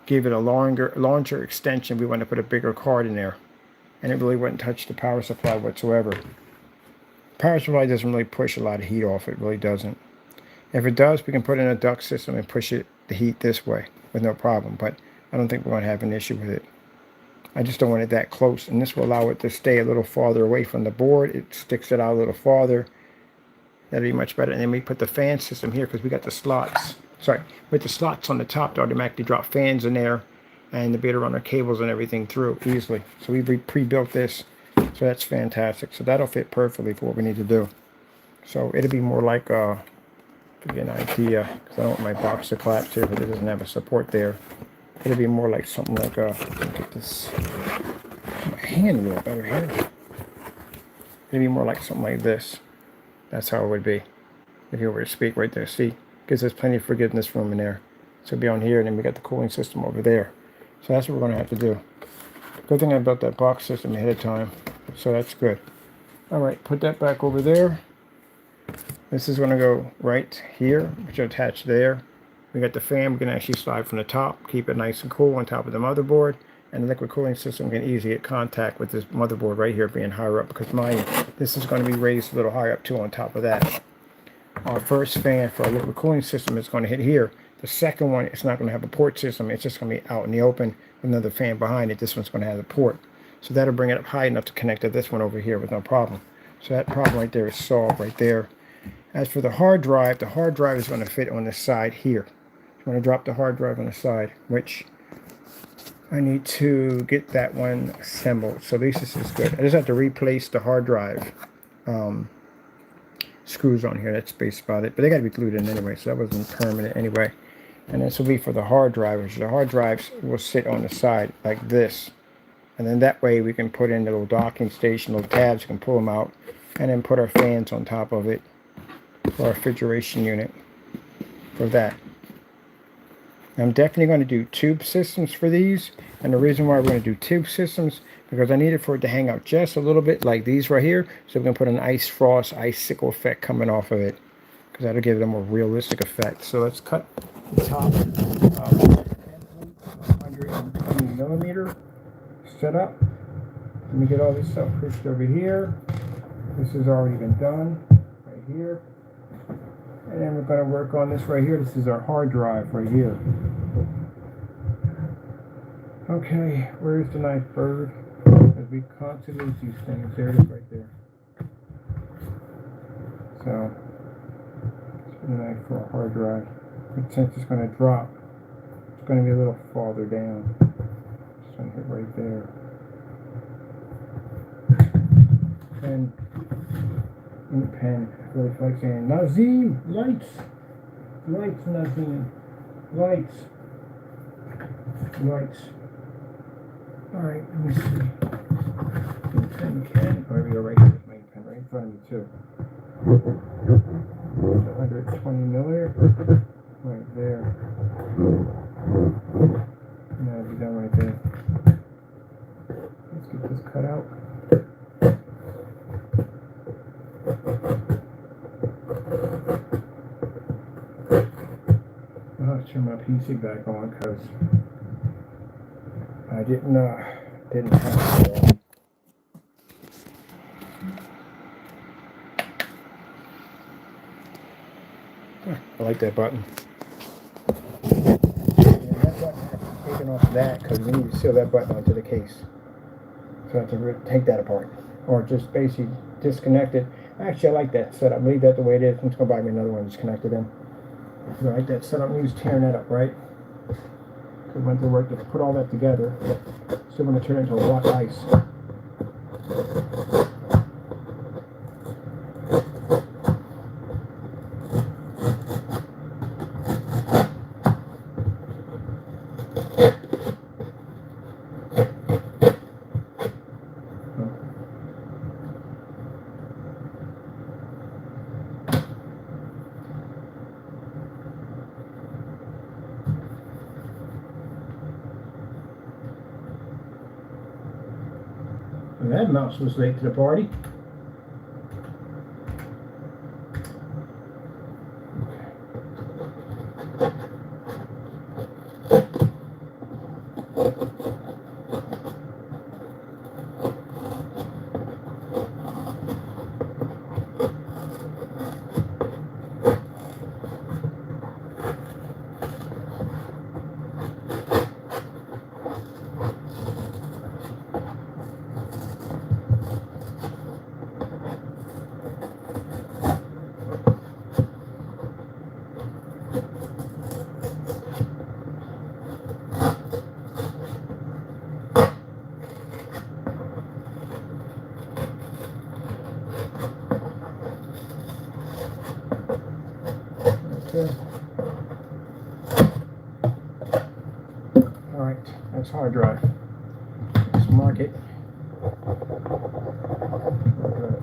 Give it a larger extension. We want to put a bigger card in there. And it really wouldn't touch the power supply whatsoever. Power supply doesn't really push a lot of heat off. It really doesn't. If it does, we can put in a duct system and push the heat this way with no problem. But I don't think we're going to have an issue with it. I just don't want it that close. And this will allow it to stay a little farther away from the board. It sticks it out a little farther. That'll be much better. And then we put the fan system here because we got the slots. Sorry, with the slots on the top to automatically drop fans in there and to be able to run our cables and everything through easily. So we pre-built this. So that's fantastic. So that'll fit perfectly for what we need to do. So it'll be more like, to get an idea, because I don't want my box to collapse here, but it doesn't have a support there. It'll be more like something like, get this, my hand a little better here. It'll be more like something like this. That's how it would be. If you were to speak right there, see, gives us plenty of forgiveness room in there. So it'll be on here, and then we got the cooling system over there. So that's what we're going to have to do. Good thing I built that box system ahead of time. So that's good. All right, put that back over there. This is going to go right here, which will attach there. We got the fan. We can actually slide from the top, keep it nice and cool on top of the motherboard. And the liquid cooling system can easily get contact with this motherboard right here being higher up, because mine, this is going to be raised a little higher up too on top of that. Our first fan for our liquid cooling system is going to hit here. The second one, it's not going to have a port system. It's just going to be out in the open with another fan behind it. This one's going to have a port. So that'll bring it up high enough to connect to this one over here with no problem. So that problem right there is solved right there. As for the hard drive is going to fit on the side here. I'm going to drop the hard drive on the side, which I need to get that one assembled. So at least this is good. I just have to replace the hard drive screws on here. That's based about it. But they got to be glued in anyway, so that wasn't permanent anyway. And this will be for the hard drive, which the hard drives will sit on the side like this. And then that way we can put in the little docking station, little tabs, we can pull them out, and then put our fans on top of it for our refrigeration unit for that. I'm definitely going to do tube systems for these, and the reason why we're going to do tube systems, because I need it for it to hang out just a little bit like these right here, so we can put an ice frost, icicle effect coming off of it, because that'll give it a more realistic effect. So let's cut the top 120 millimeter set up. Let me get all this stuff pushed over here. This has already been done right here. And then we're going to work on this right here. This is our hard drive right here. Okay, where's the nice bird? As we constantly use these things. There it is right there. So, it's really nice for a hard drive. But since it's going to drop, it's going to be a little farther down. Just going to hit right there. And in the pen, I really feel like saying, Nazim, lights! Lights, Nazim. Lights. Lights. Alright, let me see. The pen can, oh, here we go, right here. My pen right in front of me, too. 120 millimeter. Right there. And that'll be done right there. Let's get this cut out. I'll turn my PC back on because I didn't have that. I like that button. Yeah, that button has to be taken off that because we need to seal that button onto the case. So I have to take that apart. Or just basically disconnect it. Actually, I like that setup. Leave that the way it is. I'm just going to buy me another one and just connect it in. I like that setup. I'm just tearing that up, right? Because went to work to put all that together. Still going to turn it into a block of ice. And that mouse was late to the party. Okay. Alright, that's hard drive. Let's mark it.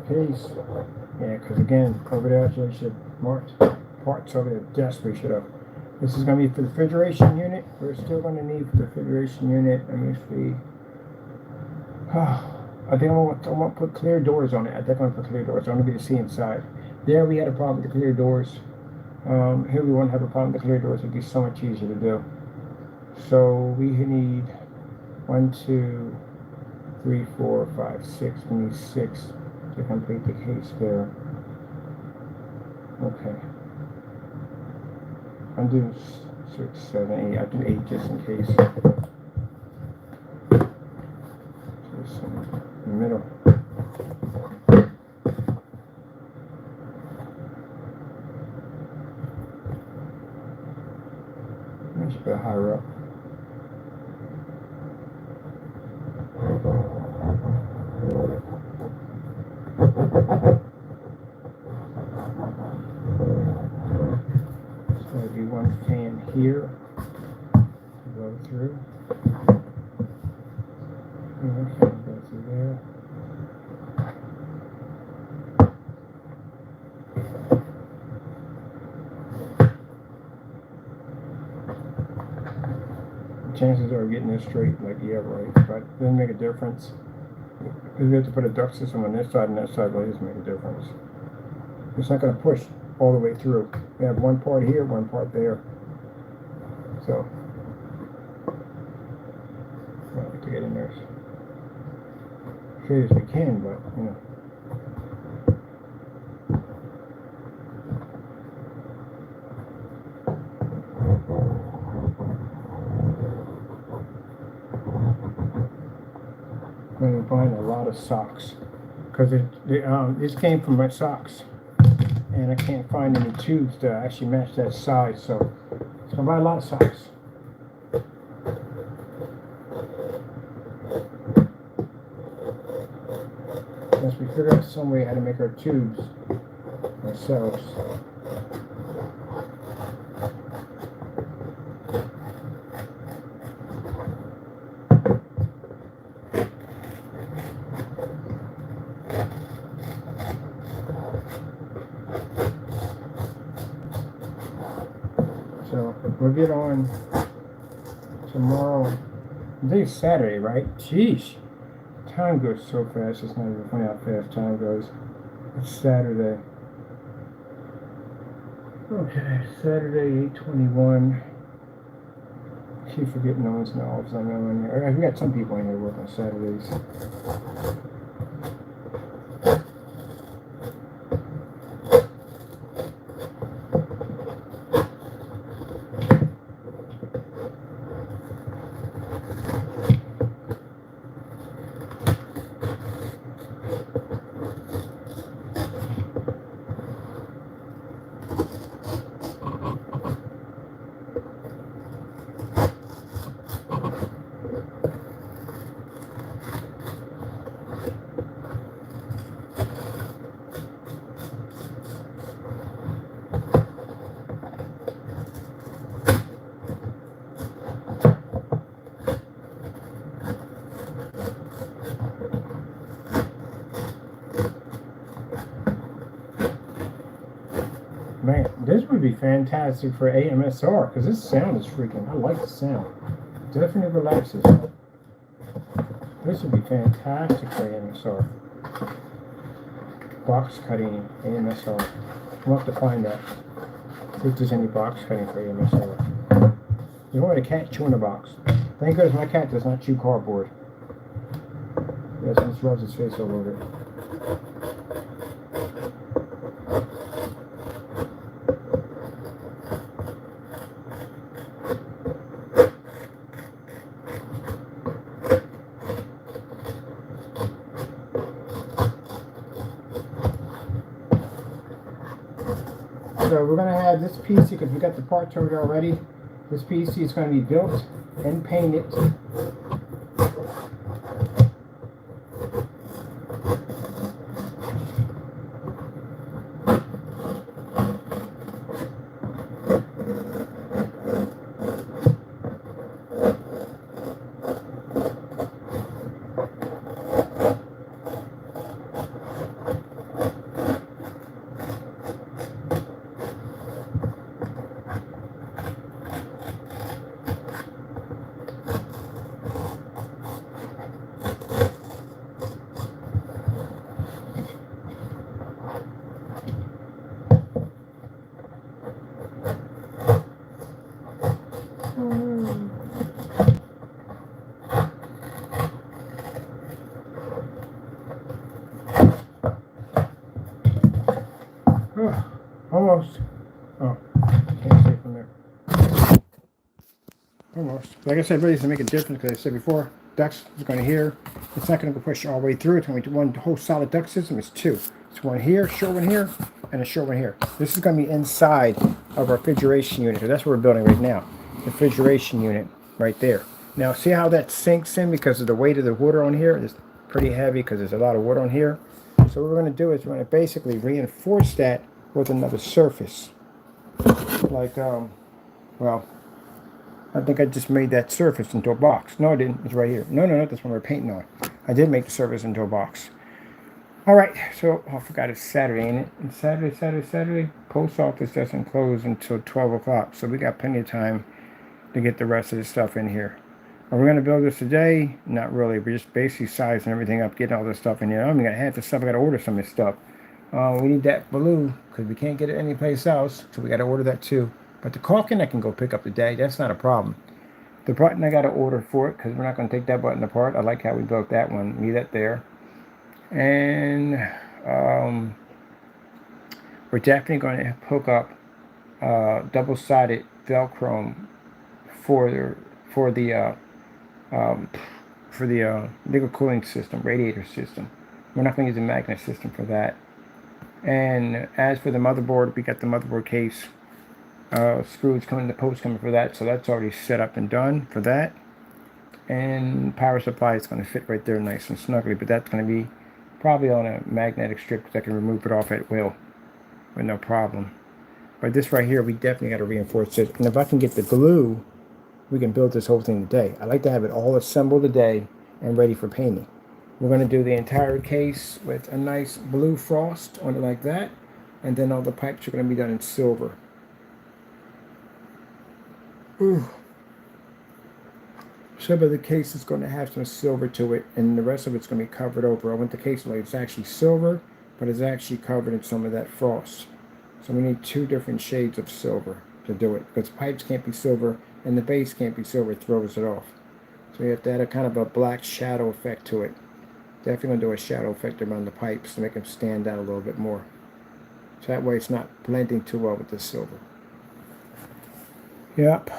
Case. Yeah, because again, over there, I should mark parts over the desk we should have. This is going to be for the refrigeration unit. We're still going to need for the refrigeration unit. Let me see. I think I want to put clear doors on it. I definitely want to put clear doors. I want to be able to see inside. There we had a problem with the clear doors. Here we won't have a problem with the clear doors. It would be so much easier to do. So we need 1, 2, 3, 4, 5, 6. We need 6 to complete the case there. Okay. I'm doing 6, 7, 8. I'll do 8 just in case. Just in the middle. Let's put it higher up. There's going to be one fan here to go through. And one fan go through there. Chances are getting this straight, like, yeah, right, but it doesn't make a difference. Because we have to put a duct system on this side and that side, but it doesn't make a difference. It's not going to push all the way through. We have one part here, one part there. So, I like to get in there as straight as we can, but, you know. I'm going to be buying a lot of socks because this came from my socks and I can't find any tubes to actually match that size, so I'm going to buy a lot of socks. Unless we figure out some way how to make our tubes ourselves. So we'll get on tomorrow. I think it's Saturday, right? Jeez. Time goes so fast, it's not even funny how fast time goes. It's Saturday. Okay, Saturday, 8/21. keep forgetting no one's now. I know in here. We got some people in here working on Saturdays. Man, this would be fantastic for AMSR because this sound is freaking. I like the sound. Definitely relaxes. This would be fantastic for AMSR. Box cutting AMSR. We'll have to find that. See if there's any box cutting for AMSR. You don't want a cat chewing a box. Thank goodness my cat does not chew cardboard. Yes, he just rubs his face all over it. So we're going to have this PC, because we got the parts ordered already. This PC is going to be built and painted. Almost. Oh, can't see from there. Almost. Like I said, really to make a difference, because I said before, ducts is going to here. It's not going to go push all the way through. It's going to be one whole solid duct system. It's two. It's one here, short one here, and a short one here. This is going to be inside of our refrigeration unit. So that's what we're building right now. Refrigeration unit right there. Now, see how that sinks in because of the weight of the water on here? It's pretty heavy because there's a lot of water on here. So what we're going to do is we're going to basically reinforce that with another surface. Like, well, I think I just made that surface into a box. No, I didn't. It's right here. No, that's what we're painting on. I did make the surface into a box. All right, so I forgot it's Saturday, ain't it? It's Saturday. Post office doesn't close until 12 o'clock, so we got plenty of time to get the rest of the stuff in here. Are we going to build this today? Not really. We're just basically sizing everything up, getting all this stuff in here. I'm going to have the stuff. I got to order some of this stuff. We need that blue because we can't get it anyplace else, so we got to order that too. But the caulking I can go pick up today. That's not a problem. The button I got to order for it because we're not going to take that button apart. I like how we built that one. Leave that there. And we're definitely going to hook up double-sided Velcro for the liquid cooling system, radiator system. We're not going to use a magnet system for that. And as for the motherboard, we got the motherboard case. Screws coming, the post coming for that, so that's already set up and done for that. And power supply is going to fit right there nice and snugly, but that's going to be probably on a magnetic strip because I can remove it off at will with no problem. But this right here, we definitely got to reinforce it. And if I can get the glue, we can build this whole thing today. I like to have it all assembled today and ready for painting. We're going to do the entire case with a nice blue frost on it like that. And then all the pipes are going to be done in silver. Ooh. Some of the case is going to have some silver to it, and the rest of it's going to be covered over. I want the case like it's actually silver, but it's actually covered in some of that frost. So we need two different shades of silver to do it, because pipes can't be silver and the base can't be silver, it throws it off. So you have to add a kind of a black shadow effect to it. Definitely going to do a shadow effect around the pipes to make them stand out a little bit more. So that way it's not blending too well with the silver. Yep.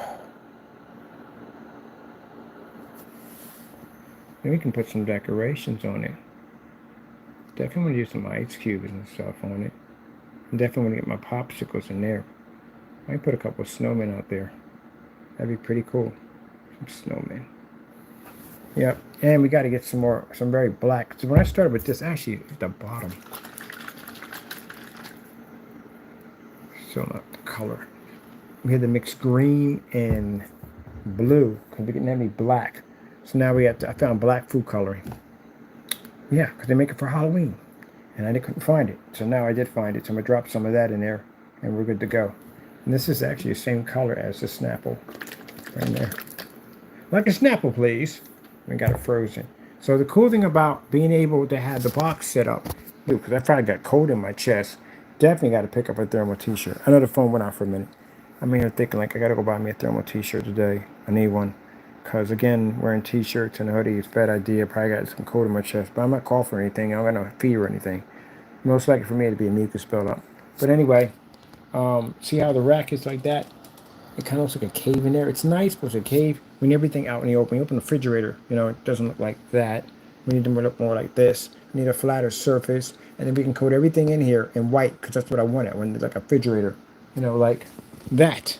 And we can put some decorations on it. Definitely want to use some ice cubes and stuff on it. I definitely want to get my popsicles in there. I might put a couple of snowmen out there. That'd be pretty cool. Some snowmen. Yep. And we got to get some very black. So when I started with this, actually at the bottom. Still not the color. We had to mix green and blue because we didn't have any black. So now I found black food coloring. Yeah, because they make it for Halloween. And I couldn't find it. So now I did find it. So I'm going to drop some of that in there. And we're good to go. And this is actually the same color as the Snapple. Right in there. Like a Snapple, please. We got it frozen. So the cool thing about being able to have the box set up, because I finally got cold in my chest, definitely got to pick up a thermal t-shirt. I know the phone went out for a minute. I'm here thinking like I got to go buy me a thermal t-shirt today. I need one. Because again, wearing t-shirts and a hoodie is a bad idea. Probably got some cold in my chest. But I'm not coughing or anything. I don't got no fever or anything. Most likely for me to be a mucus buildup. But anyway, see how the rack is like that? It kind of looks like a cave in there. It's nice, but it's a cave. We need everything out in the open. You open the refrigerator, you know, it doesn't look like that. We need to look more like this. We need a flatter surface. And then we can coat everything in here in white, because that's what I wanted. I wanted like a refrigerator, you know, like that.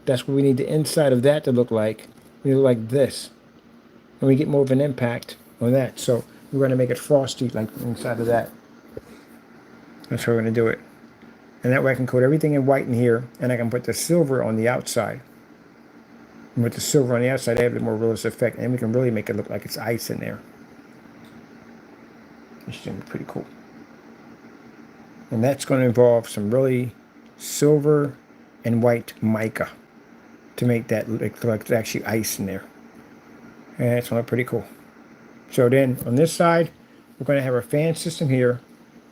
That's what we need the inside of that to look like. We look like this. And we get more of an impact on that. So we're going to make it frosty like inside of that. That's how we're going to do it. And that way I can coat everything in white in here, and I can put the silver on the outside. And with the silver on the outside, I have a more realistic effect, and we can really make it look like it's ice in there. It's going to be pretty cool. And that's going to involve some really silver and white mica to make that look like it's actually ice in there. And it's going to look pretty cool. So then on this side, we're going to have our fan system here.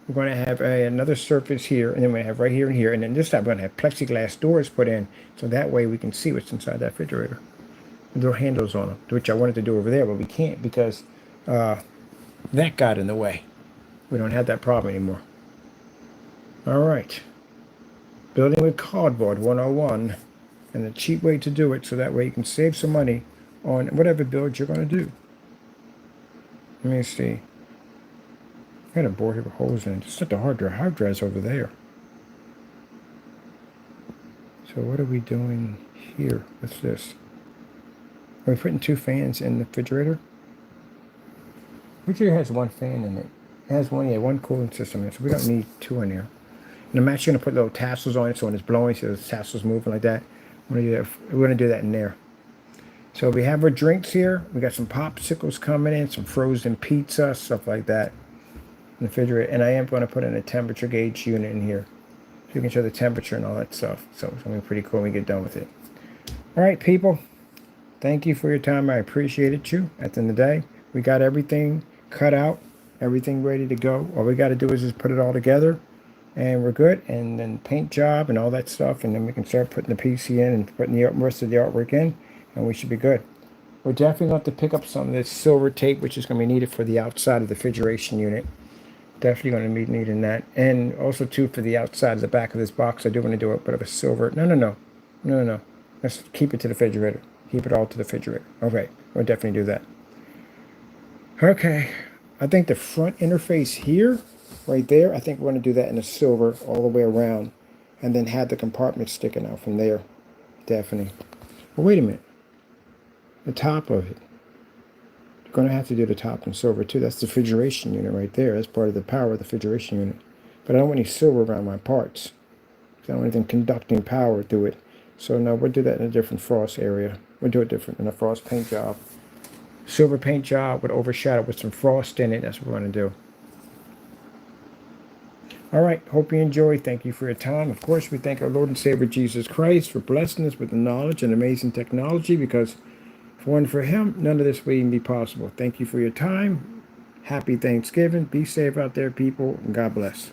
We're going to have another surface here, and then we're going to have right here and here. And then this time we're going to have plexiglass doors put in, so that way we can see what's inside that refrigerator. Little handles on them, which I wanted to do over there, but we can't because that got in the way. We don't have that problem anymore. All right. Building with cardboard 101, and a cheap way to do it, so that way you can save some money on whatever build you're going to do. Let me see. I got a board here with holes in it. Just set the hard drive. Hard drive's over there. So what are we doing here? What's this? Are we putting 2 fans in the refrigerator? Refrigerator has 1 fan in it. It has one cooling system in it, so we don't need 2 in here. And I'm actually going to put little tassels on it, so when it's blowing, so the tassels moving like that. We're going to do that in there. So we have our drinks here. We got some popsicles coming in, some frozen pizza, stuff like that. In the refrigerator. And I am going to put in a temperature gauge unit in here, so you can show the temperature and all that stuff. So it's going to be pretty cool when we get done with it. All right, people. Thank you for your time. I appreciated you. At the end of the day, we got everything cut out, everything ready to go. All we got to do is just put it all together, and we're good. And then paint job and all that stuff, and then we can start putting the PC in and putting the rest of the artwork in, and we should be good. We're definitely going to have to pick up some of this silver tape, which is going to be needed for the outside of the refrigeration unit. Definitely going to be needing that. And also, too, for the outside of the back of this box, I do want to do a bit of a silver. No. Let's keep it to the refrigerator. Keep it all to the refrigerator. Okay, we'll definitely do that. Okay, I think the front interface here, right there, I think we're going to do that in a silver all the way around. And then have the compartment sticking out from there. Definitely. But wait a minute. The top of it. Going to have to do the top in silver too. That's the refrigeration unit right there. That's part of the power of the refrigeration unit. But I don't want any silver around my parts. I don't want anything conducting power through it. So no, we'll do that in a different frost area. We'll do it different in a frost paint job. Silver paint job with overshadow with some frost in it. That's what we're going to do. All right. Hope you enjoy. Thank you for your time. Of course, we thank our Lord and Savior Jesus Christ for blessing us with the knowledge and amazing technology, because if it weren't for him, none of this would even be possible. Thank you for your time. Happy Thanksgiving. Be safe out there, people, and God bless.